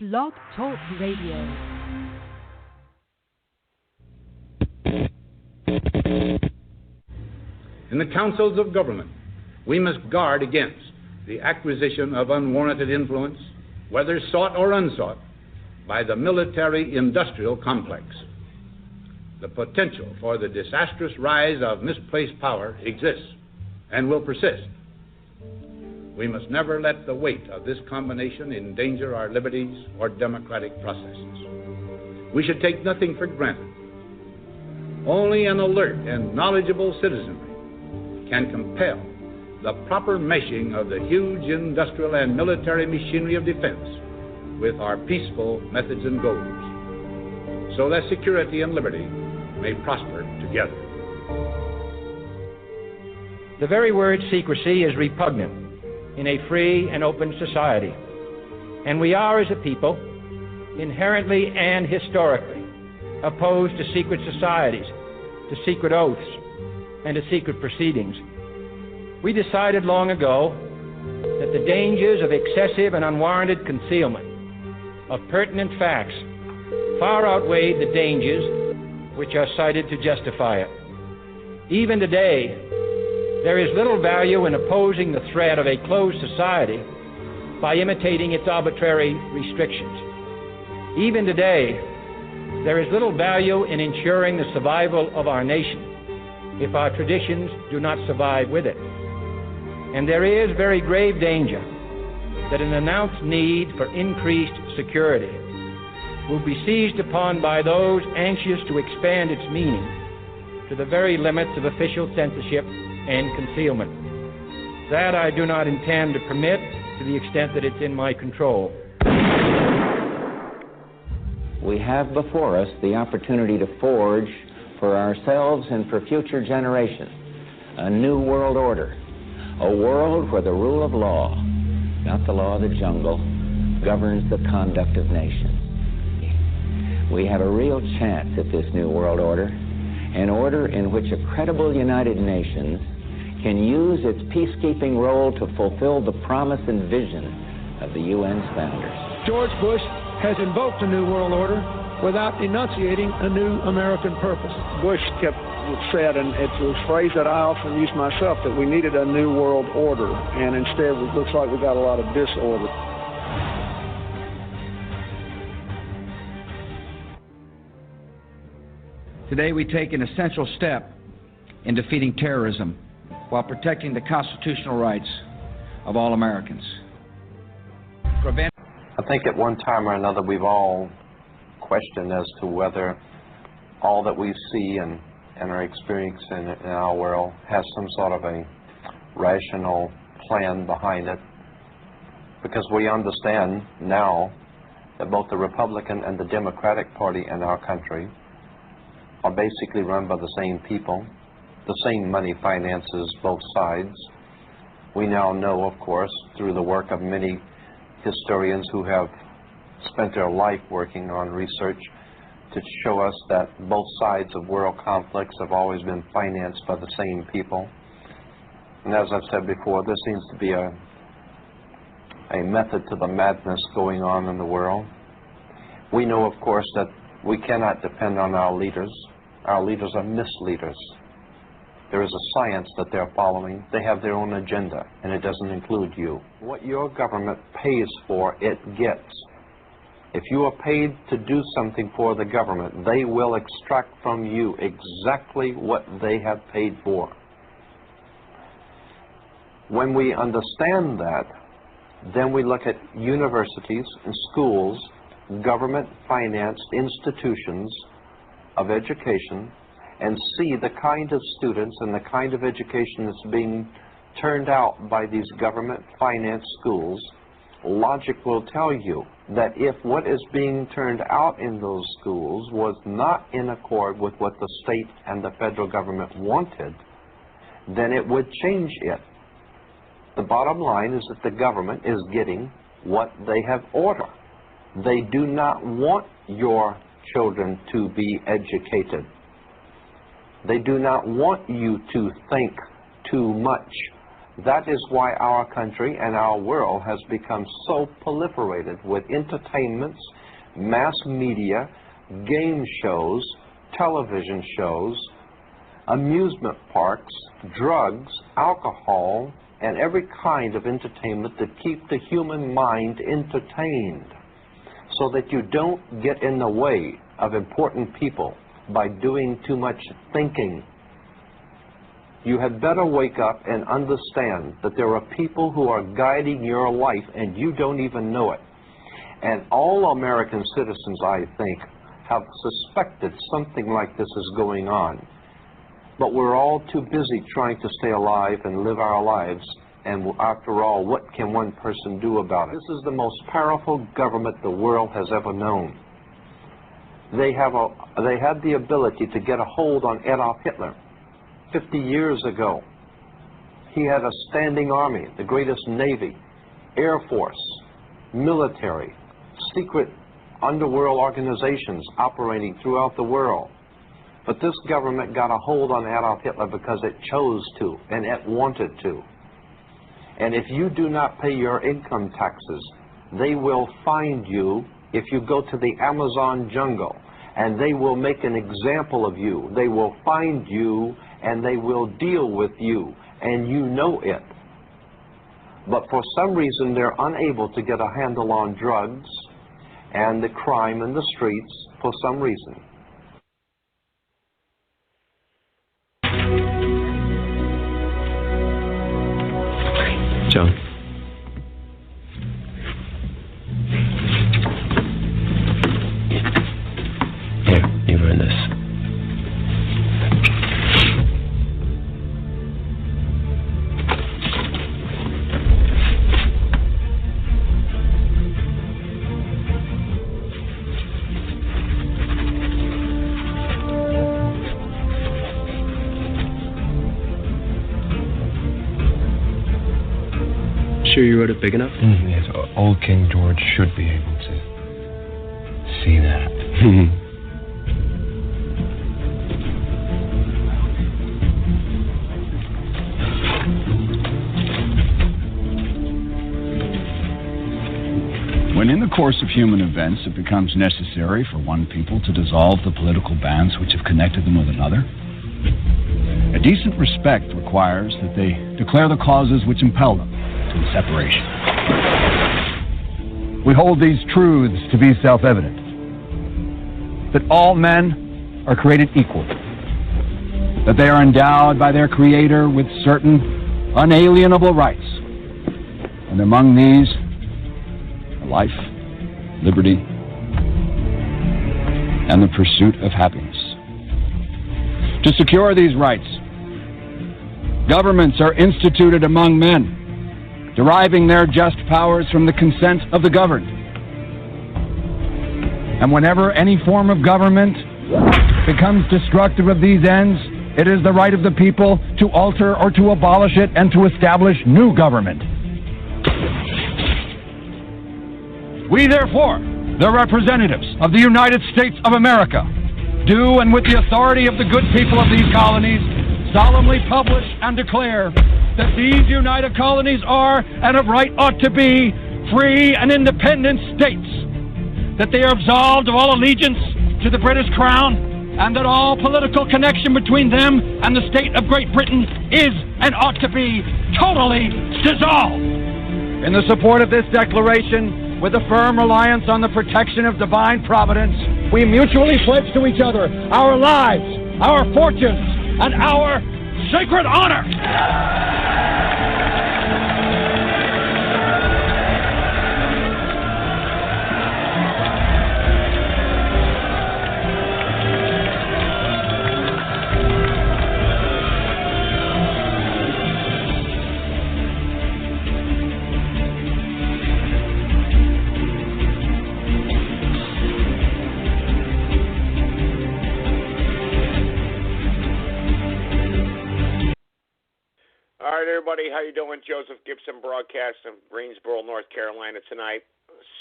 Blog Talk Radio. In the councils of government, we must guard against the acquisition of unwarranted influence, whether sought or unsought, by the military-industrial complex. The potential for the disastrous rise of misplaced power exists and will persist. We must never let the weight of this combination endanger our liberties or democratic processes. We should take nothing for granted. Only an alert and knowledgeable citizenry can compel the proper meshing of the huge industrial and military machinery of defense with our peaceful methods and goals, so that security and liberty may prosper together. The very word secrecy is repugnant in a free and open society, and we are, as a people, inherently and historically opposed to secret societies, to secret oaths, and to secret proceedings. We decided long ago that the dangers of excessive and unwarranted concealment of pertinent facts far outweighed the dangers which are cited to justify it. Even today, there is little value in opposing the threat of a closed society by imitating its arbitrary restrictions. Even today, there is little value in ensuring the survival of our nation if our traditions do not survive with it. And there is very grave danger that an announced need for increased security will be seized upon by those anxious to expand its meaning to the very limits of official censorship and concealment. That I do not intend to permit to the extent that it's in my control. We have before us the opportunity to forge for ourselves and for future generations a new world order, a world where the rule of law, not the law of the jungle, governs the conduct of nations. We have a real chance at this new world order, an order in which a credible United Nations can use its peacekeeping role to fulfill the promise and vision of the UN's founders. George Bush has invoked a new world order without enunciating a new American purpose. Bush kept said, and it's a phrase that I often use myself, that we needed a new world order, and instead it looks like we got a lot of disorder. Today we take an essential step in defeating terrorism while protecting the constitutional rights of all Americans. I think at one time or another we've all questioned as to whether all that we see and are experiencing in our world has some sort of a rational plan behind it, because we understand now that both the Republican and the Democratic Party in our country are basically run by the same people. The same money finances both sides. We now know, of course, through the work of many historians who have spent their life working on research to show us that both sides of world conflicts have always been financed by the same people. And as I've said before, there seems to be a method to the madness going on in the world. We know, of course, that we cannot depend on our leaders. Our leaders are misleaders. There is a science that they're following. They have their own agenda, and it doesn't include you. What your government pays for, it gets. If you are paid to do something for the government, they will extract from you exactly what they have paid for. When we understand that, then we look at universities and schools, government-financed institutions of education, and see the kind of students and the kind of education that's being turned out by these government-financed schools. Logic will tell you that if what is being turned out in those schools was not in accord with what the state and the federal government wanted, then it would change it. The bottom line is that the government is getting what they have ordered. They do not want your children to be educated. They do not want you to think too much That is why our country and our world has become so proliferated with entertainments, mass media, game shows, television shows, amusement parks, drugs, alcohol, and every kind of entertainment that keep the human mind entertained so that you don't get in the way of important people by doing too much thinking. You had better wake up and understand that there are people who are guiding your life and you don't even know it. And all American citizens, I think, have suspected something like this is going on. But we're all too busy trying to stay alive and live our lives. And after all, what can one person do about it? This is the most powerful government the world has ever known. They had the ability to get a hold on Adolf Hitler 50 years ago. He had a standing army, the greatest navy, air force, military, secret underworld organizations operating throughout the world. But this government got a hold on Adolf Hitler because it chose to and it wanted to. And if you do not pay your income taxes, they will find you if you go to the Amazon jungle, and they will make an example of you. They will find you and they will deal with you, and you know it. But for some reason, they're unable to get a handle on drugs and the crime in the streets for some reason. John. Here, you earned this. Sure you wrote it big enough? Yes, old King George should be able to see that. When in the course of human events it becomes necessary for one people to dissolve the political bands which have connected them with another, a decent respect requires that they declare the causes which impel them to the separation. We hold these truths to be self-evident: that all men are created equal, that they are endowed by their Creator with certain unalienable rights, and among these are life, liberty, and the pursuit of happiness. To secure these rights, governments are instituted among men, deriving their just powers from the consent of the governed. And whenever any form of government becomes destructive of these ends, it is the right of the people to alter or to abolish it and to establish new government. We, therefore, the representatives of the United States of America, do, and with the authority of the good people of these colonies, solemnly publish and declare that these united colonies are, and of right ought to be, free and independent states, that they are absolved of all allegiance to the British Crown, and that all political connection between them and the state of Great Britain is and ought to be totally dissolved. In the support of this declaration, with a firm reliance on the protection of divine providence, we mutually pledge to each other our lives, our fortunes, and our sacred honor. All right, everybody, how you doing? Joseph Gibson broadcasting Greensboro, North Carolina tonight,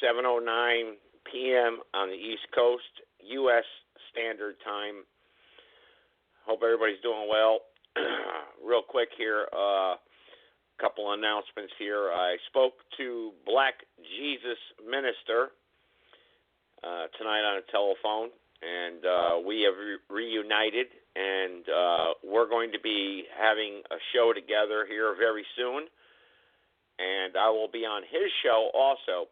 7:09 p.m. on the East Coast, U.S. Standard Time. Hope everybody's doing well. Real quick here, couple announcements here. I spoke to Black Jesus Minister tonight on a telephone, and we have reunited, and we're going to be having a show together here very soon, and I will be on his show also,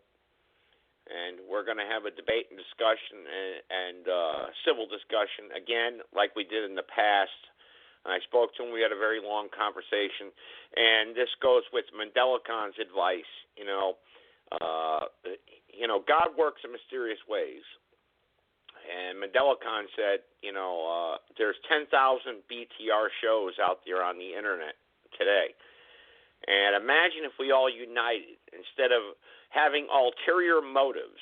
and we're going to have a debate and discussion and civil discussion again like we did in the past. I spoke to him. We had a very long conversation, and this goes with Mandela Khan's advice. God works in mysterious ways, and Mandela Khan said, there's 10,000 BTR shows out there on the internet today, and imagine if we all united instead of having ulterior motives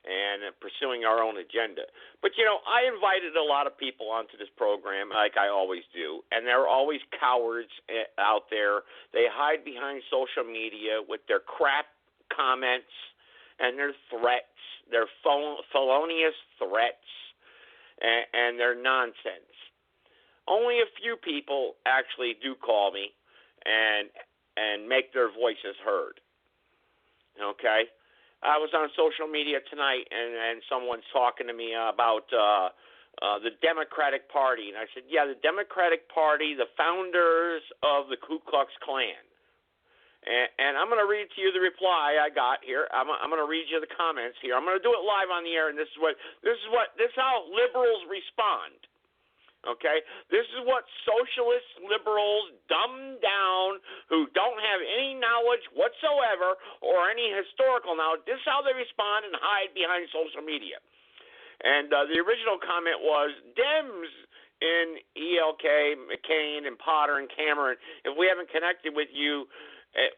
and pursuing our own agenda. But, I invited a lot of people onto this program, like I always do, and there are always cowards out there. They hide behind social media with their crap comments and their threats, their felonious threats, and their nonsense. Only a few people actually do call me and make their voices heard. Okay? I was on social media tonight, and someone's talking to me about the Democratic Party. And I said, yeah, the Democratic Party, the founders of the Ku Klux Klan. And I'm going to read to you the reply I got here. I'm going to read you the comments here. I'm going to do it live on the air, and this is how liberals respond. Okay, this is what socialist liberals, dumbed down, who don't have any knowledge whatsoever or any historical knowledge, this is how they respond and hide behind social media. And the original comment was, Dems in ELK, McCain, and Potter, and Cameron, if we haven't connected with you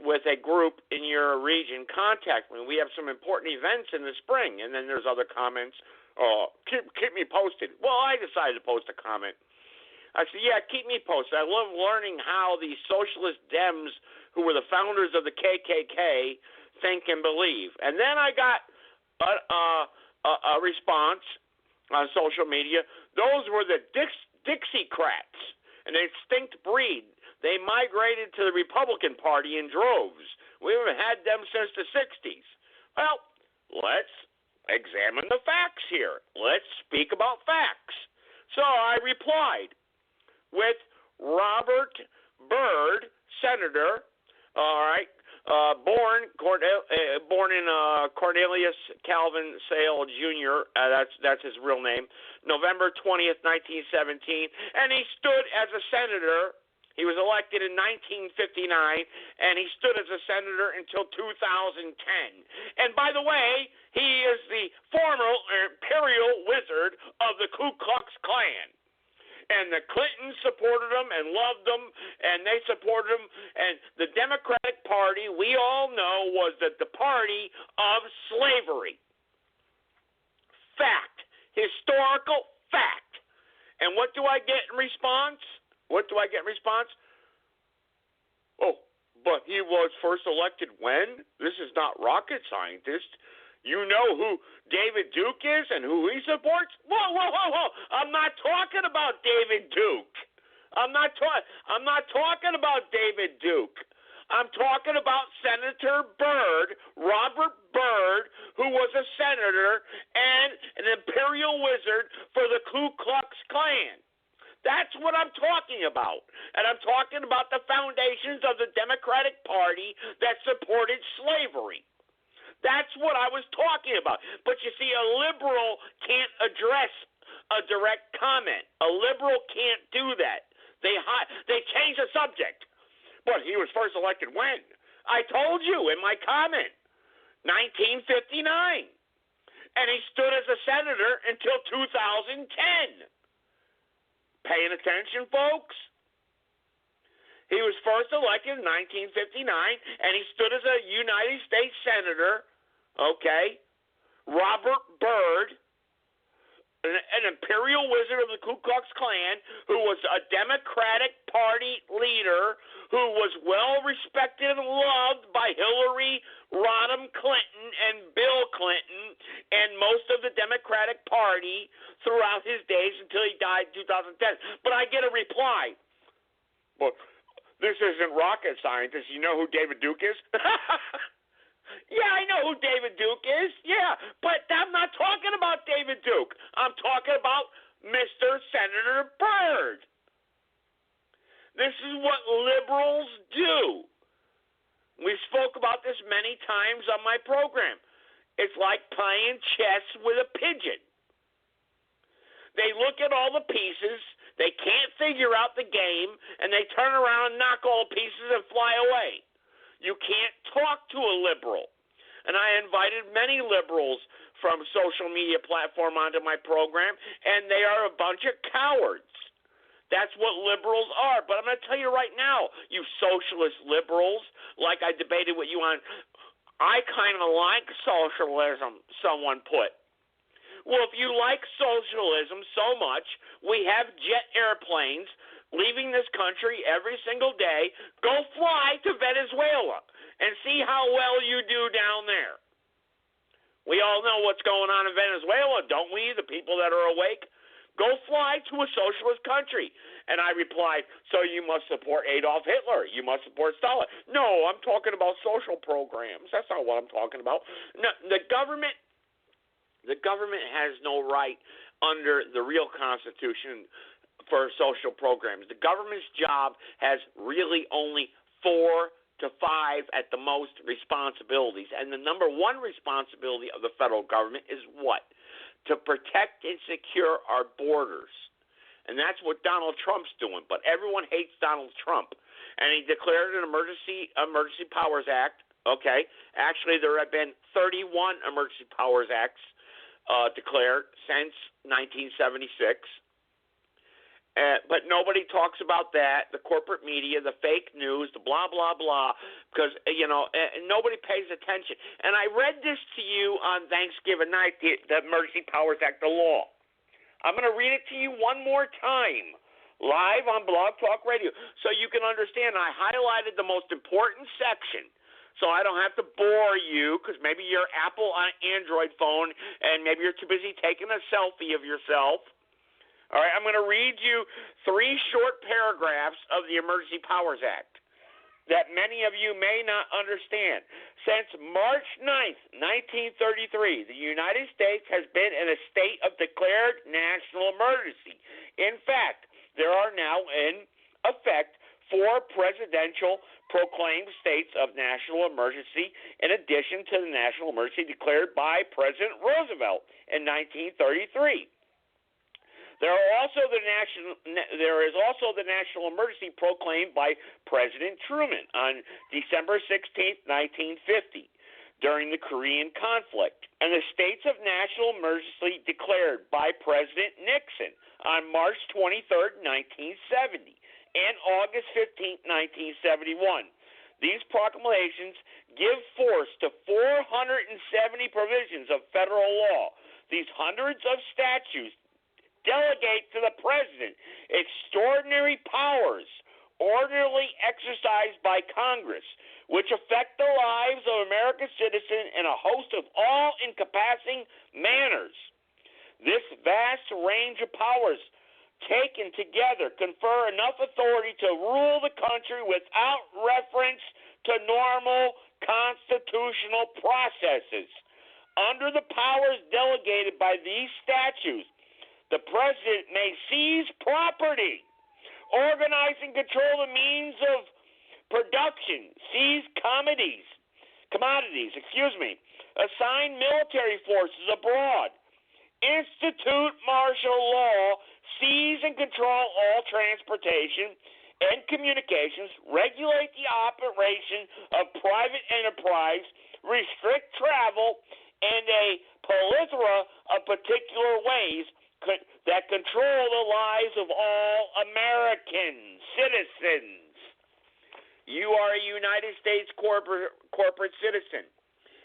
with a group in your region, contact me. We have some important events in the spring. And then there's other comments. Keep me posted. Well, I decided to post a comment. I said, yeah, keep me posted. I love learning how these socialist Dems, who were the founders of the KKK, think and believe. And then I got a response on social media. Those were the Dixiecrats, an extinct breed. They migrated to the Republican Party in droves. We haven't had them since the 60s. Well, let's examine the facts here. Let's speak about facts. So I replied with Robert Byrd, senator, all right, born in Cornelius Calvin Sale Jr., that's his real name, November 20th, 1917, and he stood as a senator. He was elected in 1959, and he stood as a senator until 2010. And by the way, he is the former imperial wizard of the Ku Klux Klan. And the Clintons supported him and loved him, and they supported him. And the Democratic Party, we all know, was the party of slavery. Fact. Historical fact. And what do I get in response? Oh, but he was first elected when? This is not rocket scientist. You know who David Duke is and who he supports? Whoa. I'm not talking about David Duke. I'm not talking about David Duke. I'm talking about Senator Byrd, Robert Byrd, who was a senator and an imperial wizard for the Ku Klux Klan. That's what I'm talking about. And I'm talking about the foundations of the Democratic Party that supported slavery. That's what I was talking about. But you see, a liberal can't address a direct comment. A liberal can't do that. They change the subject. But he was first elected when? I told you in my comment, 1959. And he stood as a senator until 2010. Paying attention, folks? He was first elected in 1959, and he stood as a United States Senator, okay, Robert Byrd, an imperial wizard of the Ku Klux Klan, who was a Democratic Party leader, who was well respected and loved by Hillary Rodham Clinton and Bill Clinton and most of the Democratic Party throughout his days until he died in 2010. But I get a reply. But This isn't rocket scientist. You know who David Duke is? Yeah, I know who David Duke is. Yeah, but I'm not talking about David Duke. I'm talking about Mr. Senator Byrd. This is what liberals do. We spoke about this many times on my program. It's like playing chess with a pigeon. They look at all the pieces, they can't figure out the game, and they turn around and knock all the pieces and fly away. You can't talk to a liberal. And I invited many liberals from social media platform onto my program, and they are a bunch of cowards. That's what liberals are. But I'm going to tell you right now, you socialist liberals, like I debated with you on, I kind of like socialism, someone put. Well, if you like socialism so much, we have jet airplanes leaving this country every single day. Go fly to Venezuela and see how well you do down there. We all know what's going on in Venezuela, don't we, the people that are awake? Go fly to a socialist country. And I replied, so you must support Adolf Hitler. You must support Stalin. No, I'm talking about social programs. That's not what I'm talking about. No, the government has no right under the real Constitution for social programs. The government's job has really only 4 to 5 at the most responsibilities. And the number one responsibility of the federal government is what? To protect and secure our borders. And that's what Donald Trump's doing. But everyone hates Donald Trump. And he declared an Emergency Powers Act. Okay. Actually, there have been 31 Emergency Powers Acts declared since 1976. But nobody talks about that, the corporate media, the fake news, the blah, blah, blah, because, nobody pays attention. And I read this to you on Thanksgiving night, the Emergency Powers Act, the law. I'm going to read it to you one more time, live on Blog Talk Radio, so you can understand. I highlighted the most important section, so I don't have to bore you, because maybe you're Apple on Android phone, and maybe you're too busy taking a selfie of yourself. All right, I'm going to read you 3 short paragraphs of the Emergency Powers Act that many of you may not understand. Since March 9th, 1933, the United States has been in a state of declared national emergency. In fact, there are now in effect 4 presidential proclaimed states of national emergency in addition to the national emergency declared by President Roosevelt in 1933. There is also the national emergency proclaimed by President Truman on December 16, 1950, during the Korean conflict, and the states of national emergency declared by President Nixon on March 23, 1970, and August 15, 1971. These proclamations give force to 470 provisions of federal law. These hundreds of statutes delegate to the president extraordinary powers ordinarily exercised by Congress, which affect the lives of American citizens in a host of all-encompassing manners. This vast range of powers taken together confer enough authority to rule the country without reference to normal constitutional processes. Under the powers delegated by these statutes, the president may seize property, organize and control the means of production, seize commodities, assign military forces abroad, institute martial law, seize and control all transportation and communications, regulate the operation of private enterprise, restrict travel, and a plethora of particular ways that control the lives of all American citizens. You are a United States corporate citizen,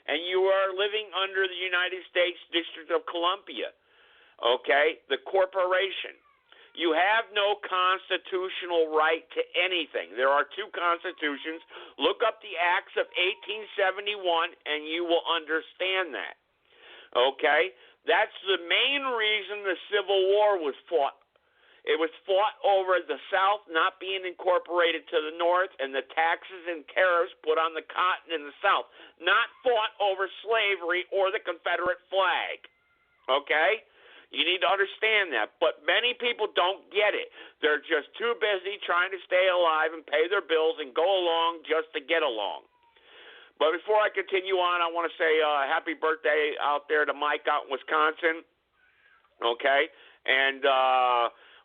and you are living under the United States District of Columbia, okay, the corporation. You have no constitutional right to anything. There are 2 constitutions. Look up the Acts of 1871, and you will understand that, okay? That's the main reason the Civil War was fought It was fought over the South not being incorporated to the North and the taxes and tariffs put on the cotton in the South, not fought over slavery or the Confederate flag. Okay? You need to understand that. But many people don't get it. They're just too busy trying to stay alive and pay their bills and go along just to get along. But before I continue on, I want to say happy birthday out there to Mike out in Wisconsin. Okay? And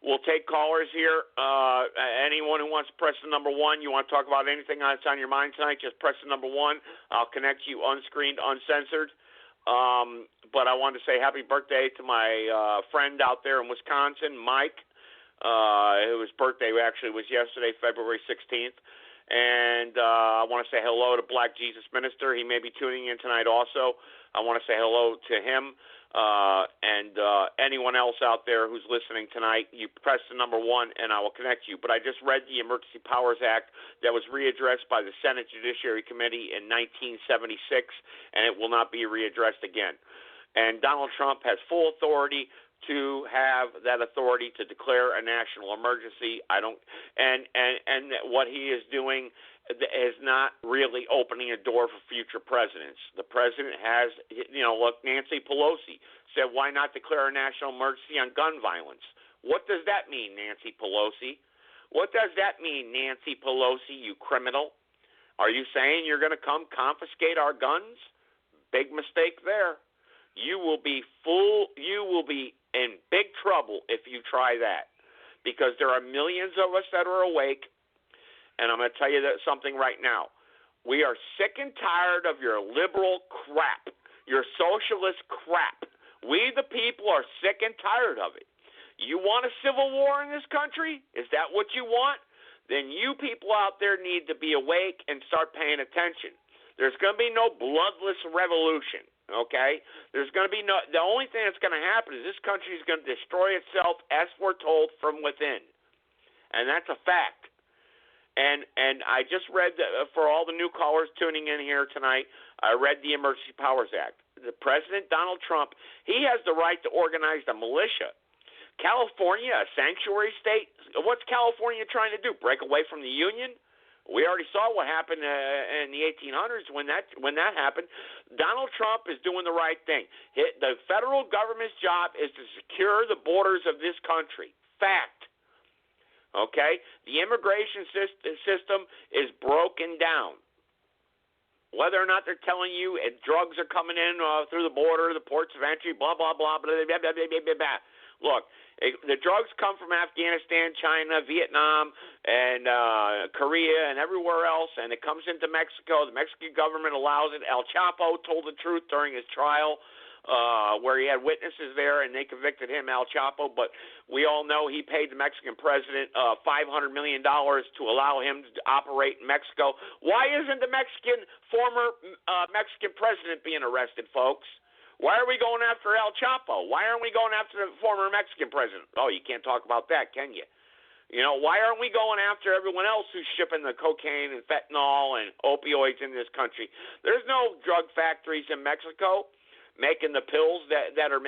we'll take callers here. Anyone who wants to press the number 1, you want to talk about anything that's on your mind tonight, just press the number 1. I'll connect you unscreened, uncensored. But I wanted to say happy birthday to my friend out there in Wisconsin, Mike. Whose birthday actually was yesterday, February 16th. And I want to say hello to Black Jesus Minister. He may be tuning in tonight also. I want to say hello to him. And anyone else out there who's listening tonight, you press the number 1 and I will connect you. But I just read the Emergency Powers Act that was readdressed by the Senate Judiciary Committee in 1976, and it will not be readdressed again. And Donald Trump has full authority to have that authority to declare a national emergency. And what he is doing is not really opening a door for future presidents. The president has, look, Nancy Pelosi said, why not declare a national emergency on gun violence? What does that mean, Nancy Pelosi? What does that mean, Nancy Pelosi, you criminal? Are you saying you're going to come confiscate our guns? Big mistake there. You will be in big trouble if you try that, because there are millions of us that are awake. And I'm going to tell you something right now. We are sick and tired of your liberal crap, your socialist crap. We, the people, are sick and tired of it. You want a civil war in this country? Is that what you want? Then you people out there need to be awake and start paying attention. There's going to be no bloodless revolution, okay? There's going to be the only thing that's going to happen is this country is going to destroy itself as foretold from within. And that's a fact. And I just read, for all the new callers tuning in here tonight, I read the Emergency Powers Act. The President, Donald Trump, he has the right to organize the militia. California, a sanctuary state, what's California trying to do? Break away from the Union? We already saw what happened in the 1800s when that happened. Donald Trump is doing the right thing. The federal government's job is to secure the borders of this country. Fact. Okay? The immigration system is broken down. Whether or not they're telling you drugs are coming in through the border, the ports of entry, blah, blah, blah, blah, blah, blah, blah, blah, blah. Look, the drugs come from Afghanistan, China, Vietnam, and Korea, and everywhere else, and it comes into Mexico. The Mexican government allows it. El Chapo told the truth during his trial, where he had witnesses there, and they convicted him, El Chapo. But we all know he paid the Mexican president $500 million to allow him to operate in Mexico. Why isn't the former Mexican president being arrested, folks? Why are we going after El Chapo? Why aren't we going after the former Mexican president? Oh, you can't talk about that, can you? Why aren't we going after everyone else who's shipping the cocaine and fentanyl and opioids in this country? There's no drug factories in Mexico making the pills that are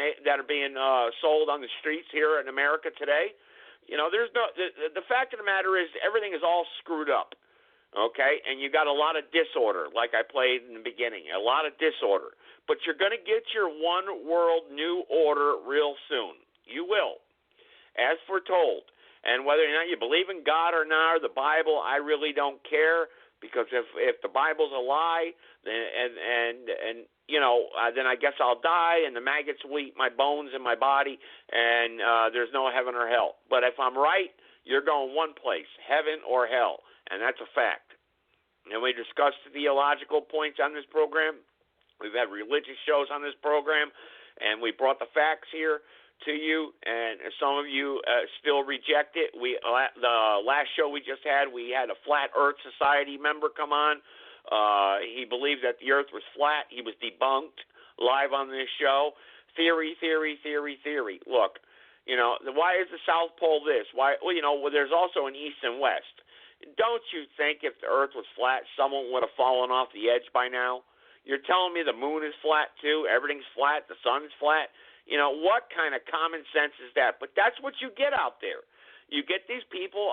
being sold on the streets here in America today. There's no. The fact of the matter is everything is all screwed up. Okay, and you got a lot of disorder, like I played in the beginning, a lot of disorder. But you're going to get your one world new order real soon. You will, as foretold. And whether or not you believe in God or not, or the Bible, I really don't care, because if the Bible's a lie, then then I guess I'll die, and the maggots will eat my bones and my body, and there's no heaven or hell. But if I'm right, you're going one place, heaven or hell. And that's a fact. And we discussed theological points on this program. We've had religious shows on this program, and we brought the facts here to you. And some of you still reject it. The last show we just had, we had a Flat Earth Society member come on. He believed that the Earth was flat. He was debunked live on this show. Theory. Look, why is the South Pole this? Why? Well, there's also an East and West. Don't you think if the Earth was flat, someone would have fallen off the edge by now? You're telling me the moon is flat too? Everything's flat? The sun's flat? What kind of common sense is that? But that's what you get out there. You get these people,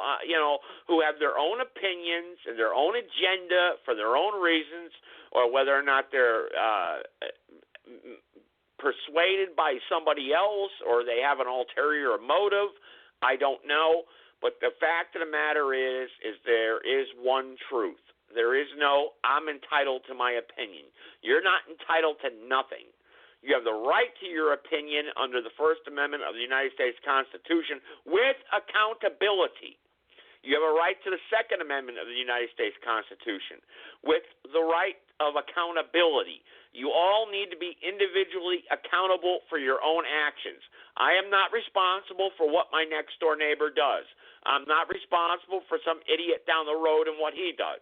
who have their own opinions and their own agenda for their own reasons, or whether or not they're persuaded by somebody else or they have an ulterior motive. I don't know. But the fact of the matter is there is one truth. There is no, I'm entitled to my opinion. You're not entitled to nothing. You have the right to your opinion under the First Amendment of the United States Constitution with accountability. You have a right to the Second Amendment of the United States Constitution with the right of accountability. You all need to be individually accountable for your own actions. I am not responsible for what my next door neighbor does. I'm not responsible for some idiot down the road and what he does.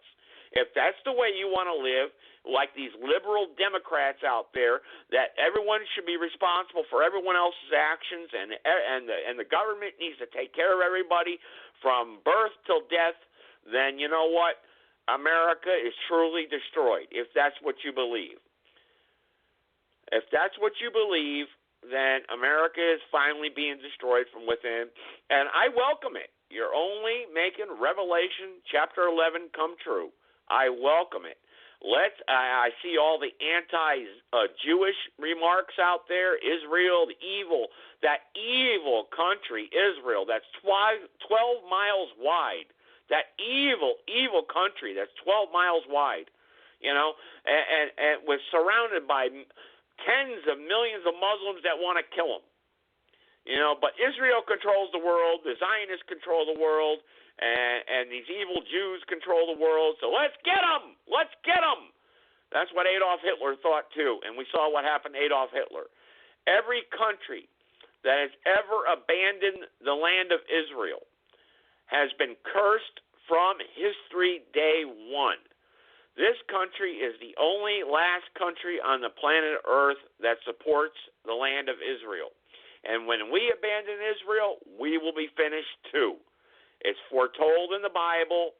If that's the way you want to live, like these liberal Democrats out there, that everyone should be responsible for everyone else's actions, and the government needs to take care of everybody from birth till death, then you know what? America is truly destroyed, if that's what you believe. If that's what you believe, then America is finally being destroyed from within, and I welcome it. You're only making Revelation chapter 11 come true. I welcome it. I see all the anti-Jewish remarks out there. Israel, that evil country, Israel, that's 12 miles wide. That evil country that's 12 miles wide, and was surrounded by tens of millions of Muslims that want to kill them. But Israel controls the world, the Zionists control the world, and these evil Jews control the world, so let's get them! Let's get them! That's what Adolf Hitler thought too, and we saw what happened to Adolf Hitler. Every country that has ever abandoned the land of Israel has been cursed from history day one. This country is the only last country on the planet Earth that supports the land of Israel. And when we abandon Israel, we will be finished too. It's foretold in the Bible,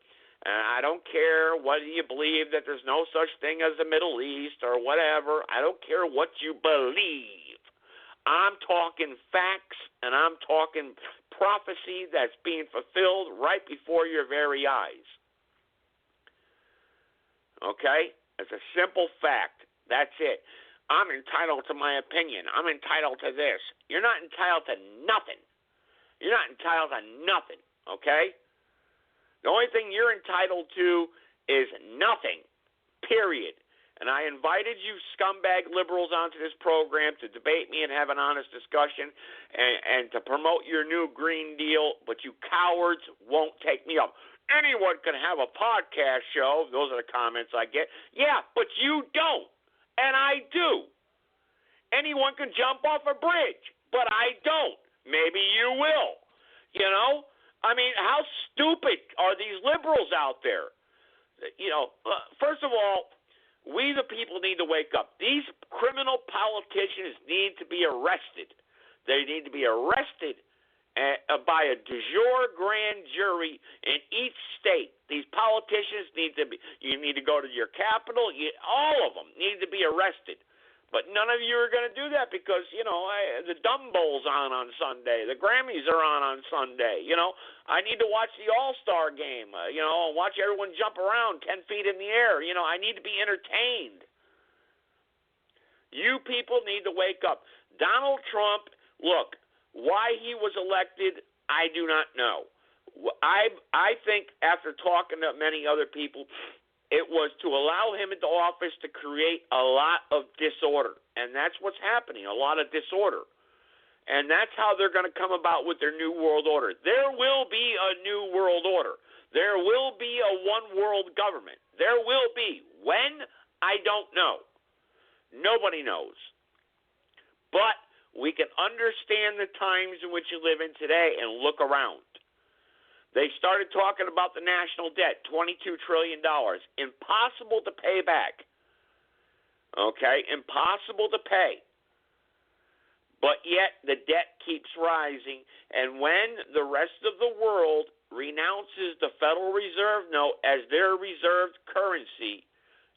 and I don't care whether you believe that there's no such thing as the Middle East or whatever. I don't care what you believe. I'm talking facts, and I'm talking prophecy that's being fulfilled right before your very eyes. Okay? It's a simple fact. That's it. I'm entitled to my opinion. I'm entitled to this. You're not entitled to nothing. You're not entitled to nothing, okay? The only thing you're entitled to is nothing, period. And I invited you scumbag liberals onto this program to debate me and have an honest discussion and to promote your new Green Deal, but you cowards won't take me up. Anyone can have a podcast show. Those are the comments I get. Yeah, but you don't. And I do. Anyone can jump off a bridge, but I don't. Maybe you will. I mean, how stupid are these liberals out there? First of all, we the people need to wake up. These criminal politicians need to be arrested. They need to be arrested by a du jour grand jury in each state. These politicians you need to go to your capital. All of them need to be arrested. But none of you are going to do that because, the Dumb Bowl's on Sunday. The Grammys are on Sunday. I need to watch the All-Star game, watch everyone jump around 10 feet in the air. I need to be entertained. You people need to wake up. Donald Trump, look, why he was elected, I do not know. I think after talking to many other people, it was to allow him into office to create a lot of disorder. And that's what's happening, a lot of disorder. And that's how they're going to come about with their new world order. There will be a new world order. There will be a one-world government. There will be. When? I don't know. Nobody knows. But we can understand the times in which you live in today and look around. They started talking about the national debt, $22 trillion. Impossible to pay back. Okay? Impossible to pay. But yet the debt keeps rising. And when the rest of the world renounces the Federal Reserve note as their reserved currency,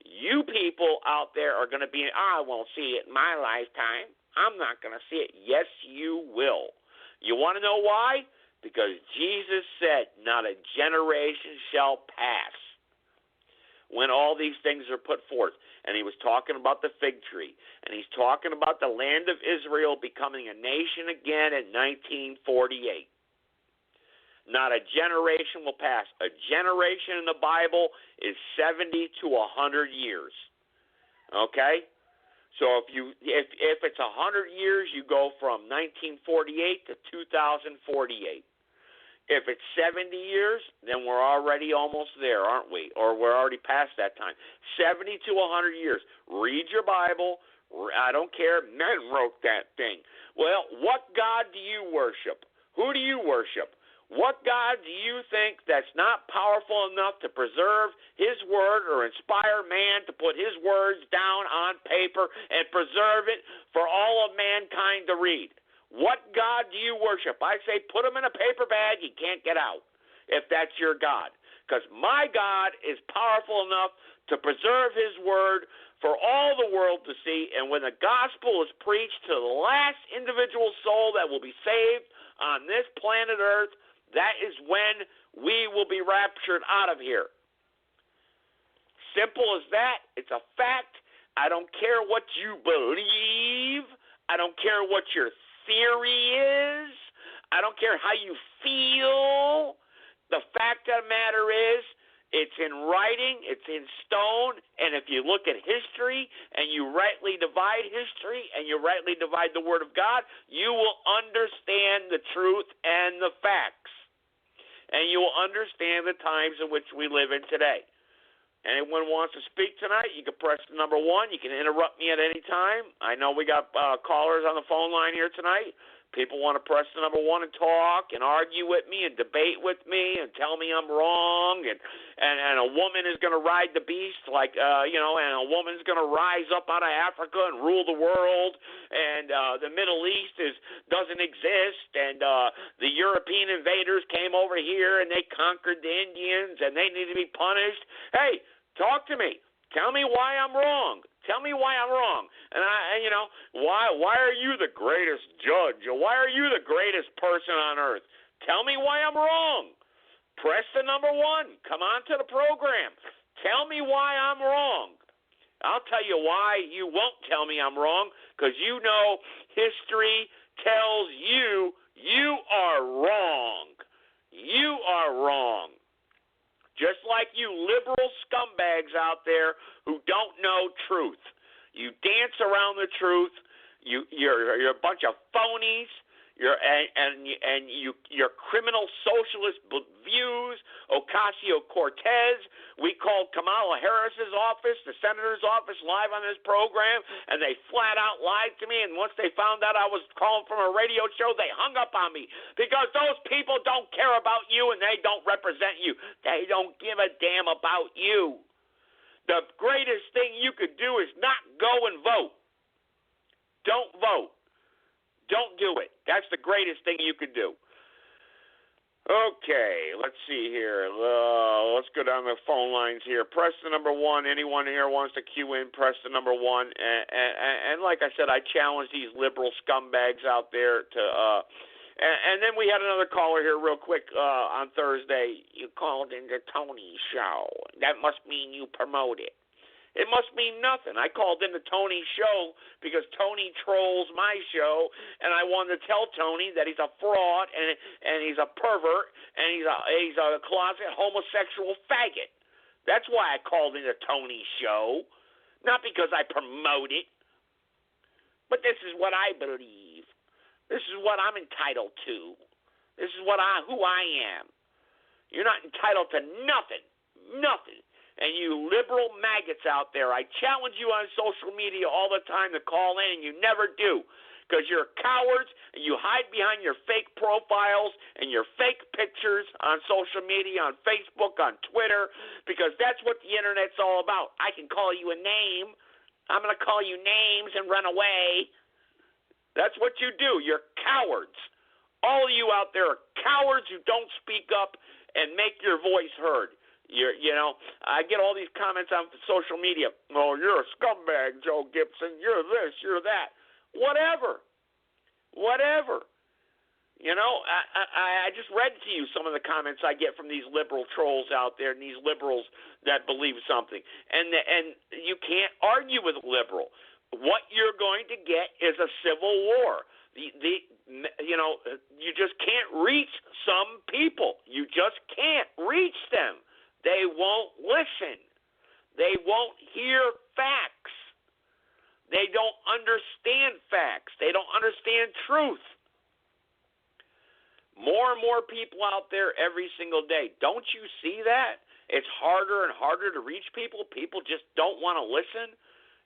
you people out there are going to be, I won't see it in my lifetime. I'm not going to see it. Yes, you will. You want to know why? Because Jesus said, not a generation shall pass when all these things are put forth. And he was talking about the fig tree. And he's talking about the land of Israel becoming a nation again in 1948. Not a generation will pass. A generation in the Bible is 70 to 100 years. Okay? So if it's 100 years, you go from 1948 to 2048. If it's 70 years, then we're already almost there, aren't we? Or we're already past that time. 70 to 100 years. Read your Bible. I don't care. Men wrote that thing. Well, what God do you worship? Who do you worship? What God do you think that's not powerful enough to preserve his word or inspire man to put his words down on paper and preserve it for all of mankind to read? What God do you worship? I say put him in a paper bag, he can't get out, if that's your God. Because my God is powerful enough to preserve his word for all the world to see, and when the gospel is preached to the last individual soul that will be saved on this planet Earth, that is when we will be raptured out of here. Simple as that. It's a fact. I don't care what you believe. I don't care what your theory is. I don't care how you feel. The fact of the matter is, it's in writing, it's in stone, and if you look at history and you rightly divide history and you rightly divide the Word of God, you will understand the truth and the facts. And you will understand the times in which we live in today. Anyone wants to speak tonight, you can press the number 1. You can interrupt me at any time. I know we got callers on the phone line here tonight. People want to press the number 1 and talk and argue with me and debate with me and tell me I'm wrong. And a woman is going to ride the beast and a woman's going to rise up out of Africa and rule the world. And the Middle East doesn't exist. And the European invaders came over here and they conquered the Indians and they need to be punished. Hey, talk to me. Tell me why I'm wrong. Tell me why I'm wrong. And why are you the greatest judge? Or why are you the greatest person on earth? Tell me why I'm wrong. Press the number 1. Come on to the program. Tell me why I'm wrong. I'll tell you why you won't tell me I'm wrong, because you know history tells you you are wrong. You are wrong. Just like you liberal scumbags out there who don't know truth. You dance around the truth. You're a bunch of phonies. Your criminal socialist views, Ocasio-Cortez. We called Kamala Harris's office, the senator's office, live on this program, and they flat out lied to me. And once they found out I was calling from a radio show, they hung up on me because those people don't care about you and they don't represent you. They don't give a damn about you. The greatest thing you could do is not go and vote. Don't vote. Don't do it. That's the greatest thing you could do. Okay, let's see here. Let's go down the phone lines here. Press the number 1. Anyone here wants to queue in, press the number 1. And like I said, I challenge these liberal scumbags out there to and then we had another caller here real quick on Thursday. You called into Tony's show. That must mean you promote it. It must mean nothing. I called into Tony's show because Tony trolls my show, and I wanted to tell Tony that he's a fraud and he's a pervert and he's a closet homosexual faggot. That's why I called into Tony's show, not because I promote it. But this is what I believe. This is what I'm entitled to. This is who I am. You're not entitled to nothing. Nothing. And you liberal maggots out there, I challenge you on social media all the time to call in, and you never do. Because you're cowards, and you hide behind your fake profiles and your fake pictures on social media, on Facebook, on Twitter, because that's what the Internet's all about. I can call you a name. I'm going to call you names and run away. That's what you do. You're cowards. All of you out there are cowards who don't speak up and make your voice heard. I get all these comments on social media. Oh, you're a scumbag, Joe Gibson. You're this, you're that. Whatever. You know, I just read to you some of the comments I get from these liberal trolls out there and these liberals that believe something. And you can't argue with a liberal. What you're going to get is a civil war. You just can't reach some people. You just can't reach them. They won't listen. They won't hear facts. They don't understand facts. They don't understand truth. More and more people out there every single day. Don't you see that? It's harder and harder to reach people. People just don't want to listen.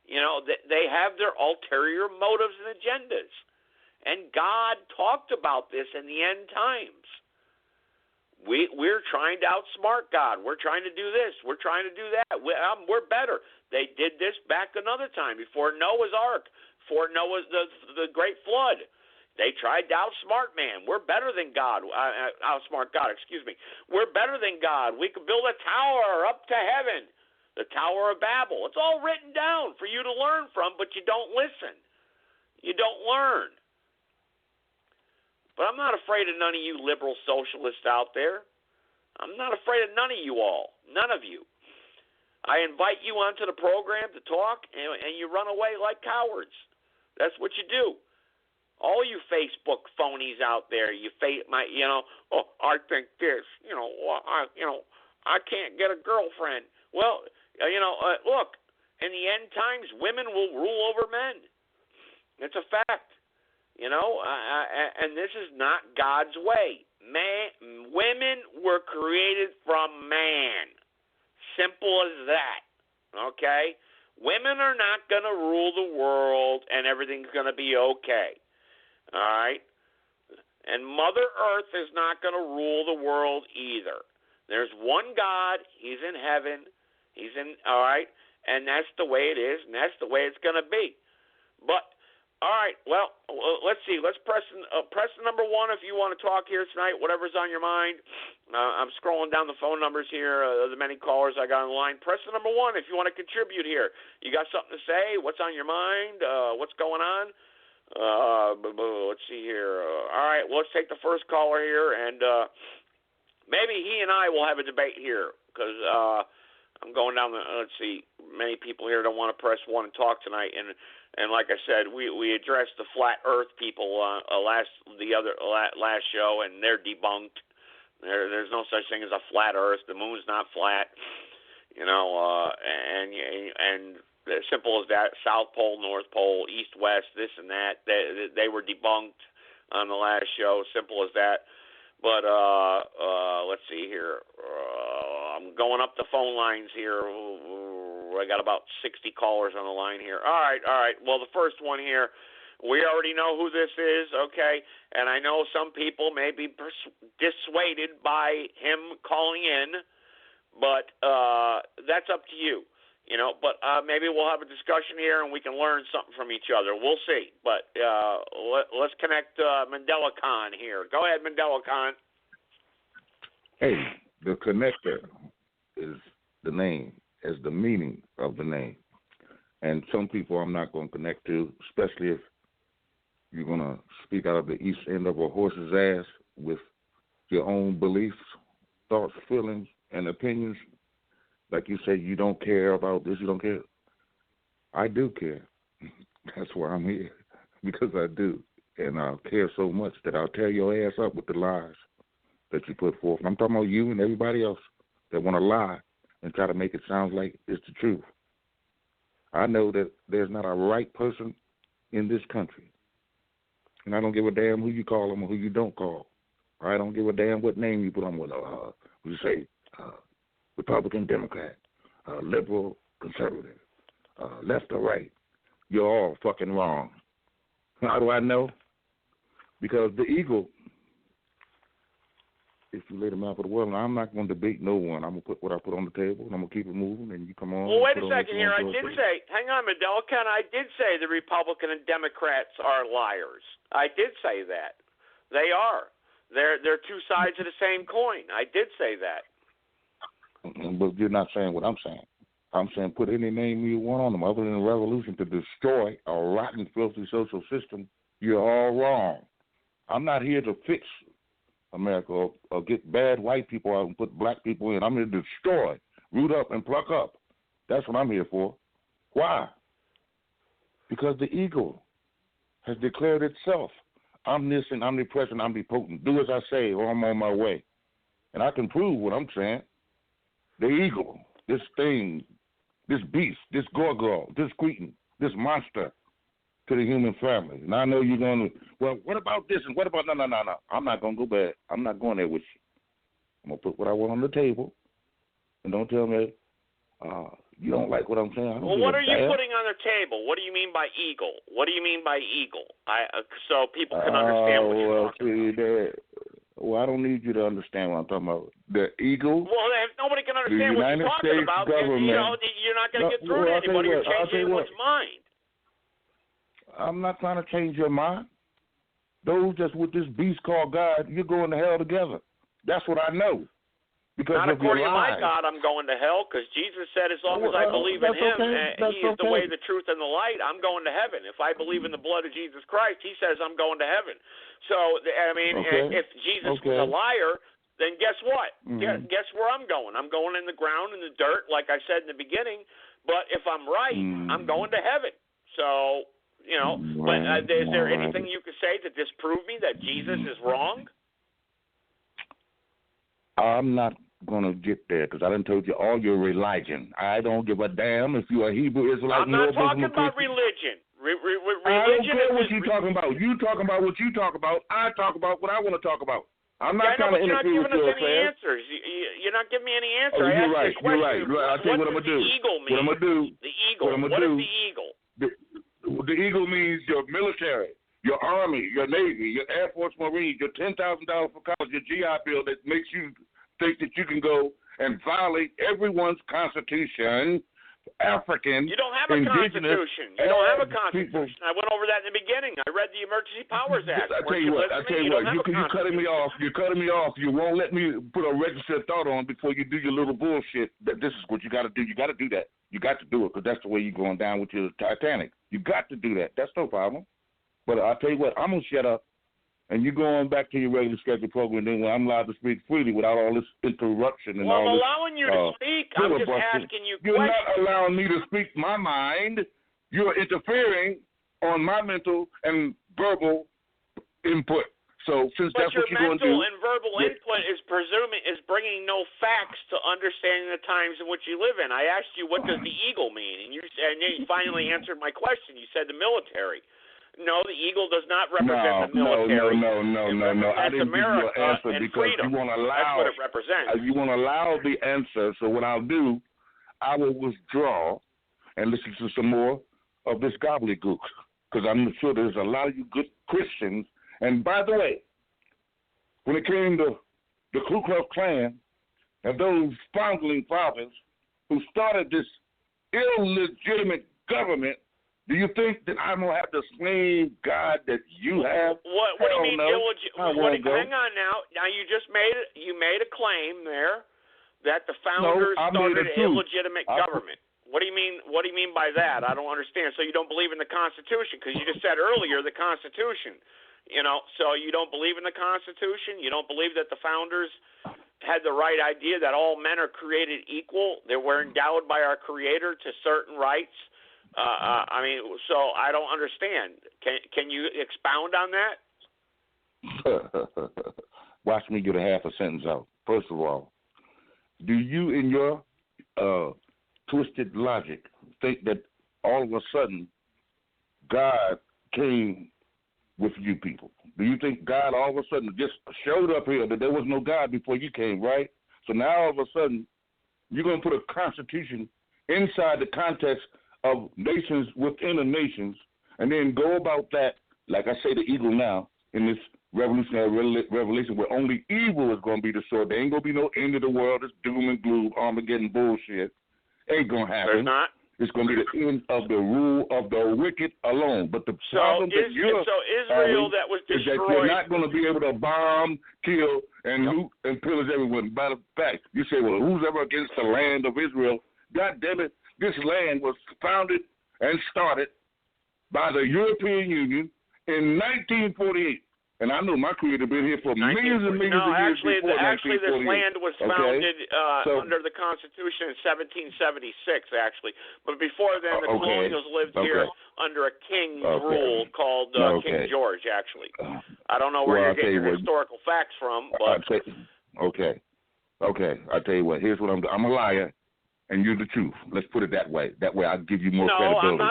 You know, they have their ulterior motives and agendas. And God talked about this in the end times. We're trying to outsmart God. We're trying to do this. We're trying to do that. We're better. They did this back another time before Noah's Ark, before Noah's the Great Flood. They tried to outsmart man. We're better than God. Outsmart God, excuse me. We're better than God. We could build a tower up to heaven, the Tower of Babel. It's all written down for you to learn from, but you don't listen. You don't learn. But I'm not afraid of none of you liberal socialists out there. I'm not afraid of none of you all. None of you. I invite you onto the program to talk, and you run away like cowards. That's what you do. All you Facebook phonies out there, I think this, I can't get a girlfriend. Well, look, in the end times, women will rule over men. It's a fact, and this is not God's way. Women were created from man. Simple as that, okay? Women are not going to rule the world and everything's going to be okay. All right? And Mother Earth is not going to rule the world either. There's one God. He's in heaven. All right? And that's the way it is, and that's the way it's going to be. But, all right, well, let's see. Let's press number 1 if you want to talk here tonight, whatever's on your mind. I'm scrolling down the phone numbers here, the many callers I got on the line. Press the number 1 if you want to contribute here. You got something to say? What's on your mind? What's going on? Let's see here. All right, well, let's take the first caller here, and maybe he and I will have a debate here because I'm going down let's see, many people here don't want to press 1 and talk tonight, and like I said, we addressed the flat Earth people last show, and they're debunked. There's no such thing as a flat Earth. The moon's not flat, and simple as that. South Pole, North Pole, East, West, this and that. They were debunked on the last show. Simple as that. But let's see here. I'm going up the phone lines here. I got about 60 callers on the line here. All right. Well, the first one here, we already know who this is, okay? And I know some people may be dissuaded by him calling in, but that's up to you. But maybe we'll have a discussion here and we can learn something from each other. We'll see. But let's connect Mandela Khan here. Go ahead, Mandela Khan. Hey, the connector is the name, is the meaning of the name. And some people I'm not going to connect to, especially if you're going to speak out of the east end of a horse's ass with your own beliefs, thoughts, feelings, and opinions. Like you say, you don't care about this, you don't care. I do care. That's why I'm here, because I do. And I care so much that I'll tear your ass up with the lies that you put forth. And I'm talking about you and everybody else that want to lie and try to make it sound like it's the truth. I know that there's not a right person in this country. And I don't give a damn who you call them or who you don't call. I don't give a damn what name you put on with. You say Republican, Democrat, liberal, conservative, left or right. You're all fucking wrong. How do I know? Because the eagle, if you lay the map of the world, and I'm not going to debate no one. I'm going to put what I put on the table, and I'm going to keep it moving, and you come on. Well, wait a second here. I did say, hang on, Mandela, I did say the Republican and Democrats are liars. I did say that. They are. They're two sides of the same coin. I did say that. But you're not saying what I'm saying. I'm saying put any name you want on them other than a revolution to destroy a rotten, filthy social system. You're all wrong. I'm not here to fix America or get bad white people out and put black people in. I'm here to destroy, root up, and pluck up. That's what I'm here for. Why? Because the ego has declared itself omniscient, omnipresent, omnipotent. Do as I say or I'm on my way. And I can prove what I'm saying. The ego, this thing, this beast, this gargoyle, this cretin, this monster to the human family. And I know you're going to, well, what about this and what about, no. I'm not going to go back. I'm not going there with you. I'm going to put what I want on the table. And don't tell me you don't like what I'm saying. Well, what are you putting on the table? What do you mean by eagle? What do you mean by eagle? So people can understand what you're talking about. Well, I don't need you to understand what I'm talking about. The eagle. Well, if nobody can understand what you're talking about, you're not going to get through to anybody. You're changing anyone's mind. I'm not trying to change your mind. Those that's with this beast called God, you're going to hell together. That's what I know. Because not according to my God, I'm going to hell, because Jesus said as long as I believe in him, he is the way, the truth, and the light, I'm going to heaven. If I believe in the blood of Jesus Christ, he says I'm going to heaven. So, I mean, if Jesus was a liar, then guess what? Guess where I'm going? I'm going in the ground, in the dirt, like I said in the beginning. But if I'm right, I'm going to heaven. So, you know, but is there anything you could say to disprove me that Jesus is wrong? I'm not going to get there because I done told you all your religion. I don't give a damn if you're a Hebrew Israelite. I'm not talking about religion. Religion I don't care what you're talking about. You talking about what you talk about. I talk about what I want to talk about. I'm not trying to interfere with your affairs. Answers. You're not giving me any answer. You're right. You're right. I'll tell you what I'm going to do. What I'm going to do. The eagle. What is the eagle? The eagle means your military, your Army, your Navy, your Air Force Marines, your $10,000 for college, your GI Bill that makes you think that you can go and violate everyone's constitution, African, you don't have a constitution. You don't have a constitution. I went over that in the beginning. I read the Emergency Powers Act. I tell you what. You're cutting me off. You're cutting me off. You won't let me put a registered thought on before you do your little bullshit. That this is what you got to do. You got to do that. You got to do it because that's the way you're going down with your Titanic. You got to do that. That's no problem. But I'll tell you what. I'm gonna shut up. And you go on back to your regular scheduled program, then when I'm allowed to speak freely without all this interruption and all this. Well, I'm allowing you to speak. I'm just asking you You're questions. Not allowing me to speak my mind. You're interfering on my mental and verbal input. So since that's what you're going to do. But your mental and verbal input is bringing no facts to understanding the times in which you live in. I asked you, what does the eagle mean? And you finally answered my question. You said the military. No, the eagle does not represent the military. No. I didn't America give you an answer because freedom. You want to allow. That's what it represents. You want to allow the answer. So what I'll do, I will withdraw and listen to some more of this gobbledygook because I'm sure there's a lot of you good Christians. And by the way, when it came to the Ku Klux Klan and those founding fathers who started this illegitimate government, do you think that I'm going to have the same God that you have? What do you mean illegitimate? Hang on now. Now you made a claim there that the founders started an illegitimate government. What do you mean? What do you mean by that? I don't understand. So you don't believe in the Constitution because you just said earlier the Constitution. You know, so you don't believe in the Constitution? You don't believe that the founders had the right idea that all men are created equal? They were endowed by our Creator to certain rights? I mean, so I don't understand. Can you expound on that? Watch me get a half a sentence out. First of all, do you in your twisted logic think that all of a sudden God came with you people? Do you think God all of a sudden just showed up here, that there was no God before you came, right? So now all of a sudden you're going to put a constitution inside the context of nations within the nations, and then go about that, like I say, the eagle now, in this revolutionary revelation where only evil is going to be destroyed. There ain't going to be no end of the world. It's doom and gloom, Armageddon bullshit. Ain't going to happen. There's not. It's going to be the end of the rule of the wicked alone. But the problem that you're Israel that was destroyed is that you're not going to be able to bomb, kill, and loot and pillage everyone. By the fact, you say, well, who's ever against the land of Israel? God damn it. This land was founded and started by the European Union in 1948. And I know my Creator been here for millions and millions of years before 1948. Actually, this land was founded under the Constitution in 1776, actually. But before then, the colonials lived here under a king's rule called King George, actually. I don't know where you're getting your historical facts from, but... Okay. I tell you what. Here's what I'm a liar, and you're the truth. Let's put it that way. That way, I'll give you more credibility.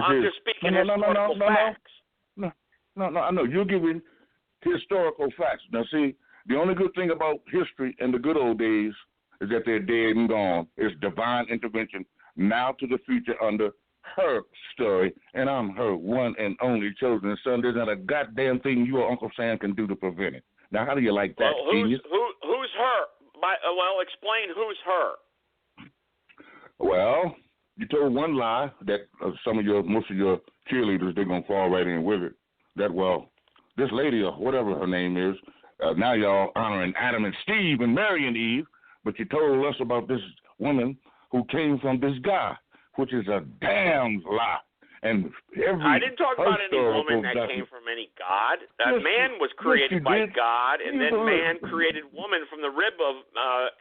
I'm just speaking historical facts. No, I know. You're giving historical facts. Now, see, the only good thing about history and the good old days is that they're dead and gone. It's divine intervention now to the future under her story, and I'm her one and only chosen son. There's not a goddamn thing you or Uncle Sam can do to prevent it. Now, how do you like that, genius? Who's her? Explain who's her. Well, you told one lie that most of your cheerleaders, they're going to fall right in with it. That, this lady or whatever her name is, now y'all honoring Adam and Steve and Mary and Eve, but you told us about this woman who came from this guy, which is a damn lie. And I didn't talk about any woman that came from any god. Man was created by God, and then man created woman from the rib of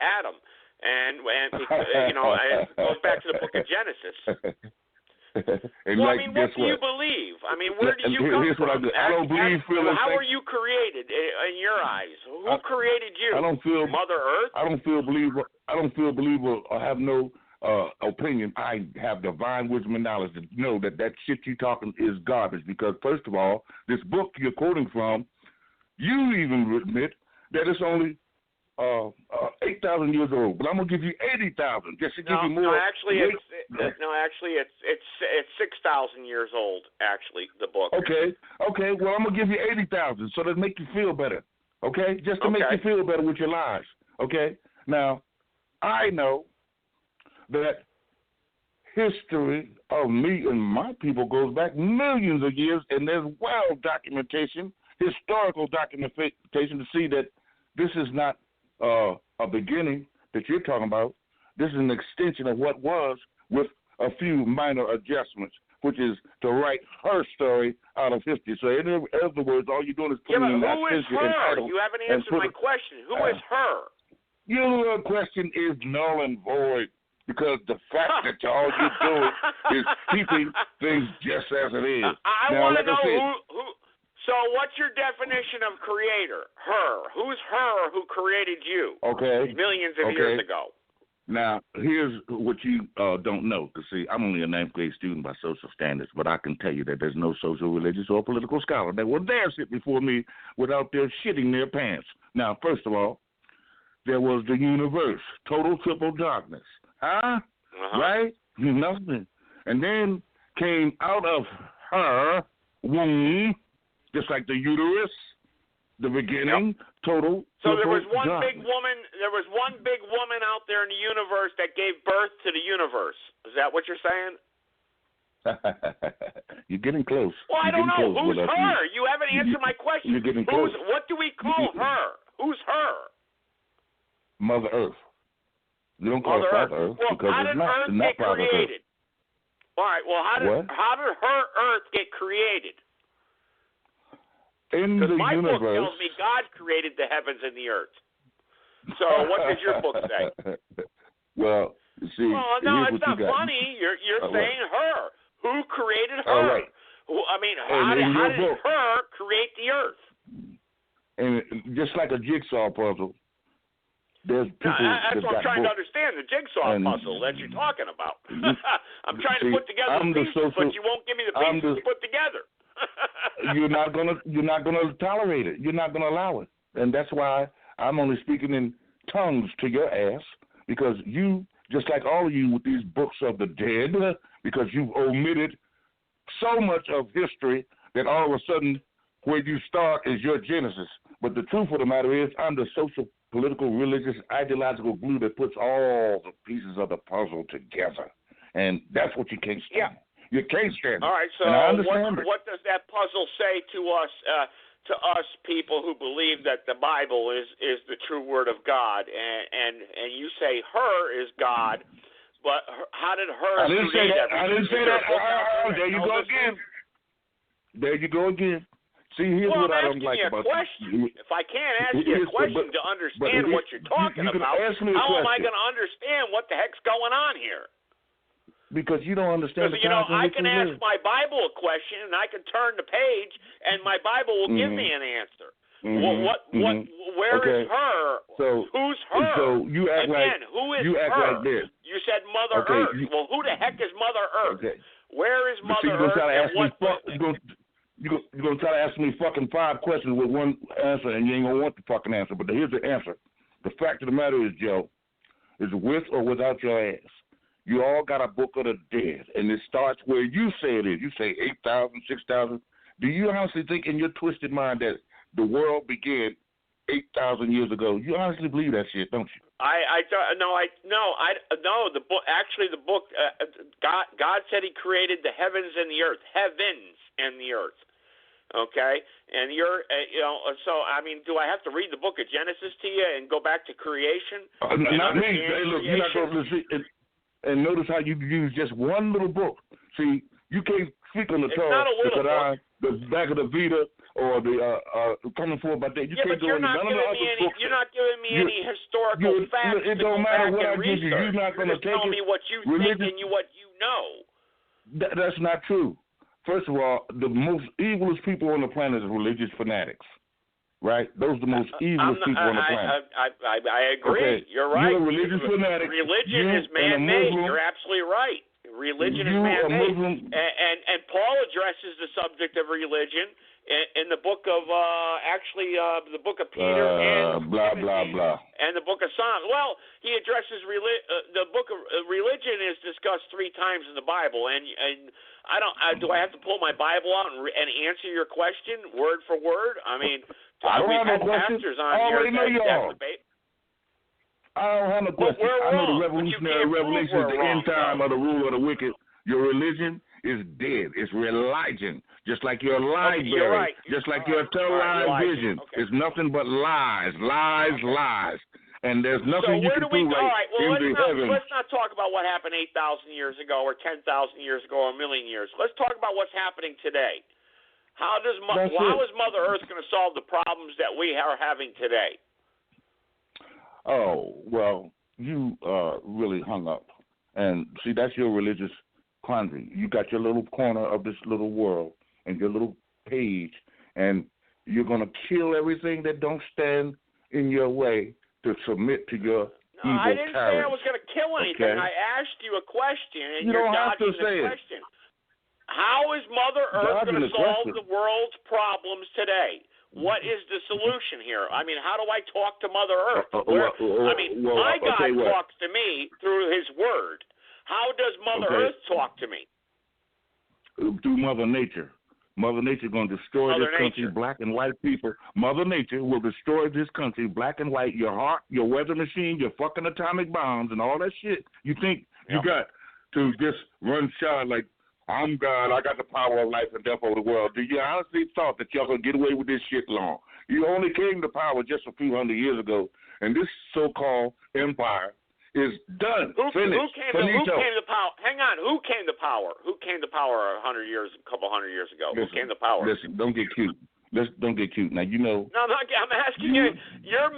Adam. And it goes back to the book of Genesis. What do you believe? I mean, where do you come from? I don't believe. How are you created in your eyes? Who created you? Mother Earth. I don't feel believer or have no opinion. I have divine wisdom and knowledge to know that shit you talking is garbage. Because first of all, this book you're quoting from, you even admit that it's only 8,000 years old, but I'm gonna give you 80,000 just to give you more. Actually, it's 6,000 years old. Actually, the book. Okay. Well, I'm gonna give you 80,000 so that make you feel better. Okay, just to make you feel better with your lies. Okay. Now, I know that history of me and my people goes back millions of years, and there's historical documentation to see that this is not a beginning that you're talking about. This is an extension of what was with a few minor adjustments, which is to write her story out of history. So in other words, all you're doing is putting in that history and title. You haven't answered my question. Who is her? Your question is null and void because the fact that all you're doing is keeping things just as it is. I want to know who. So what's your definition of creator? Her. Who's her who created you? Okay. Millions of years ago. Now, here's what you don't know. Because, see, I'm only a 9th grade student by social standards, but I can tell you that there's no social, religious, or political scholar that will dare sit before me without their shitting their pants. Now, first of all, there was the universe, total triple darkness. Right? Nothing. And then came out of her womb, just like the uterus, the beginning, total. So there was one big woman. There was one big woman out there in the universe that gave birth to the universe. Is that what you're saying? You're getting close. Well, I don't know. Who's her? You haven't answered my question. You're getting close. What do we call her? Who's her? Mother Earth. You don't call her Father Earth because it's not Father Earth. All right. Well, how did her Earth get created? Because my universe, book tells me God created the heavens and the earth. So what does your book say? Well, see. Well, no, it's not funny. You're saying her. Who created her? Right. How did her create the earth? And just like a jigsaw puzzle, there's people that's what I'm trying to understand, the jigsaw puzzle that you're talking about. I'm trying to put together the pieces, but you won't give me the pieces to put together. You're not gonna tolerate it. You're not gonna allow it, and that's why I'm only speaking in tongues to your ass, because you, just like all of you with these books of the dead, because you've omitted so much of history that all of a sudden where you start is your genesis. But the truth of the matter is, I'm the social, political, religious, ideological glue that puts all the pieces of the puzzle together, and that's what you can't stand. You can't stand it. All right, so what does that puzzle say to us people who believe that the Bible is the true word of God, and you say her is God, but how did her create everything? I didn't say that. There you go again. There you go again. See, here's what I don't like about you. If I can't ask you a question to understand what you're talking about, how am I going to understand what the heck's going on here? Because you don't understand. Because, I can ask my Bible a question, and I can turn the page, and my Bible will give me an answer. Where is her? So, who's her? So you act who is you act her? like this. You said Mother Earth. Well, who the heck is Mother Earth? Okay. Where is Mother Earth? You're going to try to ask me fucking 5 questions with one answer, and you ain't going to want the fucking answer. But here's the answer. The fact of the matter is, Joe, is with or without your ass, you all got a book of the dead, and it starts where you say it is. You say 8,000, 6,000. Do you honestly think in your twisted mind that the world began 8,000 years ago? You honestly believe that shit, don't you? No. The book, actually, the book, God said He created the heavens and the earth, Okay, and you're, so I mean, do I have to read the book of Genesis to you and go back to creation? Not me. Hey, look, you're not going to see. And notice how you use just one little book. See, you can't speak on the Torah, the Quran, the back of the Vita, or the coming forward by that. You can't go into none of the other books. You're not giving me any historical facts. It don't matter what I give you. You're not going to take it. Tell me what you think and what you know. That's not true. First of all, the most evilest people on the planet are religious fanatics, right? Those are the most evilest people on the planet. I agree. Okay. You're right. You're a religious fanatic. Religion is man-made. You're absolutely right. Religion is man-made. And Paul addresses the subject of religion in the book of the book of Peter and blah blah blah, and the book of Psalms. Well, he addresses the book of religion is discussed 3 times in the Bible, and I don't. Do I have to pull my Bible out and answer your question word for word? I mean, we've had pastors on here that debate. I don't have no question. I know the revolutionary revelation is the end time of the rule of the wicked. Your religion is dead. It's religion. Just like your library, just like your television. It's nothing but lies. And there's nothing you can do in the heavens. Let's not talk about what happened 8,000 years ago or 10,000 years ago or a million years. Let's talk about what's happening today. How is Mother Earth going to solve the problems that we are having today? Oh, well, you really hung up. And see, that's your religious quandary. You got your little corner of this little world and your little page, and you're going to kill everything that don't stand in your way to submit to your evil I didn't tyrant. say I was going to kill anything. Okay. I asked you a question, and you you're don't have to dodging say the question. How is Mother Earth going to solve the world's problems today? What is the solution here? I mean, how do I talk to Mother Earth? My God talks to me through His Word. How does Mother Earth talk to me? Through Mother Nature. Mother Nature is going to destroy this country, black and white people. Mother Nature will destroy this country, black and white, your heart, your weather machine, your fucking atomic bombs, and all that shit. You think you got to just run shy like, I'm God, I got the power of life and death over the world. Do you honestly thought that y'all could get away with this shit long? You only came to power just a few hundred years ago, and this so-called empire is done. Finished. Who came to power? Hang on. Who came to power? Who came to power a couple hundred years ago? Listen, who came to power? Listen, don't get cute. Don't get cute. Now, you know. No, I'm asking you. You're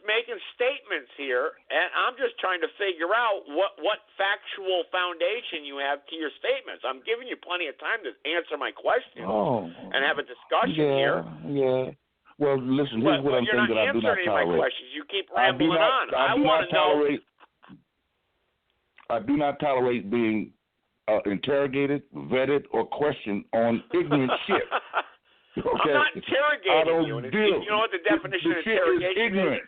making statements here, and I'm just trying to figure out what factual foundation you have to your statements. I'm giving you plenty of time to answer my questions and have a discussion here. Yeah. Well, listen, here's what I'm saying that I do not tolerate. You're not answering any of my questions. You keep rambling on. I want to know. I do not tolerate being interrogated, vetted, or questioned on ignorant shit. Okay? I'm not interrogating you. You know what the definition of interrogation is?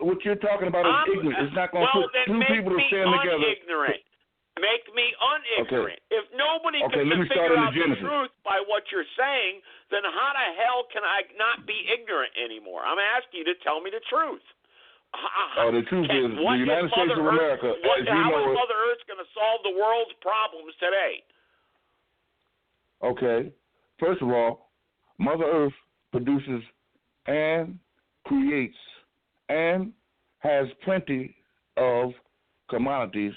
What you're talking about is ignorant. It's not going to put two people to stand together. Make me unignorant. Okay. If nobody can figure out the truth by what you're saying, then how the hell can I not be ignorant anymore? I'm asking you to tell me the truth. The truth is, the United States of America, how is Mother Earth going to solve the world's problems today? Okay. First of all, Mother Earth produces and creates and has plenty of commodities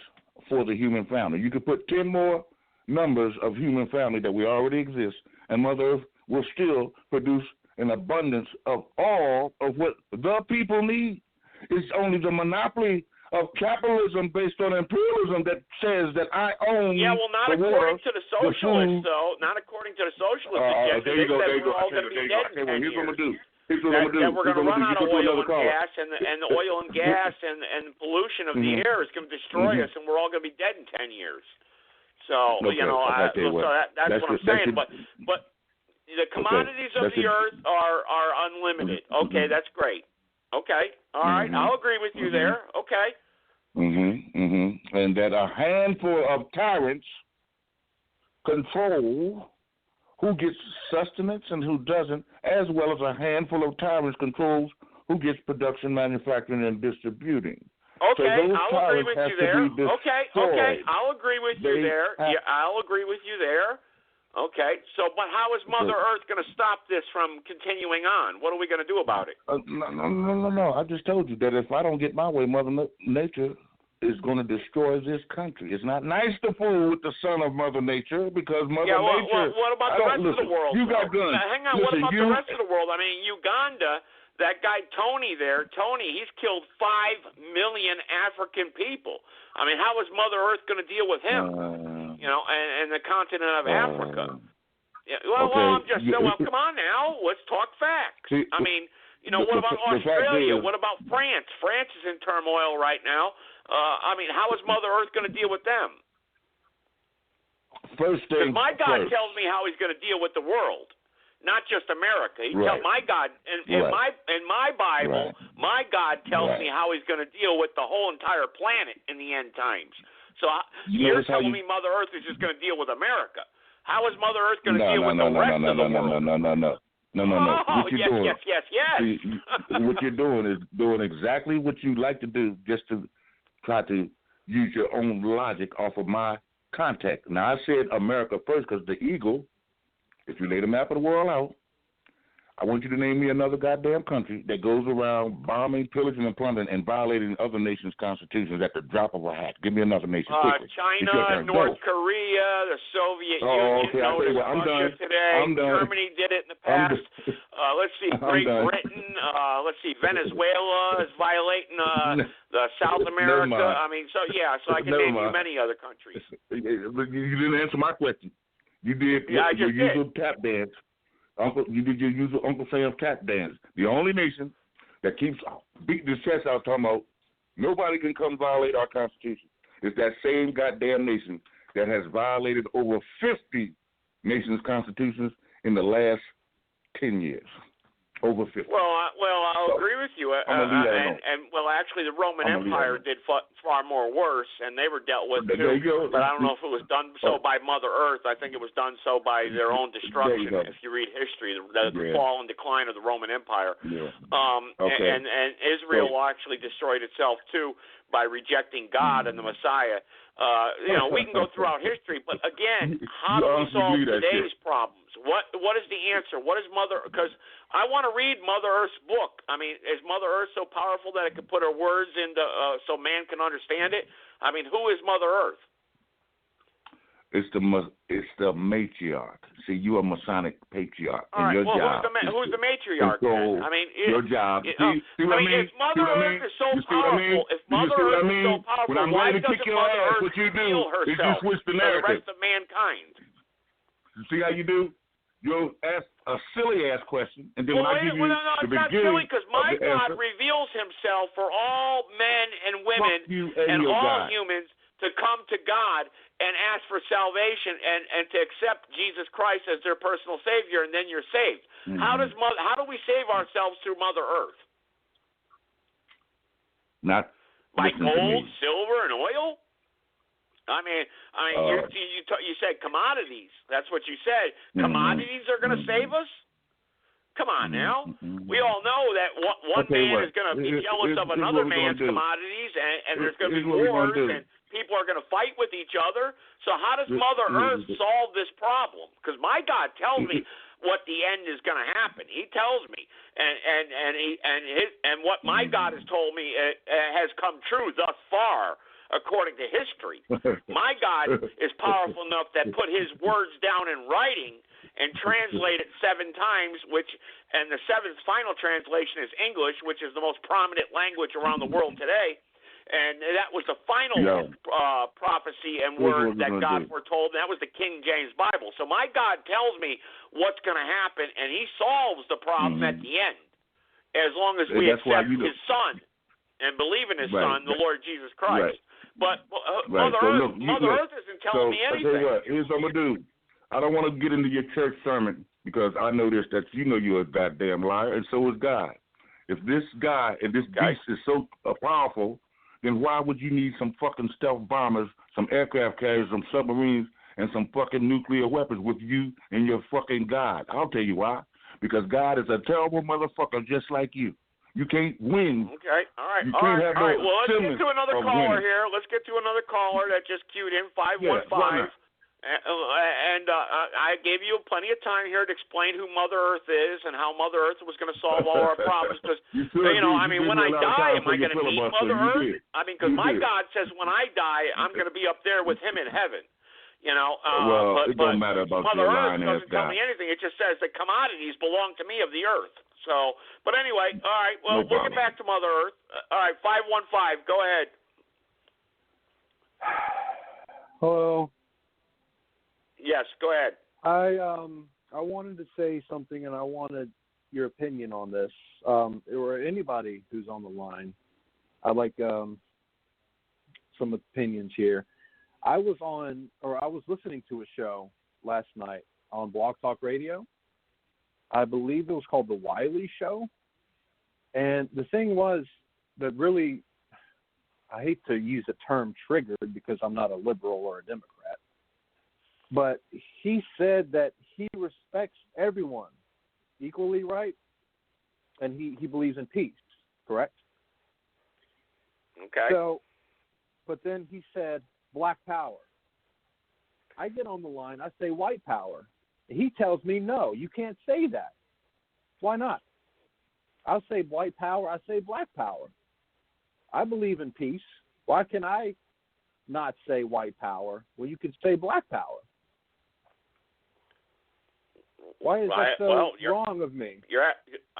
for the human family. You could put 10 more numbers of human family that we already exist, and Mother Earth will still produce an abundance of all of what the people need. It's only the monopoly of capitalism based on imperialism that says that I own not the according water, to the socialists, though. Not according to the socialist agenda. There you go. We're all going to be dead in 10 Here's what I'm years. going to do. Here's what I'm going to do. That we're going to run out of oil and caller. gas, and the oil and gas and pollution of the air is going to destroy us, and we're all going to be dead in 10 years. So Okay. that's what I'm saying. But the commodities of the earth are unlimited. Okay, that's great. Okay, all right, I'll agree with you there. Okay. And that a handful of tyrants control who gets sustenance and who doesn't, as well as a handful of tyrants controls who gets production, manufacturing, and distributing. Okay, so I'll agree with you there. Okay, I'll agree with you there. I'll agree with you there. Okay, so but how is Mother Earth going to stop this from continuing on? What are we going to do about it? No. I just told you that if I don't get my way, Mother Nature is going to destroy this country. It's not nice to fool with the son of Mother Nature because Mother Nature. What about the rest of the world? You got guns. Hang on. What about the rest of the world? I mean, Uganda. That guy Tony, he's killed 5 million African people. I mean, how is Mother Earth going to deal with him? And the continent of Africa. I'm just saying. Well, come on now, let's talk facts. I mean, what about Australia? What about France? France is in turmoil right now. I mean, how is Mother Earth going to deal with them? Because my God tells me how He's going to deal with the world. Not just America. My God, in my Bible, my God tells me how He's going to deal with the whole entire planet in the end times. So you're telling me Mother Earth is just going to deal with America. How is Mother Earth going to deal with the rest of the world? No. Oh, yes. See, what you're doing is doing exactly what you like to do, just to try to use your own logic off of my context. Now, I said America first because the eagle. If you lay the map of the world out, I want you to name me another goddamn country that goes around bombing, pillaging, and plundering and violating other nations' constitutions at the drop of a hat. Give me another nation quickly. China, North Korea, the Soviet Union, Russia today. Germany did it in the past. Let's see, Great Britain. Let's see, Venezuela is violating the South America. I mean, so I can name you many other countries. You didn't answer my question. You did your usual tap dance. You did your usual Uncle Sam's tap dance. The only nation that keeps beating his chest out talking about nobody can come violate our Constitution is that same goddamn nation that has violated over 50 nations' constitutions in the last 10 years. Over 50. Well, I'll agree with you. Actually, the Roman Empire did far more worse, and they were dealt with too. But I don't know if it was done so by Mother Earth. I think it was done so by their own destruction. If you read history, the fall and decline of the Roman Empire, and Israel actually destroyed itself too by rejecting God and the Messiah. We can go throughout history, but again, how do we solve today's problems? What is the answer? What is Mother? Because I want to read Mother Earth's book. I mean, is Mother Earth so powerful that it can put her words into so man can understand it? I mean, who is Mother Earth? It's the matriarch. See, you are a Masonic patriarch. All right. Your job who's the matriarch? Then? I mean, your job. If Mother Earth is so powerful, why doesn't Mother Earth heal herself for the rest of mankind? You see how you do? You'll ask a silly ass question, and then when I give you it's not silly because my God reveals Himself for all men and women and all humans to come to God and ask for salvation and to accept Jesus Christ as their personal Savior, and then you're saved. Mm-hmm. How do we save ourselves through Mother Earth? Not by gold, silver, and oil. I mean, you said commodities. That's what you said. Commodities are going to save us? Come on now. We all know that one man is going to be jealous of another man's commodities, and there's going to be wars, and people are going to fight with each other. So how does Mother Earth solve this problem? Because my God tells me what the end is going to happen. He tells me, and what my God has told me has come true thus far. According to history, my God is powerful enough that put His words down in writing, and translate it 7 times, and the 7th final translation is English, which is the most prominent language around the world today. And that was the final prophecy and word that God foretold, and that was the King James Bible. So my God tells me what's going to happen, and he solves the problem at the end, as long as we accept his Son and believe in his Son, the Lord Jesus Christ. But Mother Earth isn't telling me anything. I tell you what, here's what I'm going to do. I don't want to get into your church sermon because I know this, that you know you're a goddamn liar, and so is God. If this guy and this beast is so powerful, then why would you need some fucking stealth bombers, some aircraft carriers, some submarines, and some fucking nuclear weapons with you and your fucking God? I'll tell you why. Because God is a terrible motherfucker just like you. You can't win. Okay, all right. You can't have no well, let's get to another caller winning. here. Let's get to another caller that just queued in, 515. And I gave you plenty of time here to explain who Mother Earth is and how Mother Earth was going to solve all our problems. Because, when I die, am I going to meet Mother Earth? Because my God says when I die, I'm going to be up there with him in heaven. It don't matter about Mother your Earth line doesn't tell me anything. It just says that commodities belong to me of the earth. So, but anyway, all right. Well, we'll get back to Mother Earth. All right, 515. Go ahead. Hello. Yes, go ahead. I wanted to say something, and I wanted your opinion on this, or anybody who's on the line. I'd like some opinions here. I was listening to a show last night on Blog Talk Radio. I believe it was called The Wiley Show. And the thing was that really, I hate to use the term triggered because I'm not a liberal or a Democrat, but he said that he respects everyone equally, right? And he believes in peace, correct? Okay. So, but then he said black power. I get on the line, I say white power. He tells me, no, you can't say that. Why not? I'll say white power, I say black power. I believe in peace. Why can I not say white power? Well, you can say black power. Why is that so wrong of me?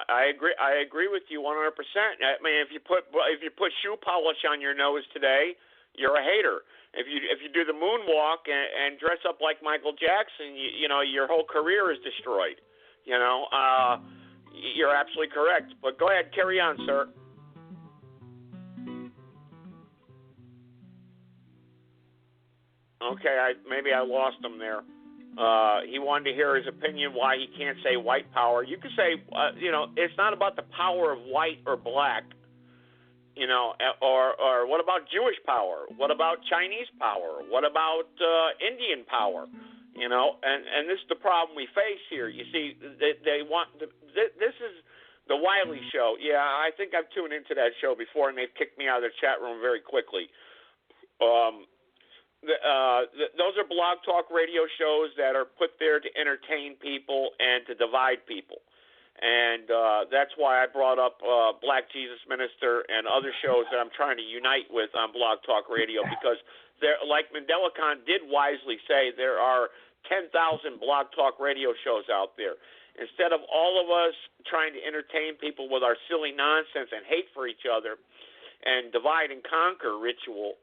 I agree with you 100%. I mean, if you put shoe polish on your nose today, you're a hater. If you do the moonwalk and dress up like Michael Jackson, you know your whole career is destroyed. You're absolutely correct. But go ahead, carry on, sir. Okay, maybe I lost him there. He wanted to hear his opinion why he can't say white power. You could say, it's not about the power of white or black, or what about Jewish power? What about Chinese power? What about Indian power? And this is the problem we face here. You see, they want this is the Wiley Show. Yeah, I think I've tuned into that show before, and they've kicked me out of the chat room very quickly. Those are blog talk radio shows that are put there to entertain people and to divide people. And that's why I brought up Black Jesus Minister and other shows that I'm trying to unite with on Blog Talk Radio, because like Mandelicon did wisely say, there are 10,000 Blog Talk radio shows out there. Instead of all of us trying to entertain people with our silly nonsense and hate for each other and divide and conquer ritual,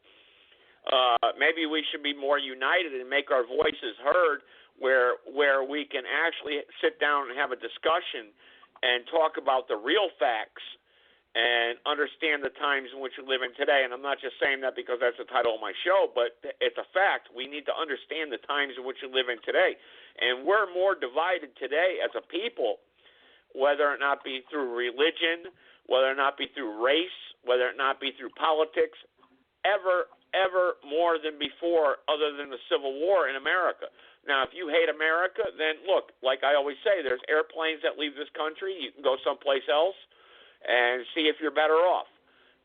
maybe we should be more united and make our voices heard, where we can actually sit down and have a discussion and talk about the real facts and understand the times in which we live in today. And I'm not just saying that because that's the title of my show, but it's a fact. We need to understand the times in which we live in today. And we're more divided today as a people, whether it not be through religion, whether it not be through race, whether it not be through politics, ever more than before, other than the Civil War in America. Now, if you hate America, then look, like I always say, there's airplanes that leave this country. You can go someplace else and see if you're better off.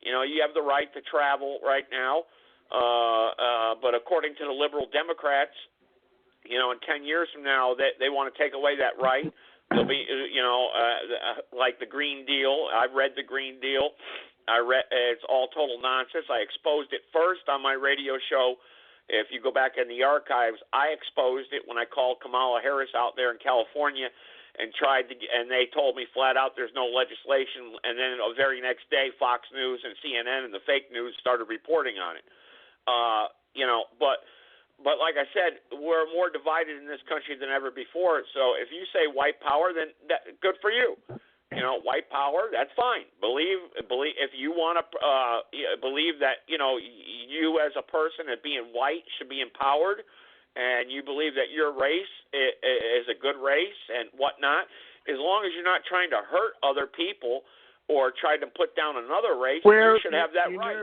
You have the right to travel right now, but according to the liberal Democrats, in 10 years from now, they want to take away that right. There'll be, like the Green Deal. I've read the Green Deal. It's all total nonsense. I exposed it first on my radio show If you go back in the archives, I exposed it when I called Kamala Harris out there in California and and they told me flat out there's no legislation. And then the very next day, Fox News and CNN and the fake news started reporting on it. But like I said, we're more divided in this country than ever before. So if you say white power, then good for you. White power, that's fine. Believe if you want to believe that you as a person as being white should be empowered, and you believe that your race is a good race and whatnot. As long as you're not trying to hurt other people or try to put down another race, you should have that right.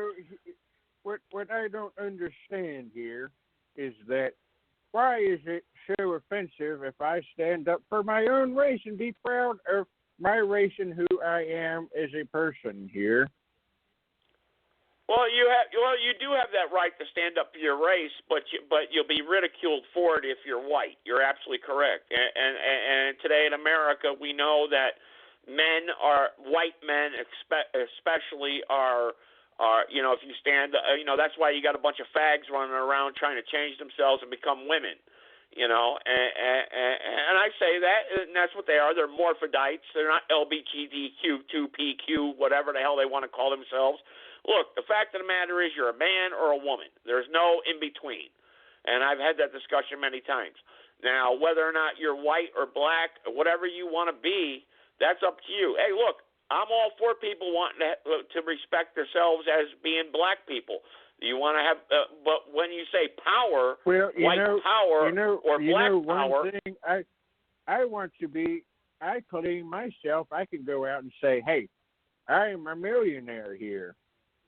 What I don't understand here is that why is it so offensive if I stand up for my own race and be proud of my race and who I am as a person here? Well, you do have that right to stand up for your race, but you'll be ridiculed for it if you're white. You're absolutely correct. And today in America, we know that white men especially are if you stand, that's why you got a bunch of fags running around trying to change themselves and become women. And I say that, and that's what they are. They're morphodites. They're not LGBTQ2PQ, whatever the hell they want to call themselves. Look, the fact of the matter is you're a man or a woman. There's no in-between. And I've had that discussion many times. Now, whether or not you're white or black, or whatever you want to be, that's up to you. Hey, look, I'm all for people wanting to respect themselves as being black people. You want to have, but when you say power, white power or black power, thing, I want to be. I claim myself. I can go out and say, "Hey, I am a millionaire here."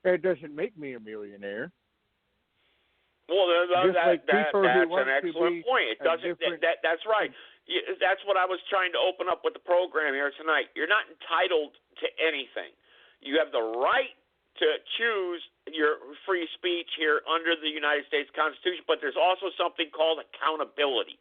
It doesn't make me a millionaire. Well, that's an excellent point. It doesn't. That's right. That's what I was trying to open up with the program here tonight. You're not entitled to anything. You have the right to choose your free speech here under the United States Constitution, but there's also something called accountability.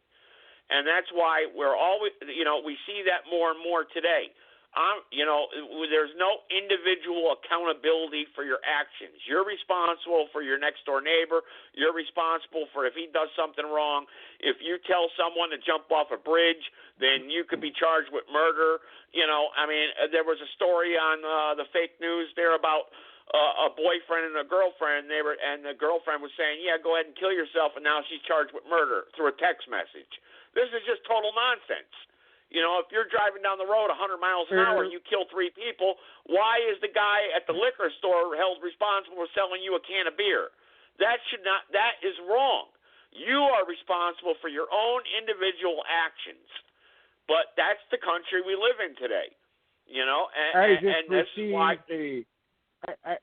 And that's why we're always, we see that more and more today. There's no individual accountability for your actions. You're responsible for your next door neighbor. You're responsible for if he does something wrong. If you tell someone to jump off a bridge, then you could be charged with murder. There was a story on the fake news there about a boyfriend and a girlfriend. And the girlfriend was saying, "Yeah, go ahead and kill yourself," and now she's charged with murder through a text message. This is just total nonsense. If you're driving down the road 100 miles an hour and you kill 3 people, why is the guy at the liquor store held responsible for selling you a can of beer? That is wrong. You are responsible for your own individual actions. But that's the country we live in today.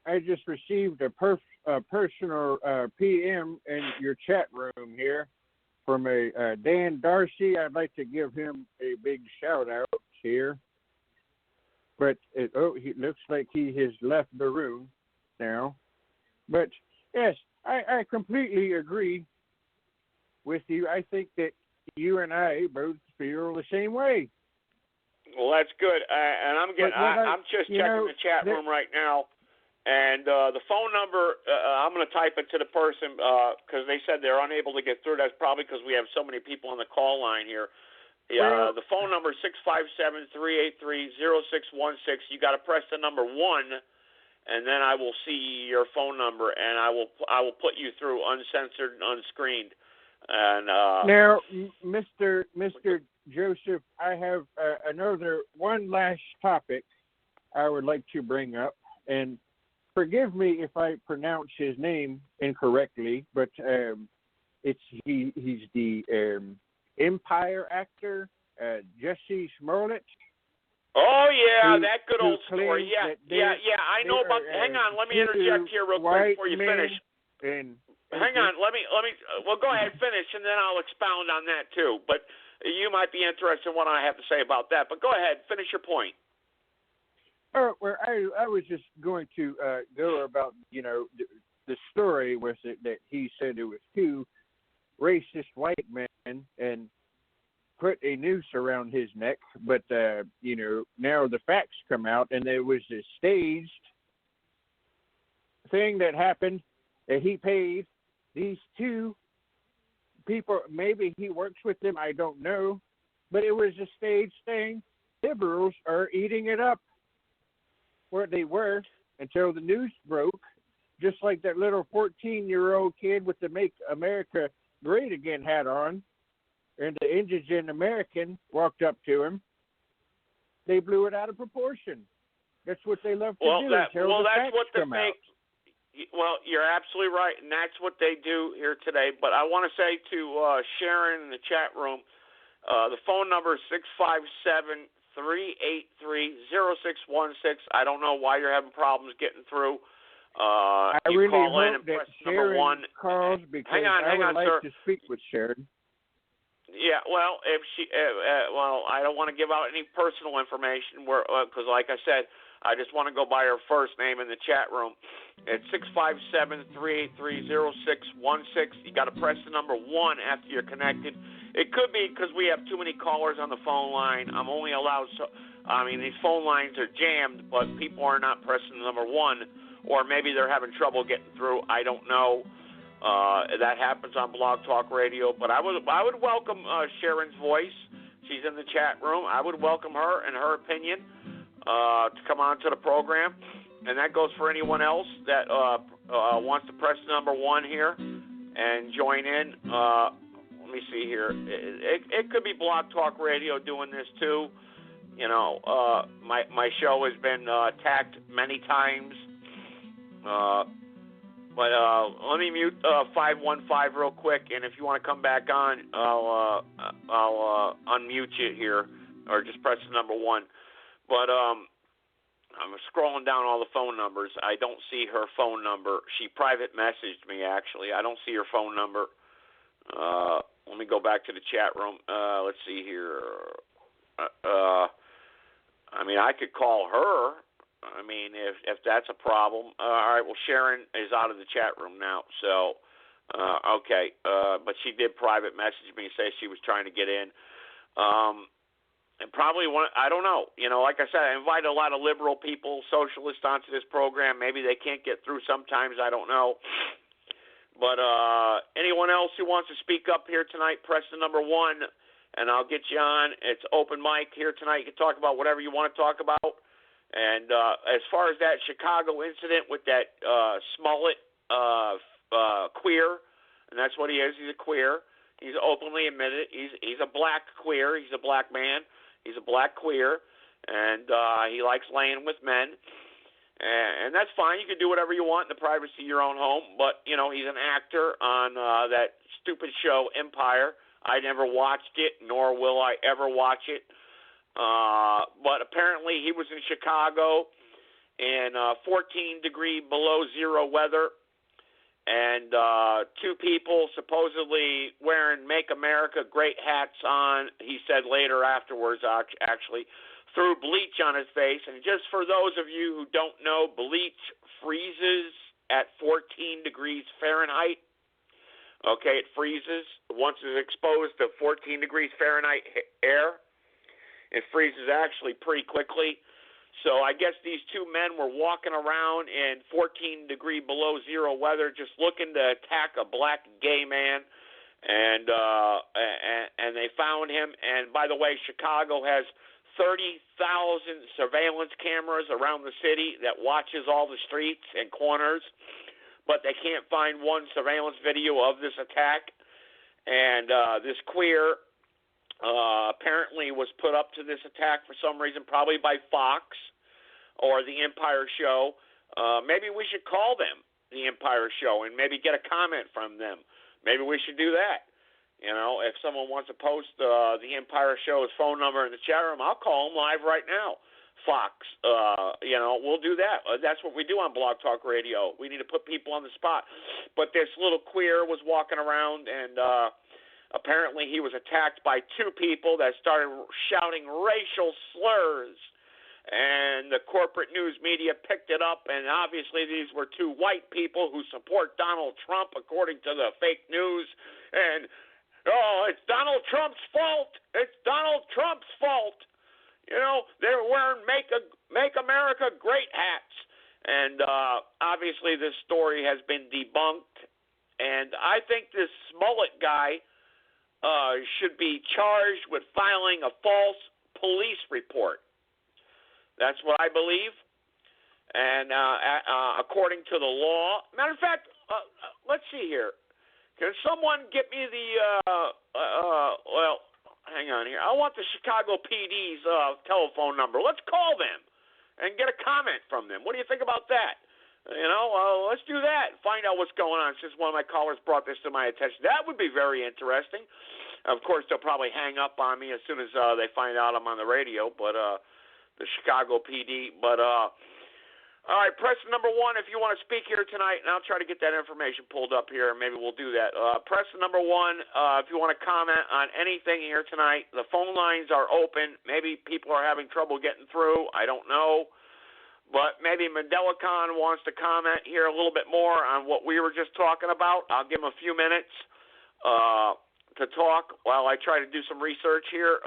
I just received a personal PM in your chat room here from a Dan Darcy. I'd like to give him a big shout out here. But it looks like he has left the room now. But yes, I completely agree with you. I think that you and I both feel the same way. Well, that's good. And I'm just checking the chat room right now. And the phone number, I'm going to type it to the person because they said they're unable to get through. That's probably because we have so many people on the call line here. The phone number is 657-383-0616. You got to press the number 1, and then I will see your phone number, and I will put you through uncensored and unscreened. And now, Mr. Joseph, I have one last topic I would like to bring up, and forgive me if I pronounce his name incorrectly, but he's the Empire actor, Jesse Smollett. Oh yeah, that good old story. Yeah. I know about. Hang on, let me interject here real quick before you finish. Hang on, let me. Well, go ahead, finish, and then I'll expound on that too. But you might be interested in what I have to say about that. But go ahead, finish your point. Oh, well, I was just going to go about, the story was that he said it was 2 racist white men and put a noose around his neck. But, now the facts come out and there was a staged thing that happened that he paid these 2 people, maybe he works with them, I don't know, but it was a stage thing. Liberals are eating it up where they were until the news broke, just like that little 14-year-old kid with the Make America Great Again hat on, and the indigent American walked up to him. They blew it out of proportion. That's what they love to do. That's what they come make. out. Well, you're absolutely right, and that's what they do here today. But I want to say to Sharon in the chat room, the phone number is 657-383-0616. I don't know why you're having problems getting through. I you really call in hope and that press number Sharon 1. calls because hang on, I would like sir. to speak with Sharon. Yeah, well, if she, I don't want to give out any personal information, because, like I said, I just want to go by her first name in the chat room. It's 657-383-0616. You got to press the number 1 after you're connected. It could be because we have too many callers on the phone line. I'm only allowed, these phone lines are jammed, but people are not pressing the number 1, or maybe they're having trouble getting through. I don't know. That happens on Blog Talk Radio, but I would welcome Sharon's voice. She's in the chat room. I would welcome her and her opinion to come on to the program, and that goes for anyone else that wants to press number 1 here and join in. Let me see here. It could be Blog Talk Radio doing this too. You know, my show has been attacked many times. But let me mute 515 real quick, and if you want to come back on, I'll unmute you here, or just press the number 1. But I'm scrolling down all the phone numbers. I don't see her phone number. She private messaged me, actually. I don't see her phone number. Let me go back to the chat room. Let's see here. I could call her. If that's a problem. All right, well, Sharon is out of the chat room now, so, okay. But she did private message me and say she was trying to get in. And probably I don't know. You know, like I said, I invite a lot of liberal people, socialists onto this program. Maybe they can't get through sometimes. I don't know. But anyone else who wants to speak up here tonight, press the number 1, and I'll get you on. It's open mic here tonight. You can talk about whatever you want to talk about. And as far as that Chicago incident with that Smollett queer, and that's what he is. He's a queer. He's openly admitted it. He's a black queer. He's a black man. He's a black queer, and he likes laying with men. And that's fine. You can do whatever you want in the privacy of your own home. But, you know, he's an actor on that stupid show Empire. I never watched it, nor will I ever watch it. But apparently he was in Chicago in 14-degree below zero weather, and 2 people supposedly wearing Make America Great hats on, he said later afterwards, actually, threw bleach on his face. And just for those of you who don't know, bleach freezes at 14 degrees Fahrenheit. Okay, it freezes. Once it's exposed to 14 degrees Fahrenheit air, it freezes actually pretty quickly. So I guess these 2 men were walking around in 14-degree below zero weather, just looking to attack a black gay man, and they found him. And by the way, Chicago has 30,000 surveillance cameras around the city that watches all the streets and corners, but they can't find one surveillance video of this attack. And this queer apparently was put up to this attack for some reason, probably by Fox or the Empire Show. Maybe we should call them, the Empire Show, and maybe get a comment from them. Maybe we should do that. You know, if someone wants to post the Empire Show's phone number in the chat room, I'll call them live right now. Fox, we'll do that. That's what we do on Blog Talk Radio. We need to put people on the spot. But this little queer was walking around, and apparently he was attacked by 2 people that started shouting racial slurs, and the corporate news media picked it up, and obviously these were 2 white people who support Donald Trump, according to the fake news, and, it's Donald Trump's fault. It's Donald Trump's fault. You know, they're wearing Make America Great hats, and obviously this story has been debunked, and I think this Smollett guy should be charged with filing a false police report. That's what I believe. And according to the law, matter of fact, let's see here. Can someone get me the, well, hang on here. I want the Chicago PD's telephone number. Let's call them and get a comment from them. What do you think about that? Let's do that. Find out what's going on since one of my callers brought this to my attention. That would be very interesting. Of course, they'll probably hang up on me as soon as they find out I'm on the radio, but the Chicago PD. But, all right, press number 1 if you want to speak here tonight, and I'll try to get that information pulled up here, and maybe we'll do that. Press number 1 if you want to comment on anything here tonight. The phone lines are open. Maybe people are having trouble getting through. I don't know. But maybe MandelaCon wants to comment here a little bit more on what we were just talking about. I'll give him a few minutes to talk while I try to do some research here.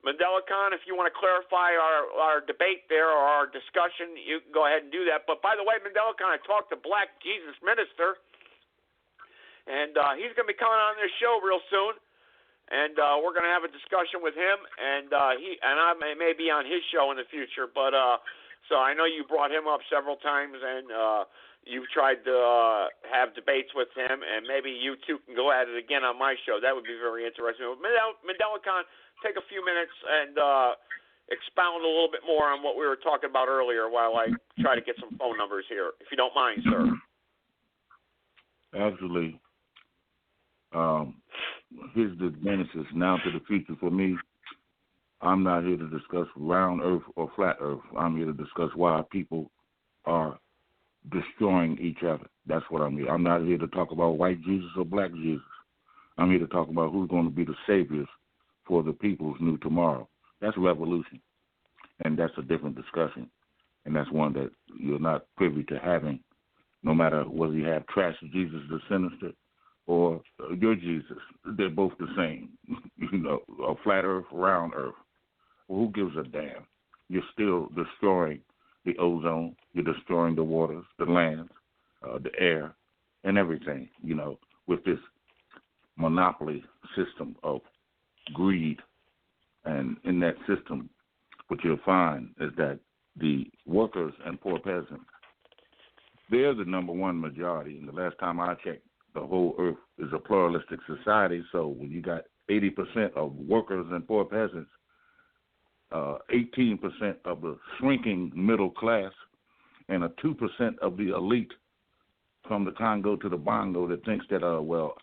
MandelaCon, if you want to clarify our debate there or our discussion, you can go ahead and do that. But by the way, MandelaCon, I talked to Black Jesus Minister, and he's going to be coming on this show real soon. And we're going to have a discussion with him, and I may be on his show in the future, but so I know you brought him up several times, and you've tried to have debates with him, and maybe you two can go at it again on my show. That would be very interesting. MandelaCon, take a few minutes and expound a little bit more on what we were talking about earlier while I try to get some phone numbers here, if you don't mind, sir. Absolutely. Here's the genesis now to the future for me. I'm not here to discuss round earth or flat earth. I'm here to discuss why people are destroying each other. That's what I'm here. I'm not here to talk about white Jesus or black Jesus. I'm here to talk about who's going to be the saviors for the people's new tomorrow. That's revolution, and that's a different discussion, and that's one that you're not privy to having, no matter whether you have trash Jesus the sinister or your Jesus. They're both the same, a flat earth, round earth. Well, who gives a damn? You're still destroying the ozone. You're destroying the waters, the lands, the air, and everything, with this monopoly system of greed. And in that system, what you'll find is that the workers and poor peasants, they're the number one majority. And the last time I checked, the whole earth is a pluralistic society. So when you got 80% of workers and poor peasants, 18% of the shrinking middle class, and 2% of the elite from the Congo to the Bongo that thinks that,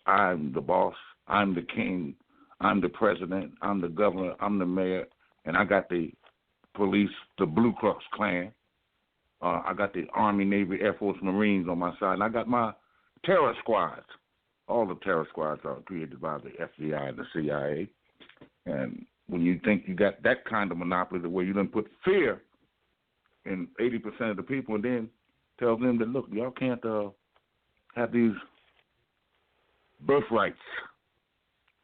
I'm the boss, I'm the king, I'm the president, I'm the governor, I'm the mayor, and I got the police, the Blue Cross Klan. I got the Army, Navy, Air Force, Marines on my side, and I got my terror squads. All the terror squads are created by the FBI and the CIA. And when you think you got that kind of monopoly, the way you done put fear in 80% of the people, and then tell them that, look, y'all can't have these birthrights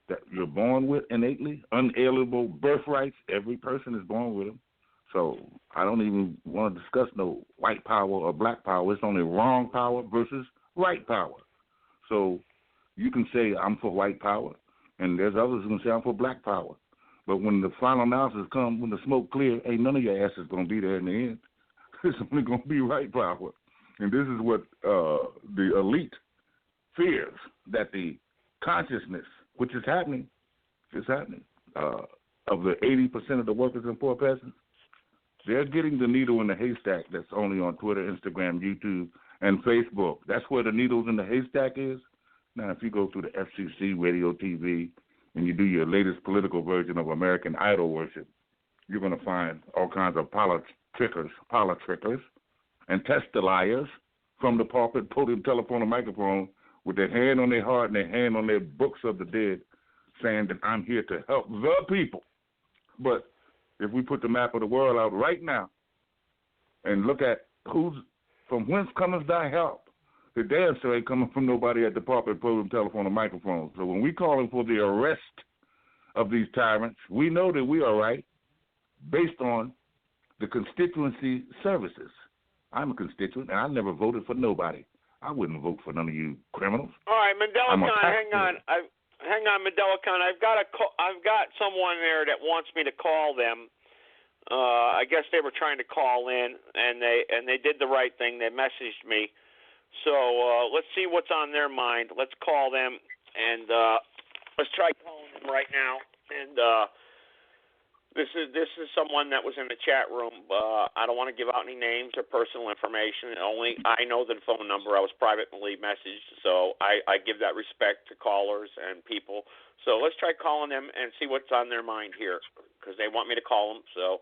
that you're born with innately, unalienable birthrights. Every person is born with them. So I don't even want to discuss no white power or black power. It's only wrong power versus right power. So you can say I'm for white power, and there's others who can say I'm for black power. But when the final analysis comes, when the smoke clears, ain't none of your asses going to be there in the end. It's only going to be right power. And this is what the elite fears, that the consciousness, which is happening, of the 80% of the workers and poor peasants, they're getting the needle in the haystack that's only on Twitter, Instagram, YouTube, and Facebook. That's where the needles in the haystack is. Now, if you go through the FCC, radio, TV, and you do your latest political version of American Idol worship, you're going to find all kinds of politrickers, and testaliers from the pulpit, podium, telephone, and microphone with their hand on their heart and their hand on their books of the dead, saying that I'm here to help the people. But if we put the map of the world out right now and look at from whence cometh thy help, the answer ain't coming from nobody at the pulpit, podium, telephone, and microphone. So when we calling for the arrest of these tyrants, we know that we are right based on the constituency services. I'm a constituent, and I never voted for nobody. I wouldn't vote for none of you criminals. All right, MandelaCon, hang on. Hang on, Medelicon. I've got someone there that wants me to call them. I guess they were trying to call in, and they did the right thing. They messaged me. So let's see what's on their mind. Let's call them, and let's try calling them right now. And this is someone that was in the chat room. I don't want to give out any names or personal information. Only I know the phone number. I was privately messaged, so I give that respect to callers and people. So let's try calling them and see what's on their mind here, because they want me to call them. So,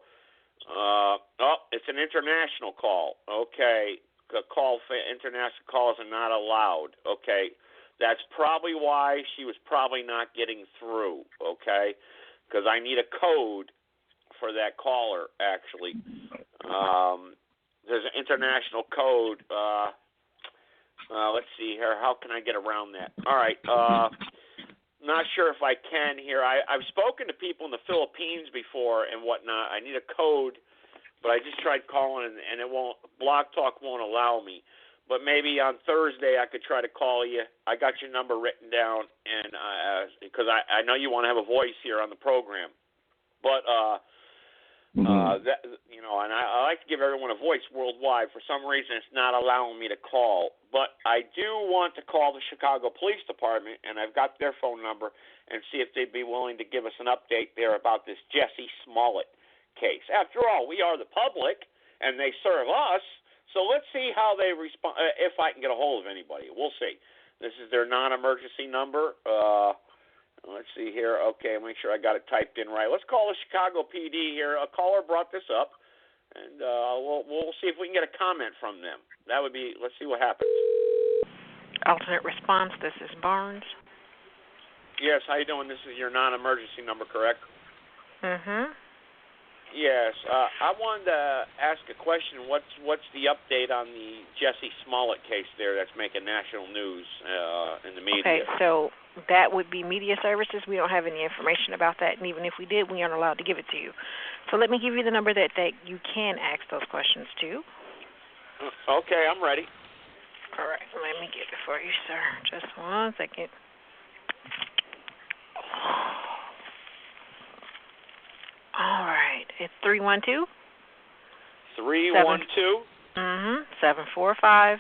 it's an international call. Okay, international calls are not allowed. Okay, that's probably why she was probably not getting through. Okay, because I need a code for that caller, actually. There's an international code. Let's see here. How can I get around that? All right. Not sure if I can here. I've spoken to people in the Philippines before and whatnot. I need a code, but I just tried calling, and it won't. Blog Talk won't allow me. But maybe on Thursday I could try to call you. I got your number written down, and because I know you want to have a voice here on the program. But and I like to give everyone a voice worldwide. For some reason, it's not allowing me to call. But I do want to call the Chicago Police Department, and I've got their phone number, and see if they'd be willing to give us an update there about this Jussie Smollett case. After all, we are the public, and they serve us. So let's see how they respond. If I can get a hold of anybody, we'll see. This is their non-emergency number. Let's see here. Okay, make sure I got it typed in right. Let's call the Chicago PD here. A caller brought this up, and we'll see if we can get a comment from them. That would be. Let's see what happens. Alternate response. This is Barnes. Yes. How you doing? This is your non-emergency number, correct? Mm-hmm. Yes. I wanted to ask a question. What's the update on the Jussie Smollett case there that's making national news in the media? Okay, so that would be media services. We don't have any information about that, and even if we did, we aren't allowed to give it to you. So let me give you the number that you can ask those questions to. Okay, I'm ready. All right, let me get it for you, sir. Just 1 second. All right, it's 312. 312. 745.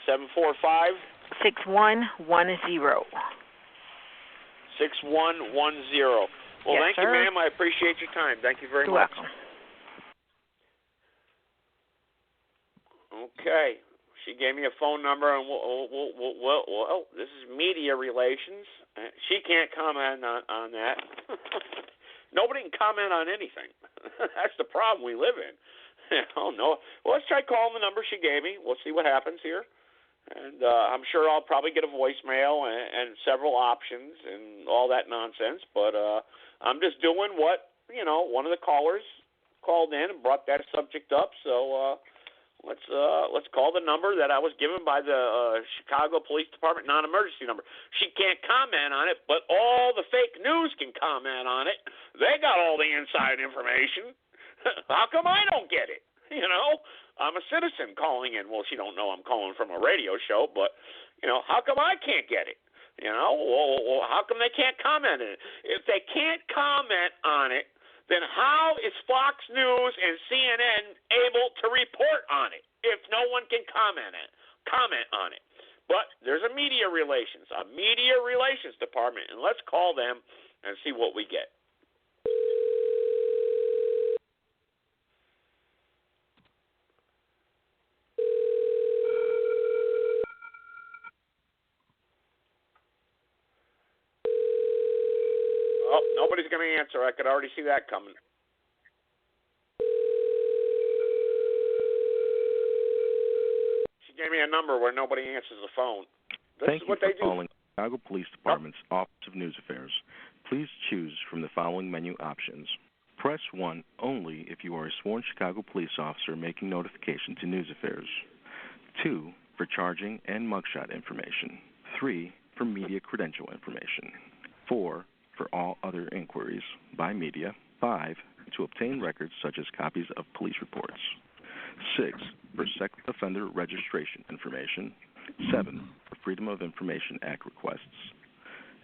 745. 6110. 6110. Well, yes, thank sir. you, ma'am. I appreciate your time. Thank you very You're much. welcome. Okay. She gave me a phone number, and well, this is media relations. She can't comment on that. Nobody can comment on anything. That's the problem we live in. Oh no. Well, let's try calling the number she gave me. We'll see what happens here. And I'm sure I'll probably get a voicemail and several options and all that nonsense. But I'm just doing what, one of the callers called in and brought that subject up. So let's call the number that I was given by the Chicago Police Department non-emergency number. She can't comment on it, but all the fake news can comment on it. They got all the inside information. How come I don't get it? I'm a citizen calling in. Well, she don't know I'm calling from a radio show, but, how come I can't get it? Well, how come they can't comment on it? If they can't comment on it, then how is Fox News and CNN able to report on it if no one can comment on it? But there's a media relations department, and let's call them and see what we get. Oh, nobody's going to answer. I could already see that coming. She gave me a number where nobody answers the phone. Thank you for calling Chicago Police Department's Office of News Affairs. Please choose from the following menu options. Press 1 only if you are a sworn Chicago police officer making notification to News Affairs. 2 for charging and mugshot information. 3 for media credential information. 4 for all other inquiries by media. 5 to obtain records such as copies of police reports. 6 for sex offender registration information. 7 for Freedom of Information Act requests.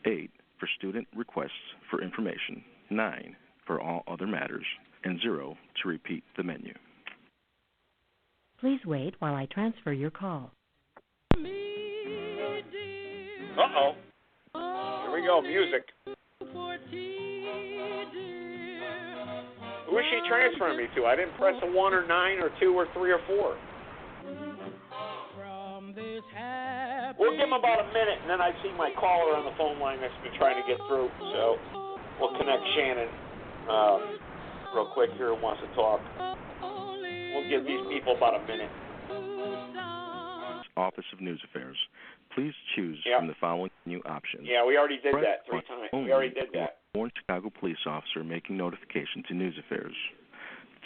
8 for student requests for information, 9 for all other matters, and 0 to repeat the menu. Please wait while I transfer your call. Uh-oh. Here we go, music. Who is she transferring me to? I didn't press a 1 or 9 or 2 or 3 or 4. We'll give him about a minute, and then I see my caller on the phone line that's been trying to get through. So we'll connect Shannon real quick here who wants to talk. We'll give these people about a minute. Office of News Affairs. Please choose from the following menu options. Yeah, we already did Press that 3 times. We already did that. Sworn Chicago police officer making notification to News Affairs.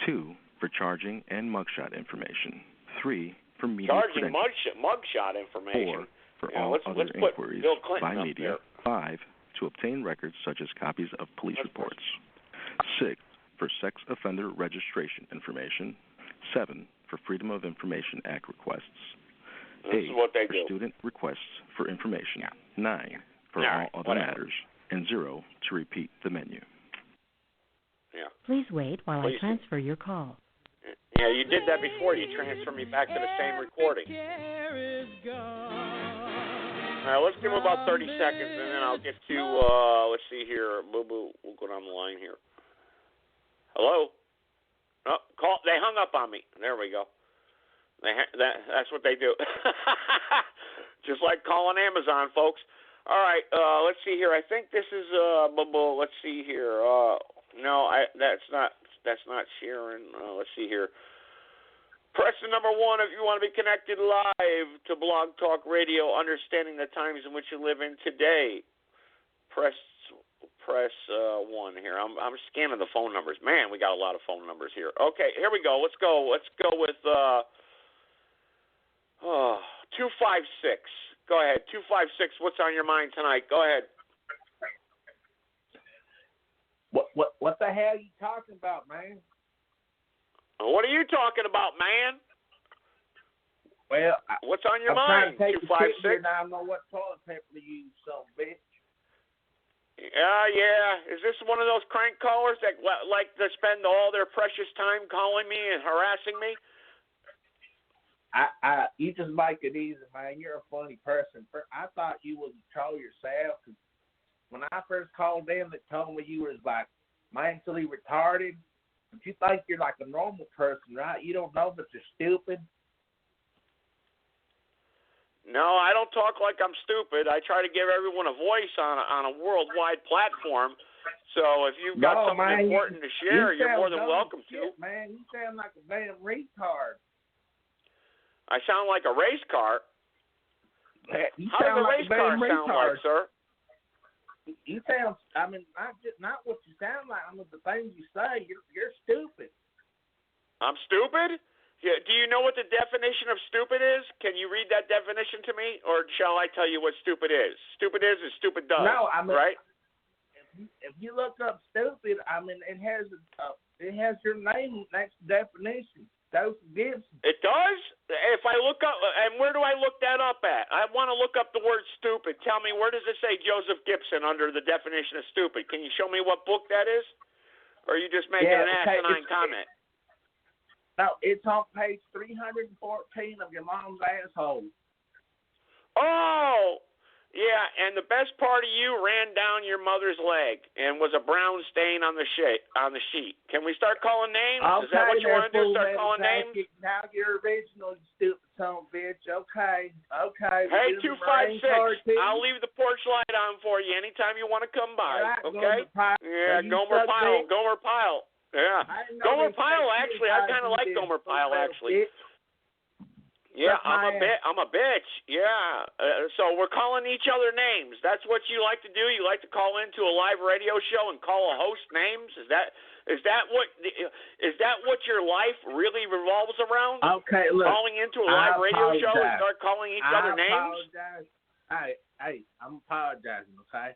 2 for charging and mugshot information. 3 for media Charging credentials. mugshot information. 4 for all other inquiries by media. 5 to obtain records such as copies of police reports. 6 for sex offender registration information. 7 for Freedom of Information Act requests. This 8 is what they for do. student requests for information. 9 for all other matters, and 0 to repeat the menu. Yeah. Please wait while I transfer your call. Yeah, you did that before. You transferred me back to the same recording. All right, let's give him about 30 seconds, and then I'll get to, let's see here. Boo-boo, we'll go down the line here. Hello? Oh, call. They hung up on me. There we go. That's what they do. Just like calling Amazon, folks. All right, let's see here. I think this is, let's see here. No, that's not Sharon. Let's see here. Press the number 1 if you want to be connected live to Blog Talk Radio, understanding the times in which you live in today. Press 1 here. I'm scanning the phone numbers. Man, we got a lot of phone numbers here. Okay, here we go. Let's go with 256. Go ahead. 256. What's on your mind tonight? Go ahead. What the hell are you talking about, man? What are you talking about, man? Well, what's on your mind? I'm trying to take 256. I don't know what toilet paper to use, son of a bitch. Yeah. Is this one of those crank callers that like to spend all their precious time calling me and harassing me? You just make it easy, man. You're a funny person. I thought you was a troll yourself. Cause when I first called them, they told me you was like mentally retarded. But you think you're like a normal person, right? You don't know that you're stupid. No, I don't talk like I'm stupid. I try to give everyone a voice on a worldwide platform. So if you've got something important to share, you're more than welcome to. Man, you sound like a damn retard. I sound like a race car. How does a race car sound like, sir? You sound, not what you sound like. The things you say, you're stupid. I'm stupid? Yeah, do you know what the definition of stupid is? Can you read that definition to me? Or shall I tell you what stupid is? Stupid is stupid does, right? If you look up stupid, it has your name next definition. Joseph Gibson. It does? If I look up, and where do I look that up at? I want to look up the word stupid. Tell me, where does it say Joseph Gibson under the definition of stupid? Can you show me what book that is? Or are you just making an asinine comment? No, it's on page 314 of your mom's asshole. Oh! Yeah, and the best part of you ran down your mother's leg and was a brown stain on the sheet. Can we start calling names? Okay, is that what you want to do? Start calling names? Now you're original, you stupid son of a bitch. Okay. Hey, 256. I'll leave the porch light on for you anytime you want to come by. Right, okay? Gomer Pyle. Yeah. Gomer Pyle, actually. I kind of like Gomer Pyle, actually. Yeah, I'm a bitch. Yeah. So we're calling each other names. That's what you like to do? You like to call into a live radio show and call a host names? Is that what your life really revolves around? Okay, look. Calling into a live radio show and start calling each other names? Hey, I'm apologizing, okay?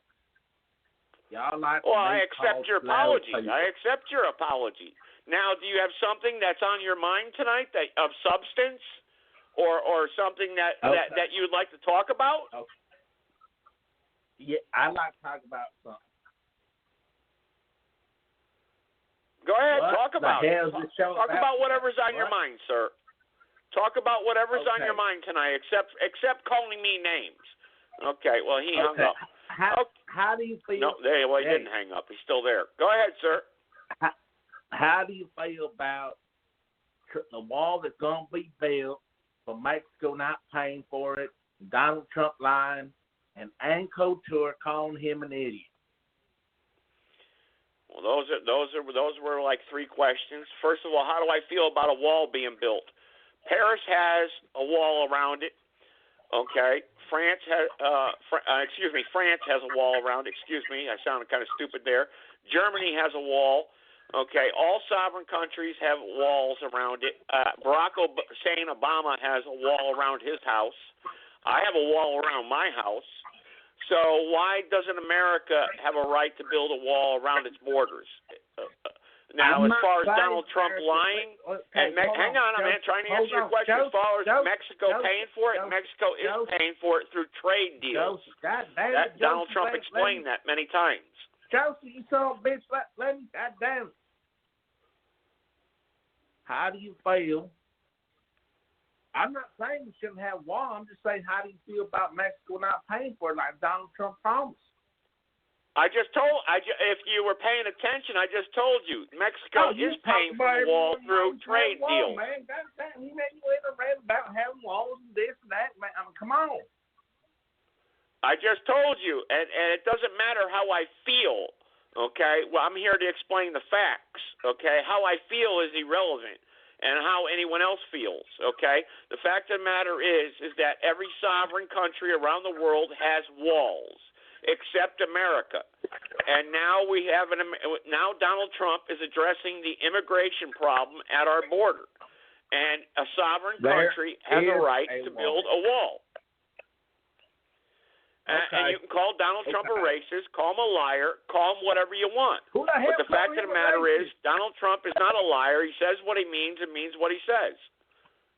Y'all like Well, I accept your apology. I accept your apology. Now, do you have something that's on your mind tonight of substance? Or something that you'd like to talk about? Okay. Yeah, I'd like to talk about something. Go ahead, What talk about it. Talk about whatever's on your mind, sir. Talk about whatever's on your mind tonight, except calling me names. Okay, well, he hung up. How do you feel? No, he didn't hang up. He's still there. Go ahead, sir. How do you feel about the wall that's going to be built for Mexico not paying for it, Donald Trump lying, and Ann Couture calling him an idiot? Well, those were like three questions. First of all, how do I feel about a wall being built? Paris has a wall around it. Okay, France has a wall around it. Excuse me, I sounded kind of stupid there. Germany has a wall. Okay, all sovereign countries have walls around it. Barack Hussein Obama has a wall around his house. I have a wall around my house. So why doesn't America have a right to build a wall around its borders? Now, as far as Donald Trump lying, hang on, I'm trying to answer your question. As far as Mexico paying for it, Mexico is paying for it through trade deals. Donald Trump explained that many times. Joseph, you son of a bitch, let me, goddamn. How do you feel? I'm not saying we shouldn't have war. I'm just saying, how do you feel about Mexico not paying for it like Donald Trump promised? If you were paying attention, I just told you, Mexico is paying for the wall through trade deals. Man, goddamn, you went around about having walls and this and that, man. I mean, come on. I just told you, and it doesn't matter how I feel, okay? Well, I'm here to explain the facts, okay? How I feel is irrelevant, and how anyone else feels, okay? The fact of the matter is that every sovereign country around the world has walls, except America. And now now Donald Trump is addressing the immigration problem at our border. And a sovereign country has a right to build a wall. And you can call Donald Trump a racist, call him a liar, call him whatever you want. But the fact of the matter is, Donald Trump is not a liar. He says what he means and means what he says.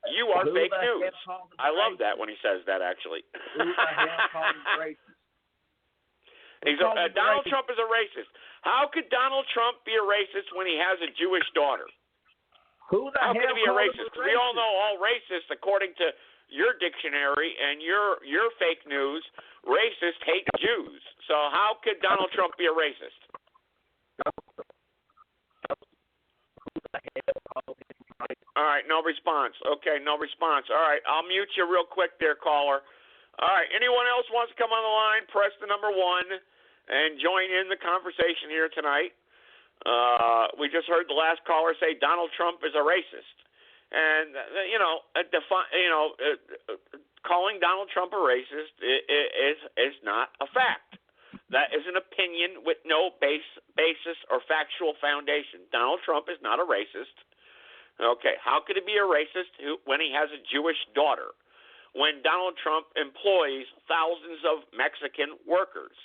You are fake news. I love that when he says that, actually. Donald Trump is a racist. How could Donald Trump be a racist when he has a Jewish daughter? How could he be a racist? Because we all know all racists, according to your dictionary and your fake news, racists hate Jews. So how could Donald Trump be a racist? All right, no response. Okay, no response. All right, I'll mute you real quick there, caller. All right, anyone else wants to come on the line, press the number 1 and join in the conversation here tonight. We just heard the last caller say Donald Trump is a racist. And, calling Donald Trump a racist is not a fact. That is an opinion with no basis or factual foundation. Donald Trump is not a racist. Okay, how could he be a racist when he has a Jewish daughter? When Donald Trump employs thousands of Mexican workers?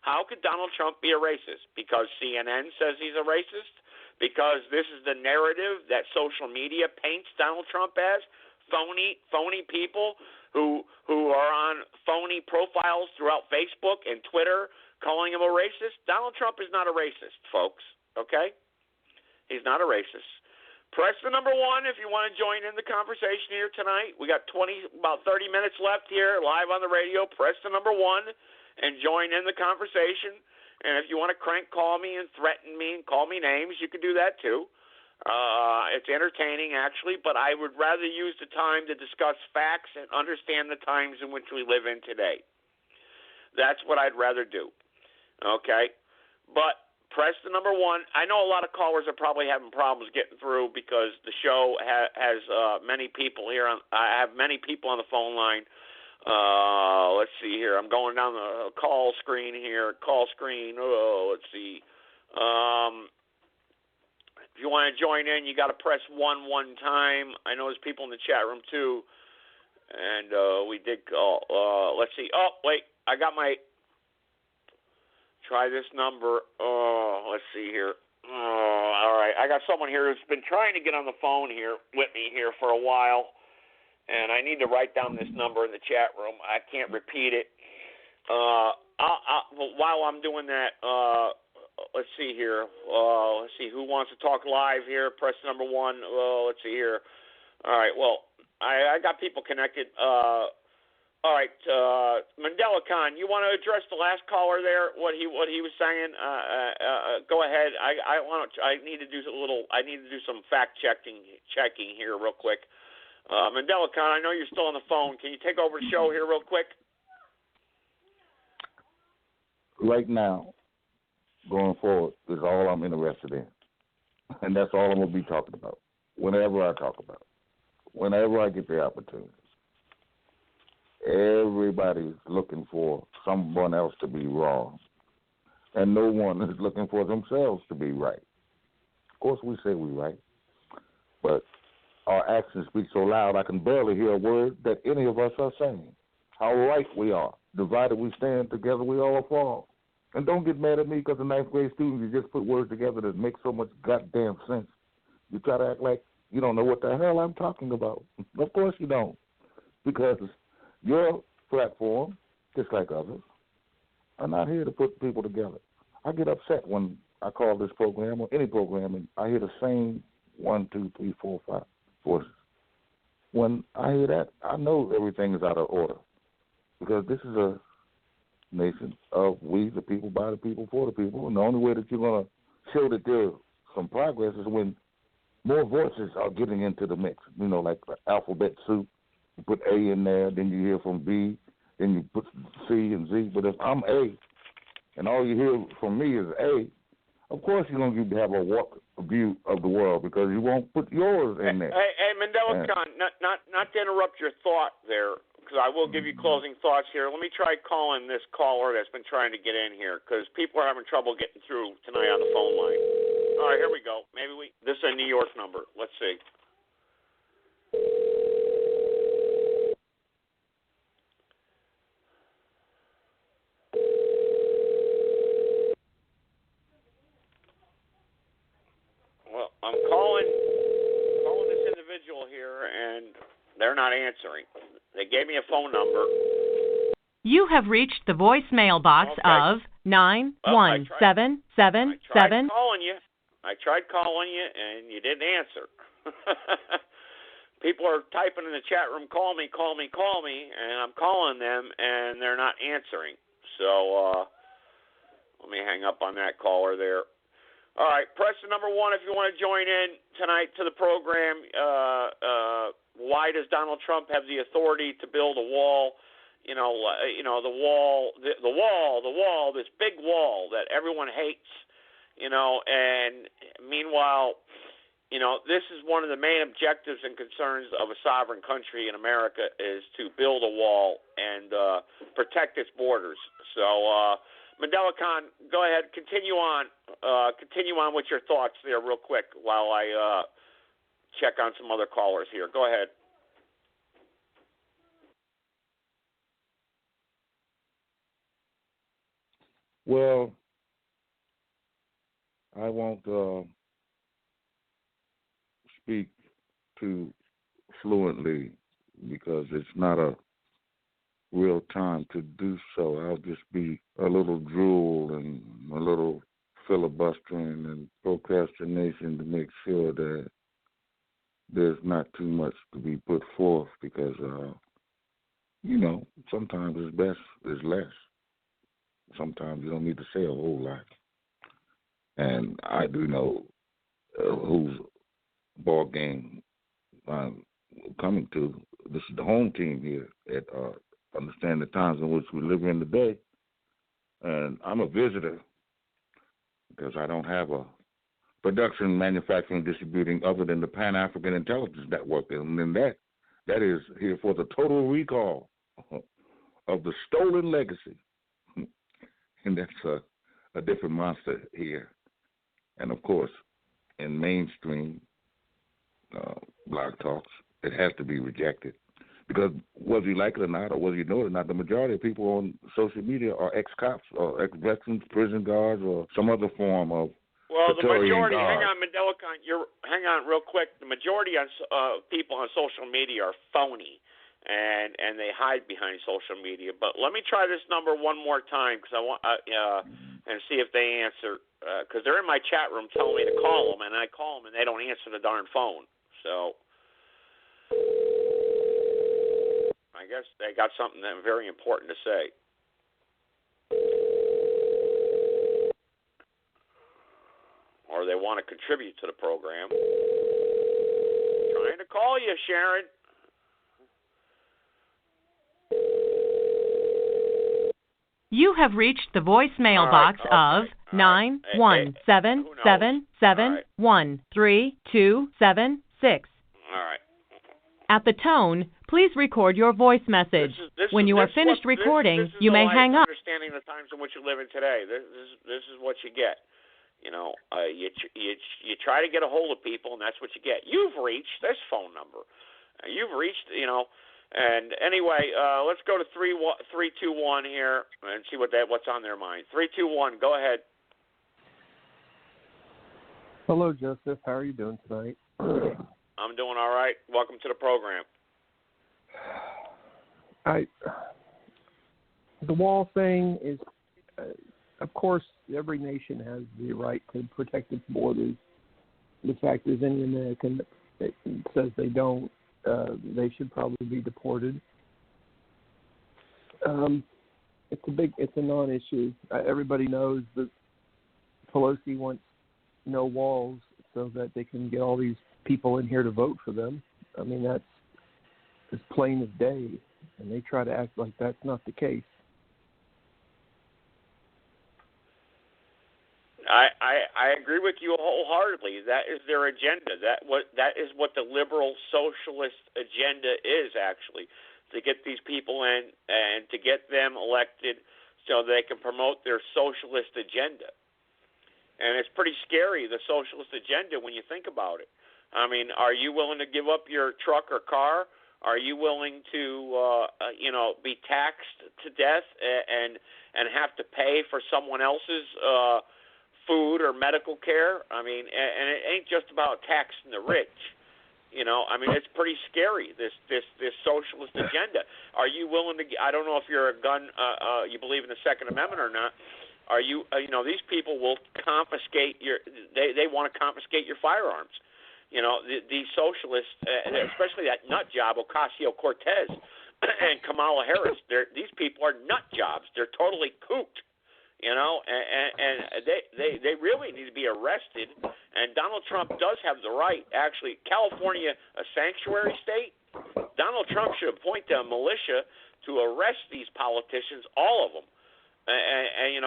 How could Donald Trump be a racist? Because CNN says he's a racist? Because this is the narrative that social media paints Donald Trump as? Phony people who are on phony profiles throughout Facebook and Twitter calling him a racist? Donald Trump is not a racist, folks, okay? He's not a racist. Press the number 1 if you want to join in the conversation here tonight. We got about 30 minutes left here live on the radio. Press the number 1 and join in the conversation. And if you want to crank call me and threaten me and call me names, you can do that too. It's entertaining, actually, but I would rather use the time to discuss facts and understand the times in which we live in today. That's what I'd rather do. Okay? But press the number 1. I know a lot of callers are probably having problems getting through because the show has many people here. I have many people on the phone line. Let's see here. I'm going down the call screen here. Let's see. If you want to join in, you got to press 1 time. I know there's people in the chat room too, and we did call. Let's see. Oh, wait. I got my. Try this number. Let's see here. All right. I got someone here who's been trying to get on the phone here with me here for a while, and I need to write down this number in the chat room. I can't repeat it. while I'm doing that, let's see here. Let's see who wants to talk live here. Press number 1. Let's see here. All right. Well, I got people connected. All right. Mandela Khan, you want to address the last caller there? What he was saying? Go ahead. I need to do some fact checking here real quick. Mandela Khan, I know you're still on the phone. Can you take over the show here real quick? Right now, going forward, is all I'm interested in. And that's all I'm going to be talking about, whenever I talk about it, whenever I get the opportunity. Everybody's looking for someone else to be wrong, and no one is looking for themselves to be right. Of course, we say we're right, but our actions speak so loud I can barely hear a word that any of us are saying. How right we are. Divided we stand, together we all fall. And don't get mad at me because a ninth grade student, you just put words together that make so much goddamn sense. You try to act like you don't know what the hell I'm talking about. Of course you don't, because your platform, just like others, are not here to put people together. I get upset when I call this program or any program and I hear the same 1, 2, 3, 4, 5 voices. When I hear that, I know everything is out of order, because this is a nation of we, the people, by the people, for the people, and the only way that you're going to show that there's some progress is when more voices are getting into the mix. You know, like the alphabet soup. You put A in there, then you hear from B, then you put C and Z. But if I'm A, and all you hear from me is A, of course you're going to have a warped view of the world, because you won't put yours in there. Hey, Mandela Khan, not to interrupt your thought there, because I will give you closing thoughts here. Let me try calling this caller that's been trying to get in here, because people are having trouble getting through tonight on the phone line. All right, here we go. This is a New York number. Let's see. Well, I'm calling this individual here, and they're not answering. They gave me a phone number. You have reached the voicemail box of 91777. I tried calling you, and you didn't answer. People are typing in the chat room, call me, and I'm calling them, and they're not answering. So let me hang up on that caller there. All right, press the number 1 if you want to join in tonight to the program. Why does Donald Trump have the authority to build a wall? The wall, this big wall that everyone hates. And meanwhile, this is one of the main objectives and concerns of a sovereign country in America, is to build a wall and protect its borders. So, Mandela Khan, go ahead, continue on with your thoughts there real quick while I check on some other callers here. Go ahead. Well, I won't speak too fluently because it's not a real time to do so. I'll just be a little drool and a little filibustering and procrastination to make sure that there's not too much to be put forth, because, sometimes it's best is less. Sometimes you don't need to say a whole lot. And I do know whose ball game I'm coming to. This is the home team here at Understand the Times in which we live in today. And I'm a visitor because I don't have a production, manufacturing, distributing other than the Pan-African Intelligence Network. And then that is here for the total recall of the stolen legacy. And that's a different monster here. And, of course, in mainstream blog talks, it has to be rejected. Because whether you like it or not, or whether you know it or not, the majority of people on social media are ex-cops or ex-veterans, prison guards, or some other form of the majority, guard. hang on, Mandela, hang on real quick. The majority of people on social media are phony. and they hide behind social media. But let me try this number one more time because I want and see if they answer, because they're in my chat room telling me to call them, and I call them and they don't answer the darn phone. So I guess they got something that very important to say. Or they want to contribute to the program. Trying to call you, Sharon. You have reached the voicemail box of 91777132776. All right. At the tone, please record your voice message. When you are finished recording, you may hang up. Understanding the times in which you live in today, this is what you get. You know, you try to get a hold of people, and that's what you get. You've reached this phone number. You've reached, you know. And anyway, let's go to 321 here and see what's on their mind. 321, go ahead. Hello, Joseph. How are you doing tonight? I'm doing all right. Welcome to the program. The wall thing is, of course, every nation has the right to protect its borders. The fact is, any American that says they don't, they should probably be deported. It's a non-issue. Everybody knows that Pelosi wants no walls so that they can get all these people in here to vote for them. I mean, that's as plain as day, and they try to act like that's not the case. I agree with you wholeheartedly. That is their agenda. That is what the liberal socialist agenda is, actually, to get these people in and to get them elected so they can promote their socialist agenda. And it's pretty scary, the socialist agenda, when you think about it. I mean, are you willing to give up your truck or car? Are you willing to, be taxed to death and have to pay for someone else's food or medical care? I mean, and it ain't just about taxing the rich. You know, I mean, it's pretty scary, this socialist agenda. Are you willing to, I don't know if you're a gun, you believe in the Second Amendment or not. Are you, these people will confiscate they want to confiscate your firearms. You know, these socialists, especially that nut job, Ocasio-Cortez and Kamala Harris, these people are nut jobs. They're totally kooked. You know, and they really need to be arrested. And Donald Trump does have the right. Actually, California, a sanctuary state, Donald Trump should appoint a militia to arrest these politicians, all of them. And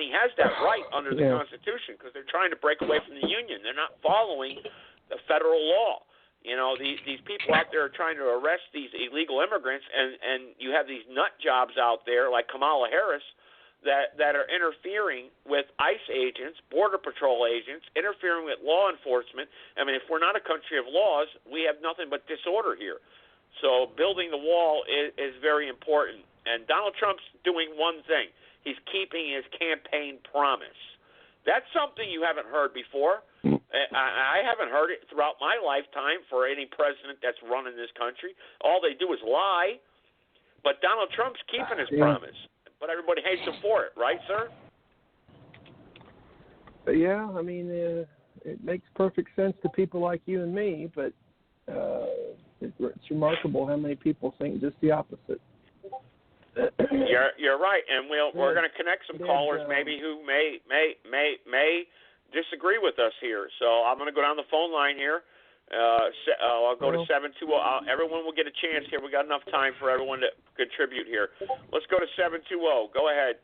he has that right under the Constitution because they're trying to break away from the Union. They're not following the federal law. You know, these people out there are trying to arrest these illegal immigrants, and you have these nut jobs out there like Kamala Harris that are interfering with ICE agents, Border Patrol agents, interfering with law enforcement. I mean, if we're not a country of laws, we have nothing but disorder here. So building the wall is very important. And Donald Trump's doing one thing. He's keeping his campaign promise. That's something you haven't heard before. I haven't heard it throughout my lifetime for any president that's running this country. All they do is lie. But Donald Trump's keeping his promise. But everybody hates him for it, right, sir? Yeah, I mean, it makes perfect sense to people like you and me, but it's remarkable how many people think just the opposite. You're right, and we're going to connect some callers maybe who may disagree with us here. So I'm going to go down the phone line here. I'll go to 720. Everyone will get a chance here. We got enough time for everyone to contribute here. Let's go to 720. Go ahead.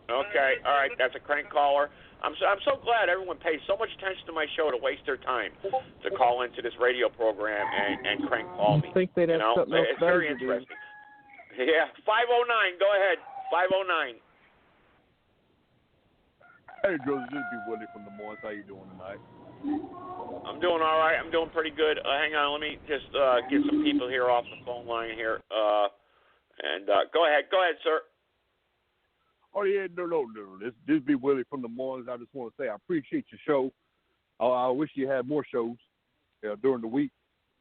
Okay. All right. That's a crank caller. I'm so glad everyone pays so much attention to my show to waste their time to call into this radio program and crank call me. I think they'd have something else it's very interesting. Yeah. 509. Go ahead. 509. Hey, Joseph, this is Willie from the Moors. How you doing tonight? I'm doing all right. I'm doing pretty good. Hang on. Let me just get some people here off the phone line here. Go ahead. Go ahead, sir. Oh, yeah, no. This be Willie from the Moors. I just want to say I appreciate your show. I wish you had more shows during the week.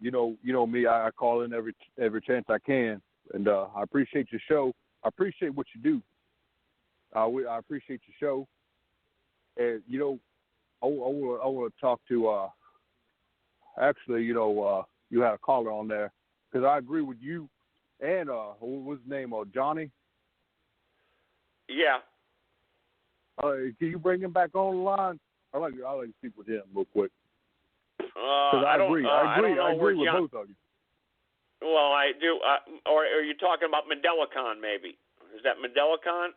you know me. I call in every chance I can, and I appreciate your show. I appreciate what you do. I appreciate your show, and I want to talk to. Actually, you had a caller on there because I agree with you and what's his name? Johnny. Yeah. Can you bring him back on the line? I like to speak with him real quick. I agree. I agree with both of you. Well, I do. Or are you talking about Mendelicon, maybe? Is that Mendelicon?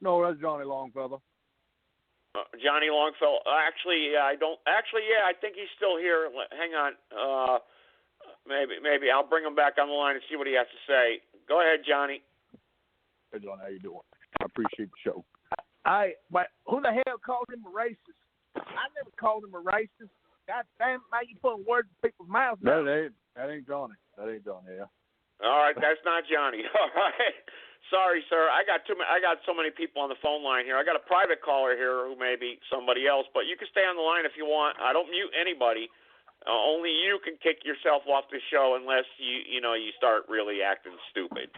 No, that's Johnny Longfellow. Johnny Longfellow. Actually, I don't. Actually, yeah, I think he's still here. Hang on. Maybe I'll bring him back on the line and see what he has to say. Go ahead, Johnny. Hey, Johnny, how you doing? I appreciate the show. But who the hell called him a racist? I never called him a racist. God damn, now you putting words in people's mouths now. That ain't Johnny. Yeah. All right, that's not Johnny. All right. Sorry, sir. I got so many people on the phone line here. I got a private caller here who may be somebody else, but you can stay on the line if you want. I don't mute anybody. Only you can kick yourself off the show unless you start really acting stupid.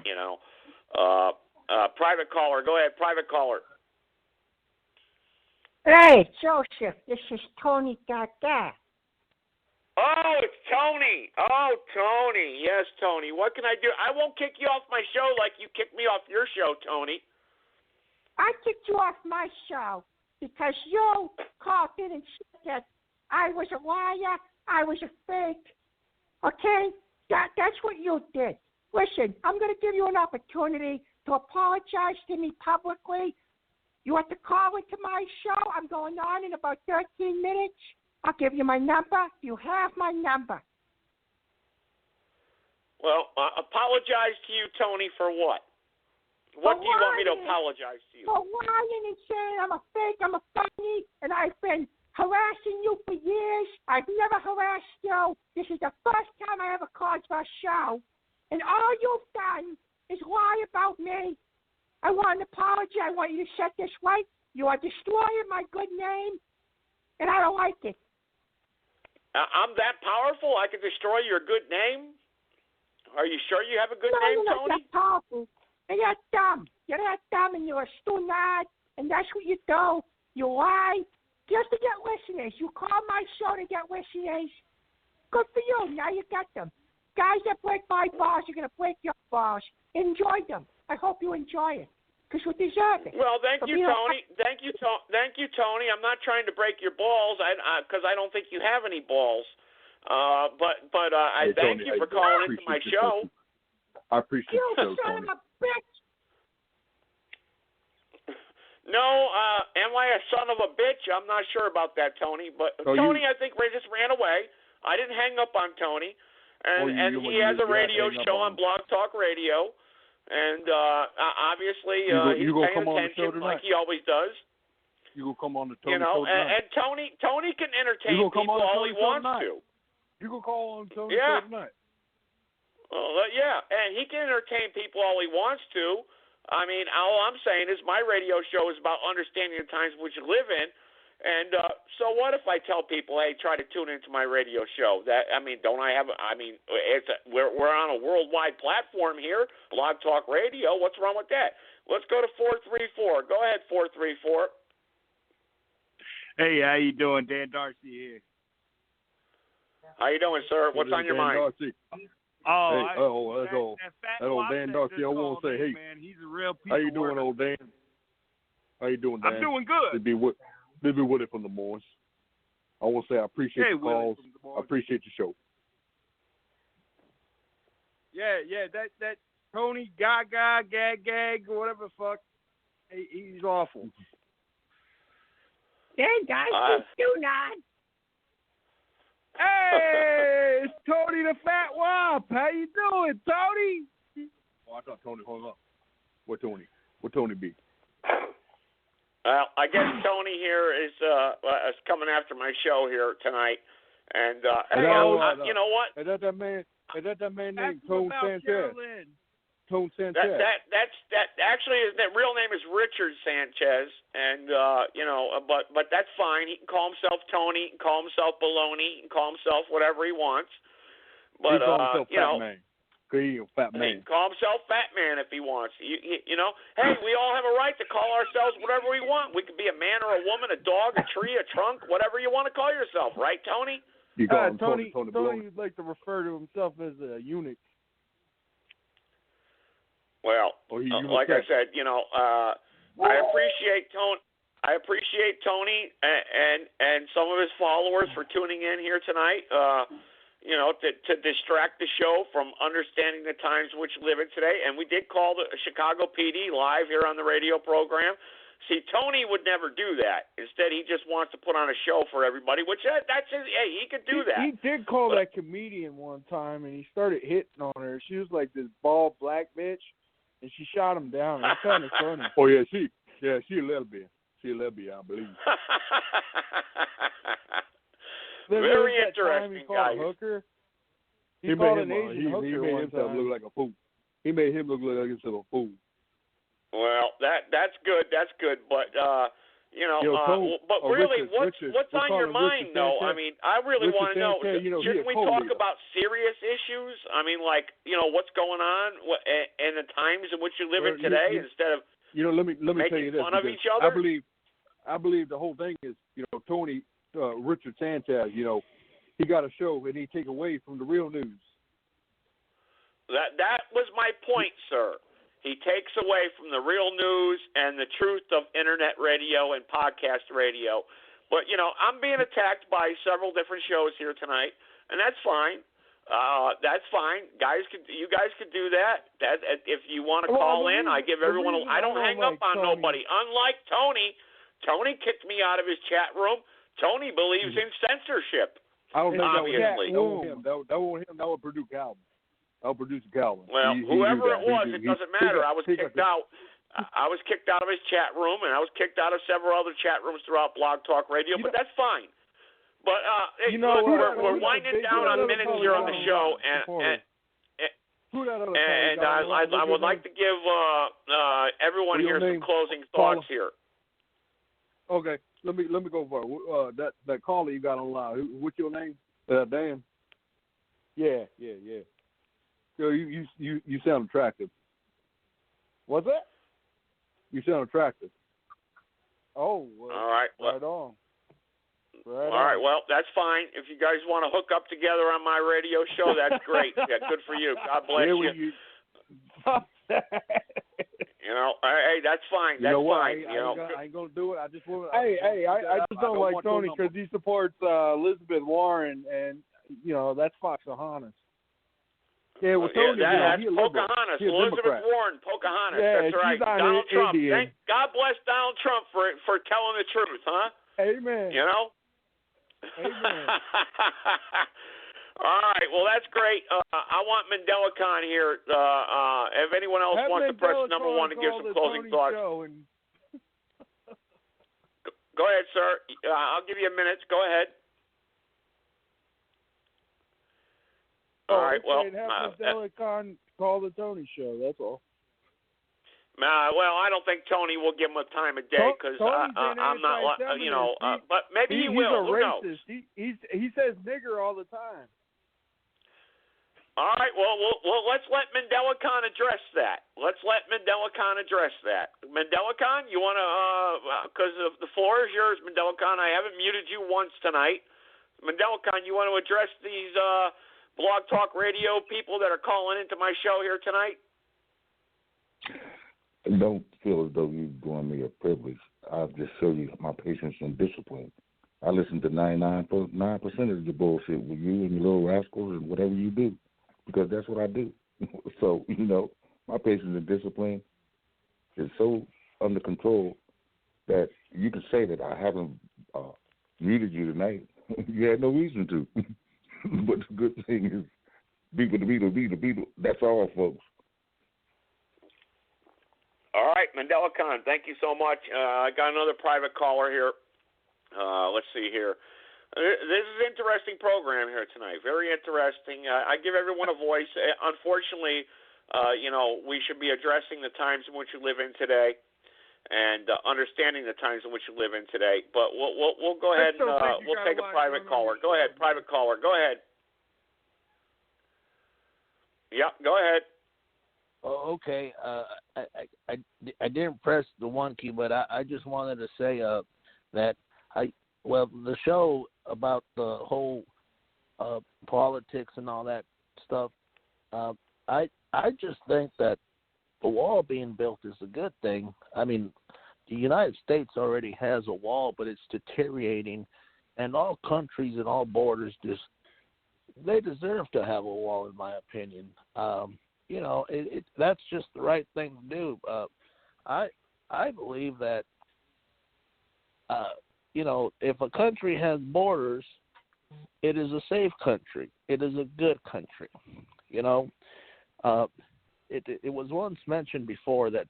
Private caller, go ahead. Private caller. Hey, Joseph, this is Tony Gaga. Oh, it's Tony. Oh, Tony. Yes, Tony. What can I do? I won't kick you off my show like you kicked me off your show, Tony. I kicked you off my show because you called in and said that I was a liar, I was a fake. Okay? That's what you did. Listen, I'm going to give you an opportunity to apologize to me publicly. You want to call into my show? I'm going on in about 13 minutes. I'll give you my number. You have my number. Well, apologize to you, Tony, for what? What do you want me to apologize to you? For lying and saying I'm a fake, I'm a phony, and I've been harassing you for years. I've never harassed you. This is the first time I ever called your show. And all you've done is lie about me. I want an apology. I want you to set this right. You are destroying my good name, and I don't like it. I'm that powerful? I can destroy your good name? Are you sure you have a good name, Tony? You're not that powerful. You're that dumb. You're that dumb, and you're a stunad, and that's what you do. You lie just to get listeners. You call my show to get listeners. Good for you. Now you got them. Guys that break my balls are going to break your balls. Enjoy them. I hope you enjoy it. Because you deserve it. Well, thank you, Tony. Thank you, Tony. I'm not trying to break your balls, because I don't think you have any balls. But I thank you for calling into my show. I appreciate you, son of a bitch. No, am I a son of a bitch? I'm not sure about that, Tony. But Tony, I think just ran away. I didn't hang up on Tony, and he has a radio show on Blog Talk Radio. And obviously, he's paying attention like he always does. You gonna come on the Tony show tonight? And Tony can entertain people all he wants to. You gonna call on Tony show tonight? Well, yeah, and he can entertain people all he wants to. I mean, all I'm saying is my radio show is about understanding the times which you live in. And so what if I tell people, hey, try to tune into my radio show? Don't I have? We're on a worldwide platform here, Blog Talk Radio. What's wrong with that? Let's go to 434. Go ahead, 434. Hey, how you doing? Dan Darcy here. How you doing, sir? What's on your mind? Darcy. That old Dan Darcy. I want to say, hey, man, he's a real piece how you of doing, work. old Dan? How you doing, Dan? I'm doing good. They be with it from the Moors. I want to say I appreciate the calls. I appreciate your show. Yeah, that Tony Gaga, Gag, or whatever the fuck, he's awful. Hey, guys, do not. Hey, it's Tony the Fat Wop. How you doing, Tony? Oh, I thought Tony hung up. What Tony? What Tony be? Well, I guess Tony here is coming after my show here tonight, and you know what? Is that that man named Tone Sanchez? Tone Sanchez. That actually his real name is Richard Sanchez, and but that's fine. He can call himself Tony. He can call himself Baloney. He can call himself whatever he wants. But, he called himself you know. Fat Man. He a fat man. He can call himself Fat Man if he wants. You know, hey, we all have a right to call ourselves whatever we want. We could be a man or a woman, a dog, a tree, a trunk, whatever you want to call yourself, right, Tony? You call him Tony Tony would like to refer to himself as a eunuch. Well, like I said, you know, I appreciate Tony. I appreciate Tony and some of his followers for tuning in here tonight. You know, to distract the show from understanding the times which we live in today. And we did call the Chicago PD live here on the radio program. See, Tony would never do that. Instead, he just wants to put on a show for everybody, which that's his, hey, he could do that. He did call that comedian one time, and he started hitting on her. She was like this bald black bitch, and she shot him down. It's kind of funny. Oh, yeah, she a lesbian. She a lesbian, I believe. Very interesting, guys. He called an Asian hooker. He made himself look like a fool. He made him look like himself a fool. Well, that's good. That's good. But you know, but really, what's on your mind, though? I mean, I really want to know. Shouldn't we talk about serious issues? I mean, like, you know, what's going on and the times in which you live in today, instead of let me tell you this, making fun of each other. I believe the whole thing is, you know, Tony. Richard Sanchez, you know, he got a show and he take away from the real news. That was my point, sir. He takes away from the real news and the truth of internet radio and podcast radio. But, you know, I'm being attacked by several different shows here tonight, and that's fine. That's fine. You guys could do that. That if you want to call in, I give everyone I don't hang up on nobody. Unlike Tony kicked me out of his chat room. Tony believes in censorship. I don't think obviously. that was him. That was him. That would produce Calvin. That would produce Calvin. Well, whoever it was, it doesn't matter. I was kicked out. I was kicked out of his chat room, and I was kicked out of several other chat rooms throughout Blog Talk Radio. But that's fine. But you know, we're winding down on minutes here on the show, and I would like to give everyone here some closing thoughts here. Okay. Let me go for it. That caller you got on live. What's your name? Dan. Yeah. So you sound attractive. What's that? You sound attractive. Oh. Well, all right. Right on. All right. Well, that's fine. If you guys want to hook up together on my radio show, that's great. Yeah, good for you. God bless you. You know, hey, that's fine. That's fine. I ain't gonna do it. I just want. I just don't like Tony because he supports Elizabeth Warren, and you know that's Pocahontas. Yeah, well, Tony, that's Pocahontas. Elizabeth Warren, Pocahontas. Yeah, that's right. Donald Trump. God bless Donald Trump for telling the truth, huh? Amen. You know. Amen. All right, well, that's great. I want Mandela Khan here. If anyone else wants to press number one to give some closing thoughts. Go ahead, sir. I'll give you a minute. Go ahead. All right, well. Have Mandela Khan call the Tony Show, that's all. Well, I don't think Tony will give him a time of day because I'm not, you know, but maybe he will. He's a racist. He says nigger all the time. All right, well, let's let Mandela Khan address that. Mandela Khan, you want to, because the floor is yours, Mandela Khan. I haven't muted you once tonight. Mandela Khan, you want to address these Blog Talk Radio people that are calling into my show here tonight? Don't feel as though you're doing me a privilege. I'll just show you my patience and discipline. I listen to 99% of the bullshit with you and your little rascals and whatever you do, because that's what I do. So, you know, my patience and discipline is so under control that you can say that I haven't muted you tonight. You had no reason to. But the good thing is, be the beetle. That's all, folks. All right, Mandela Khan, thank you so much. I got another private caller here. Let's see here. This is an interesting program here tonight. Very interesting. I give everyone a voice. Unfortunately, you know, we should be addressing the times in which we live in today and understanding the times in which we live in today. But we'll go ahead and we'll take a private caller. Go ahead, private caller. Go ahead. go ahead. Oh, okay. I didn't press the 1 key, but I just wanted to say that the show about the whole politics and all that stuff, I just think that the wall being built is a good thing. I mean, the United States already has a wall, but it's deteriorating, and all countries and all borders they deserve to have a wall, in my opinion. That's just the right thing to do. I believe that if a country has borders, it is a safe country. It is a good country. It was once mentioned before that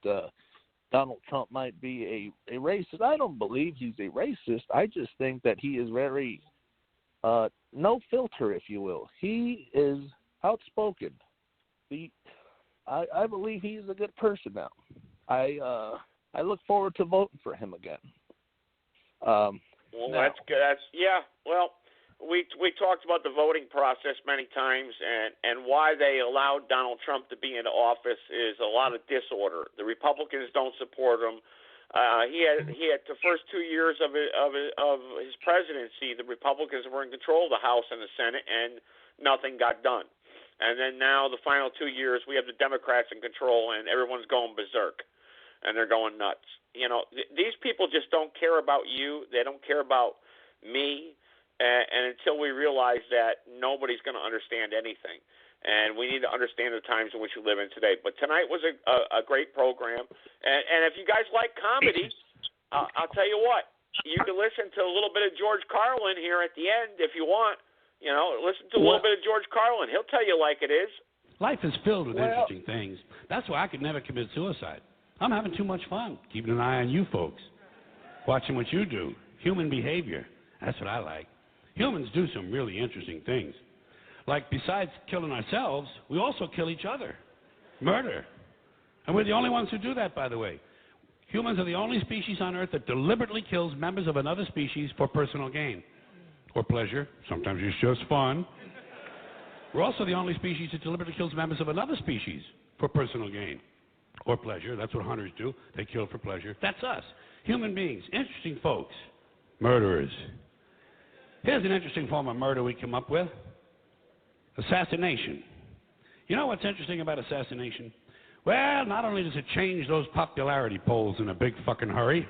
Donald Trump might be a racist. I don't believe he's a racist. I just think that he is very no filter, if you will. He is outspoken. I believe he's a good person now. I look forward to voting for him again. That's good. Well, we talked about the voting process many times, and why they allowed Donald Trump to be in office is a lot of disorder. The Republicans don't support him. He had the first 2 years of his presidency, the Republicans were in control of the House and the Senate, and nothing got done. And then now the final 2 years, we have the Democrats in control, and everyone's going berserk, and they're going nuts. These people just don't care about you. They don't care about me. And until we realize that, nobody's going to understand anything. And we need to understand the times in which we live in today. But tonight was a great program. And if you guys like comedy, I'll tell you what, you can listen to a little bit of George Carlin here at the end if you want. Listen to a little bit of George Carlin. He'll tell you like it is. Life is filled with interesting things. That's why I could never commit suicide. I'm having too much fun keeping an eye on you folks, watching what you do, human behavior. That's what I like. Humans do some really interesting things. Like, besides killing ourselves, we also kill each other. Murder. And we're the only ones who do that, by the way. Humans are the only species on Earth that deliberately kills members of another species for personal gain. Or pleasure. Sometimes it's just fun. We're also the only species that deliberately kills members of another species for personal gain. Or pleasure. That's what hunters do. They kill for pleasure. That's us. Human beings. Interesting folks. Murderers. Here's an interesting form of murder we come up with. Assassination. You know what's interesting about assassination? Well, not only does it change those popularity polls in a big fucking hurry,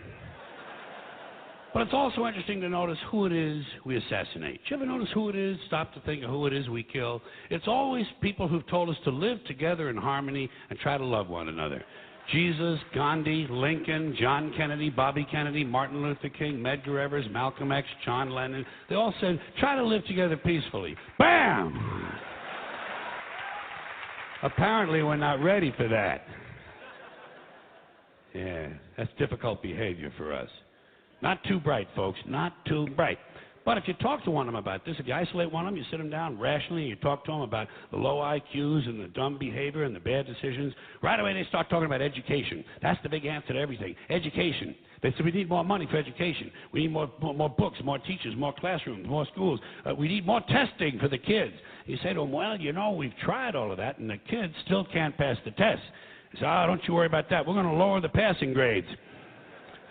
but it's also interesting to notice who it is we assassinate. You ever notice who it is? Stop to think of who it is we kill. It's always people who've told us to live together in harmony and try to love one another. Jesus, Gandhi, Lincoln, John Kennedy, Bobby Kennedy, Martin Luther King, Medgar Evers, Malcolm X, John Lennon. They all said, try to live together peacefully. Bam! Apparently, we're not ready for that. Yeah, that's difficult behavior for us. Not too bright, folks, not too bright. But if you talk to one of them about this, if you isolate one of them, you sit them down rationally, and you talk to them about the low IQs and the dumb behavior and the bad decisions, right away they start talking about education. That's the big answer to everything. Education. They said we need more money for education. We need more books, more teachers, more classrooms, more schools. We need more testing for the kids. You say to them, well, we've tried all of that, and the kids still can't pass the test. They say, don't you worry about that. We're going to lower the passing grades.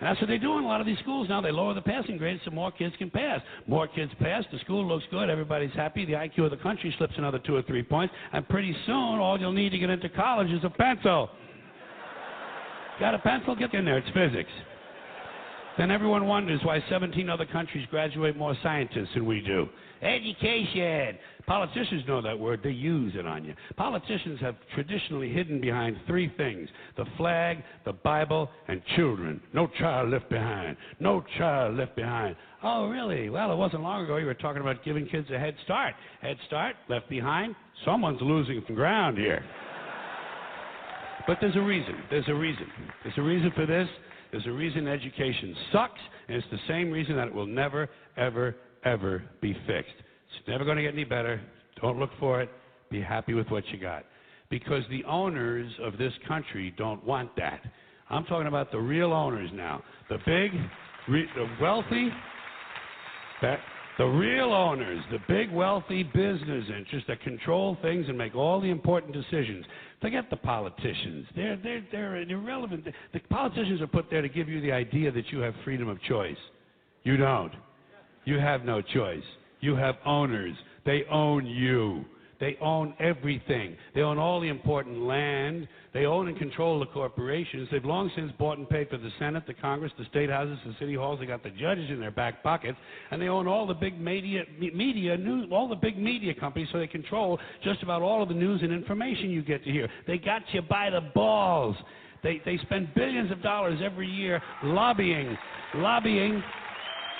And that's what they do in a lot of these schools now. They lower the passing grades so more kids can pass. More kids pass, the school looks good, everybody's happy, the IQ of the country slips another 2 or 3 points, and pretty soon all you'll need to get into college is a pencil. Got a pencil? Get in there, it's physics. Then everyone wonders why 17 other countries graduate more scientists than we do. Education. Politicians know that word. They use it on you. Politicians have traditionally hidden behind 3 things: the flag, the Bible, and children. No child left behind. No child left behind. Oh, really? Well, it wasn't long ago you were talking about giving kids a head start. Head start, left behind. Someone's losing some ground here. But there's a reason. There's a reason. There's a reason for this. There's a reason education sucks, and it's the same reason that it will never, ever, ever be fixed. It's never going to get any better. Don't look for it. Be happy with what you got. Because the owners of this country don't want that. I'm talking about the real owners now. The big, the wealthy. The real owners, the big wealthy business interests that control things and make all the important decisions. Forget the politicians. They're irrelevant. The politicians are put there to give you the idea that you have freedom of choice. You don't. You have no choice. You have owners. They own you. They own everything. They own all the important land. They own and control the corporations. They've long since bought and paid for the Senate, the Congress, the state houses, the city halls. They got the judges in their back pockets, and they own all the big all the big media companies. So they control just about all of the news and information you get to hear. They got you by the balls. They spend billions of dollars every year lobbying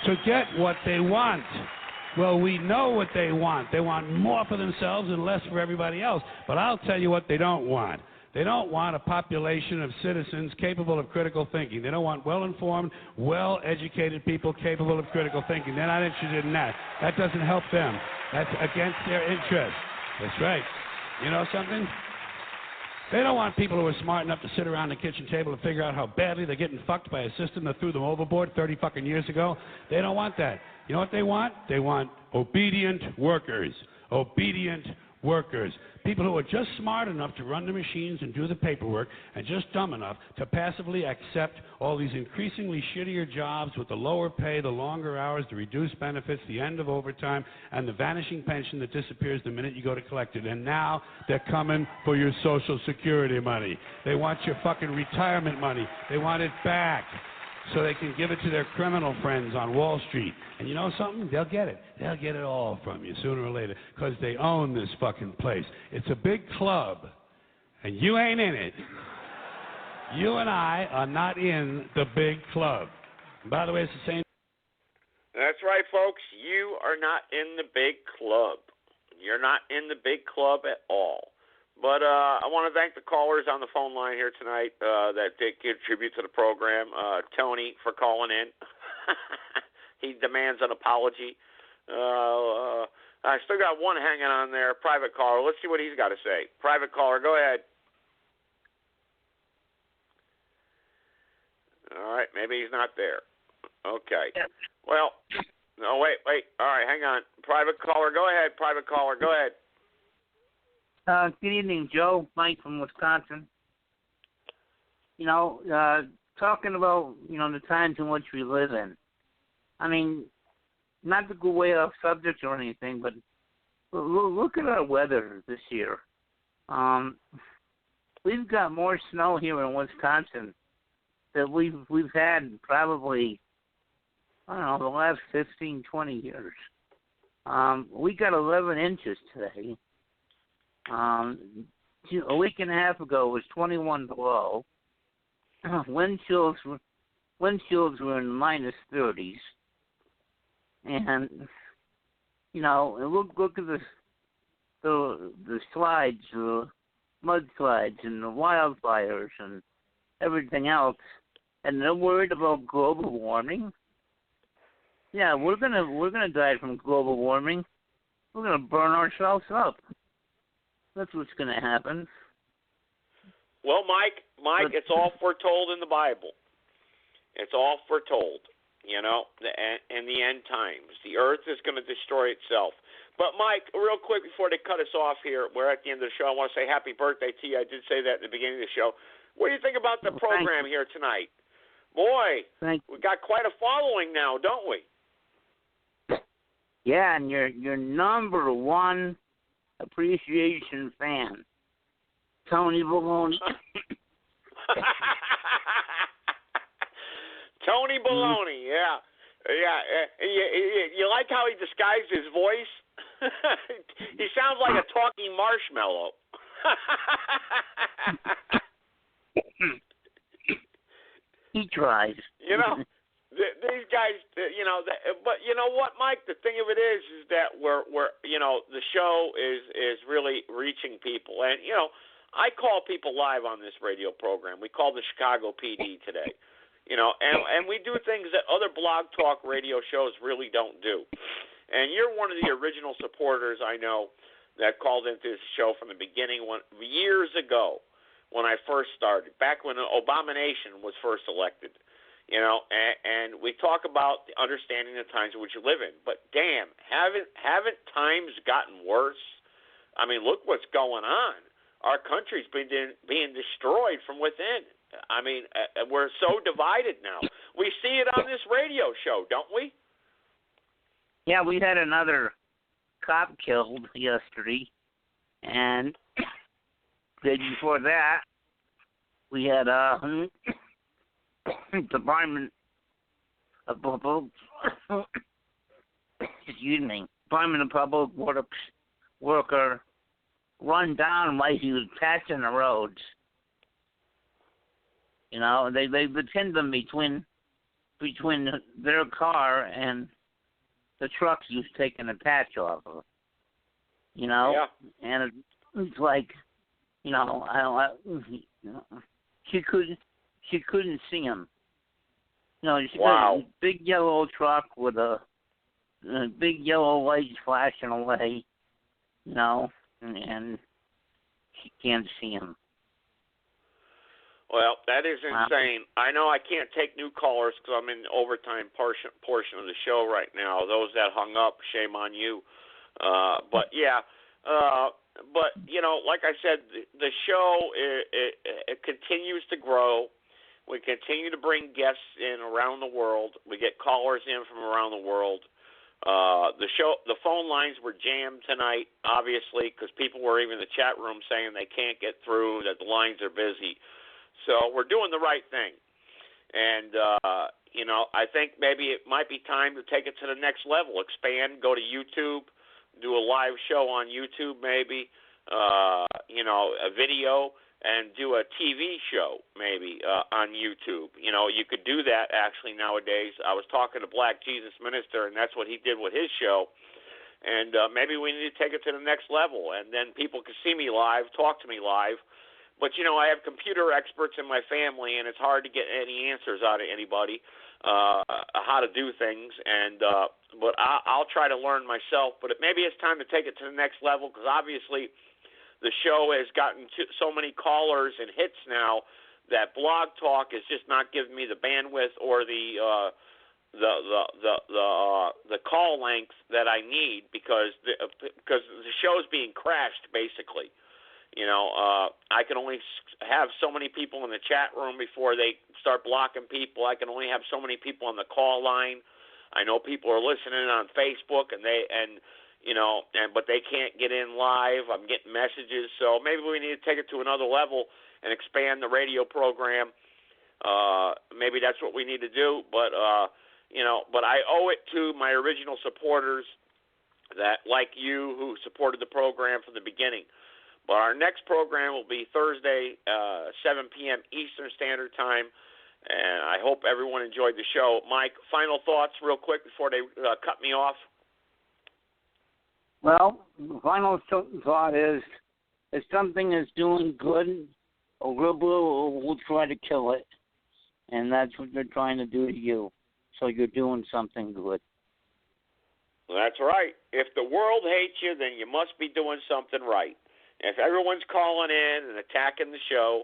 to get what they want. Well, we know what they want. They want more for themselves and less for everybody else. But I'll tell you what they don't want. They don't want a population of citizens capable of critical thinking. They don't want well-informed, well-educated people capable of critical thinking. They're not interested in that. That doesn't help them. That's against their interest. That's right. You know something? They don't want people who are smart enough to sit around the kitchen table and figure out how badly they're getting fucked by a system that threw them overboard 30 fucking years ago. They don't want that. You know what they want? They want obedient workers. Obedient workers. People who are just smart enough to run the machines and do the paperwork and just dumb enough to passively accept all these increasingly shittier jobs with the lower pay, the longer hours, the reduced benefits, the end of overtime, and the vanishing pension that disappears the minute you go to collect it. And now they're coming for your Social Security money. They want your fucking retirement money. They want it back so they can give it to their criminal friends on Wall Street. And you know something? They'll get it. They'll get it all from you sooner or later because they own this fucking place. It's a big club, and you ain't in it. You and I are not in the big club. And by the way, it's the same. That's right, folks. You are not in the big club. You're not in the big club at all. But I want to thank the callers on the phone line here tonight that did contribute to the program. Tony for calling in. He demands an apology. I still got one hanging on there, private caller. Let's see what he's got to say. Private caller, go ahead. All right, maybe he's not there. Okay. Well, no, wait. All right, hang on. Private caller, go ahead. Private caller, go ahead. Good evening, Joe. Mike from Wisconsin. You know, talking about, the times in which we live in. I mean, not to go way off subject or anything, but look at our weather this year. We've got more snow here in Wisconsin than we've had probably, I don't know, the last 15, 20 years. We got 11 inches today. A week and a half ago it was 21 below. Wind chills were in minus 30s, and look at the slides, the mudslides, and the wildfires, and everything else. And they're worried about global warming. Yeah, we're gonna die from global warming. We're gonna burn ourselves up. That's what's going to happen. Well, Mike, it's all foretold in the Bible. It's all foretold, in the end times. The earth is going to destroy itself. But, Mike, real quick before they cut us off here, we're at the end of the show. I want to say happy birthday to you. I did say that at the beginning of the show. What do you think about the program here tonight? Boy, we got quite a following now, don't we? Yeah, and you're number one appreciation fan, Tony Baloney. Tony Baloney, yeah. You like how he disguised his voice? He sounds like a talking marshmallow. He tries. These guys, but you know what, Mike? The thing of it is that we're the show is really reaching people, and I call people live on this radio program. We call the Chicago PD today, and we do things that other blog talk radio shows really don't do. And you're one of the original supporters I know that called into this show from the beginning, years ago when I first started, back when Abomination was first elected. You know, and we talk about understanding the times in which you live in, but damn, haven't times gotten worse? I mean, look what's going on. Our country's being destroyed from within. I mean, we're so divided now. We see it on this radio show, don't we? Yeah, we had another cop killed yesterday, and the day before that, we had Department of Public Works worker run down while he was patching the roads. You know, they pinned them between their car and the truck he was taking the patch off of. You know, and it's like, you know, she couldn't see him. You know, she got a big yellow truck with a big yellow lights flashing away. You know, and she can't see him. Well, that is insane. I know I can't take new callers because I'm in overtime portion of the show right now. Those that hung up, shame on you. But you know, like I said, the show it continues to grow. We continue to bring guests in around the world. We get callers in from around the world. The phone lines were jammed tonight, obviously, because people were even in the chat room saying they can't get through, that the lines are busy. So we're doing the right thing. And, you know, I think maybe it might be time to take it to the next level, expand, go to YouTube, do a live show on YouTube maybe, you know, a video, and do a TV show maybe on YouTube. You know, you could do that actually nowadays. I was talking to Black Jesus Minister, and that's what he did with his show. And maybe we need to take it to the next level, and then people can see me live, talk to me live. But, you know, I have computer experts in my family, and it's hard to get any answers out of anybody how to do things. And but I'll try to learn myself. But maybe it's time to take it to the next level because obviously the show has gotten so many callers and hits now that Blog Talk is just not giving me the bandwidth or the call length that I need because the show's being crashed basically. You know, I can only have so many people in the chat room before they start blocking people. I can only have so many people on the call line. I know people are listening on Facebook but they can't get in live. I'm getting messages, so maybe we need to take it to another level and expand the radio program. Maybe that's what we need to do, but I owe it to my original supporters that, like you, who supported the program from the beginning. But our next program will be Thursday, 7 p.m. Eastern Standard Time, and I hope everyone enjoyed the show. Mike, final thoughts real quick before they cut me off? Well, the final thought is if something is doing good, a liberal will try to kill it, and that's what they're trying to do to you. So you're doing something good. Well, that's right. If the world hates you, then you must be doing something right. If everyone's calling in and attacking the show,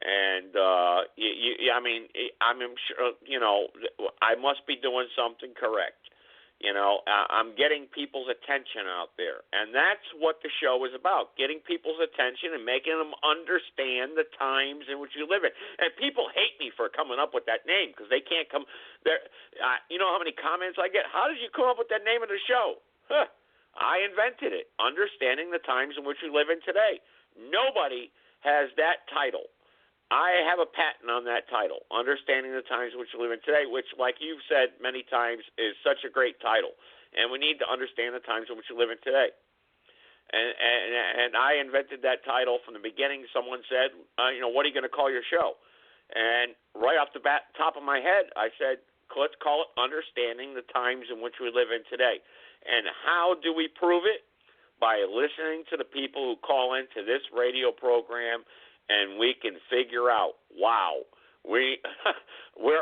and I'm sure, you know, I must be doing something correct. You know, I'm getting people's attention out there, and that's what the show is about: getting people's attention and making them understand the times in which you live in. And people hate me for coming up with that name because they can't come there. You know how many comments I get? How did you come up with that name of the show? I invented it. Understanding the times in which we live in today. Nobody has that title. I have a patent on that title, Understanding the Times in Which We Live in Today, which, like you've said many times, is such a great title. And we need to understand the times in which we live in today. And I invented that title from the beginning. Someone said, what are you going to call your show? And right off the top of my head, I said, let's call it Understanding the Times in Which We Live in Today. And how do we prove it? By listening to the people who call into this radio program, and we can figure out, wow, we're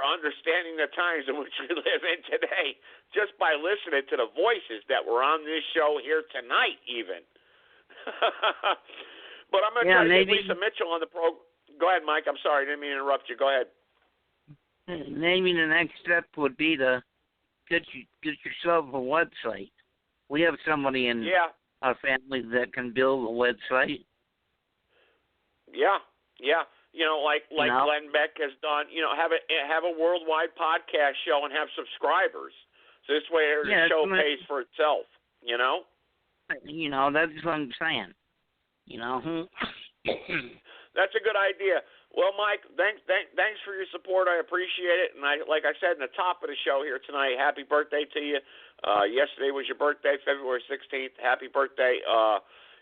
understanding the times in which we live in today just by listening to the voices that were on this show here tonight even. But I'm going to try to get Lisa Mitchell on the program. Go ahead, Mike. I'm sorry. I didn't mean to interrupt you. Go ahead. maybe the next step would be to get yourself a website. We have somebody in our family that can build a website. Yeah. You know, like Glenn Beck has done. You know, have a worldwide podcast show and have subscribers. So this way, the show pays for itself. You know. You know, that's what I'm saying. You know. That's a good idea. Well, Mike, thanks for your support. I appreciate it. And like I said in the top of the show here tonight, happy birthday to you. Yesterday was your birthday, February 16th. Happy birthday.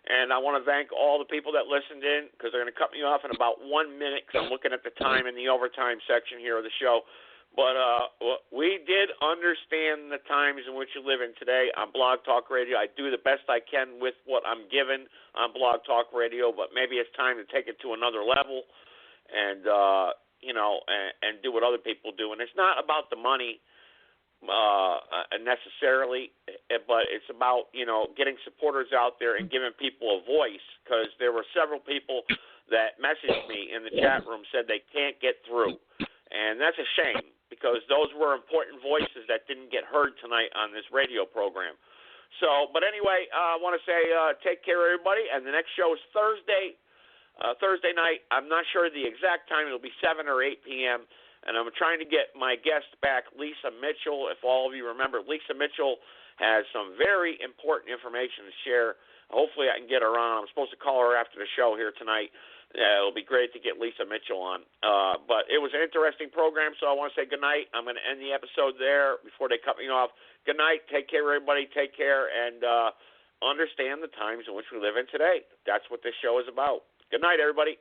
And I want to thank all the people that listened in, because they're going to cut me off in about 1 minute because I'm looking at the time in the overtime section here of the show. But we did understand the times in which you live in today on Blog Talk Radio. I do the best I can with what I'm given on Blog Talk Radio, but maybe it's time to take it to another level and and do what other people do. And it's not about the money necessarily, but it's about getting supporters out there and giving people a voice, because there were several people that messaged me in the chat room said they can't get through, and that's a shame, because those were important voices that didn't get heard tonight on this radio program. So, but anyway, I want to say take care, everybody, and the next show is Thursday night. I'm not sure the exact time. It'll be 7 or 8 p.m., and I'm trying to get my guest back, Lisa Mitchell. If all of you remember, Lisa Mitchell has some very important information to share. Hopefully I can get her on. I'm supposed to call her after the show here tonight. It'll be great to get Lisa Mitchell on. But it was an interesting program, so I want to say good night. I'm going to end the episode there before they cut me off. Good night. Take care, everybody. Take care, and understand the times in which we live in today. That's what this show is about. Good night, everybody.